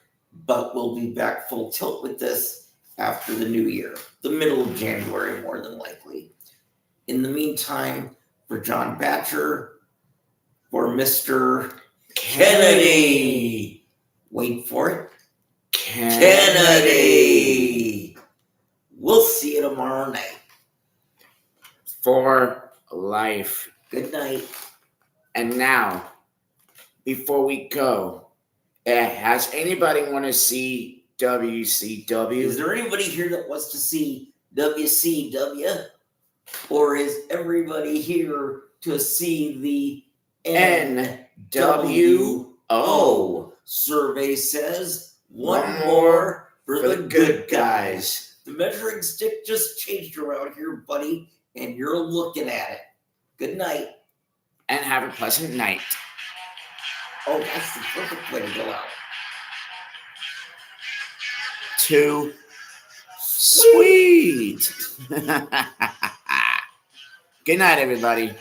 Speaker 2: but we'll be back full tilt with this after the new year, the middle of January, more than likely. In the meantime, for John Batcher, for Mr. Kennedy. Wait for it. Kennedy. We'll see you tomorrow night.
Speaker 1: For life.
Speaker 2: Good night.
Speaker 1: And now, before we go, has anybody want to see WCW?
Speaker 2: Is there anybody here that wants to see WCW? Or is everybody here to see the NWO? Survey says one more for the good guys. The measuring stick just changed around here, buddy, and you're looking at it. Good night.
Speaker 1: And have a pleasant night.
Speaker 2: Oh, that's the perfect way to go out.
Speaker 1: Too sweet. Good night, everybody.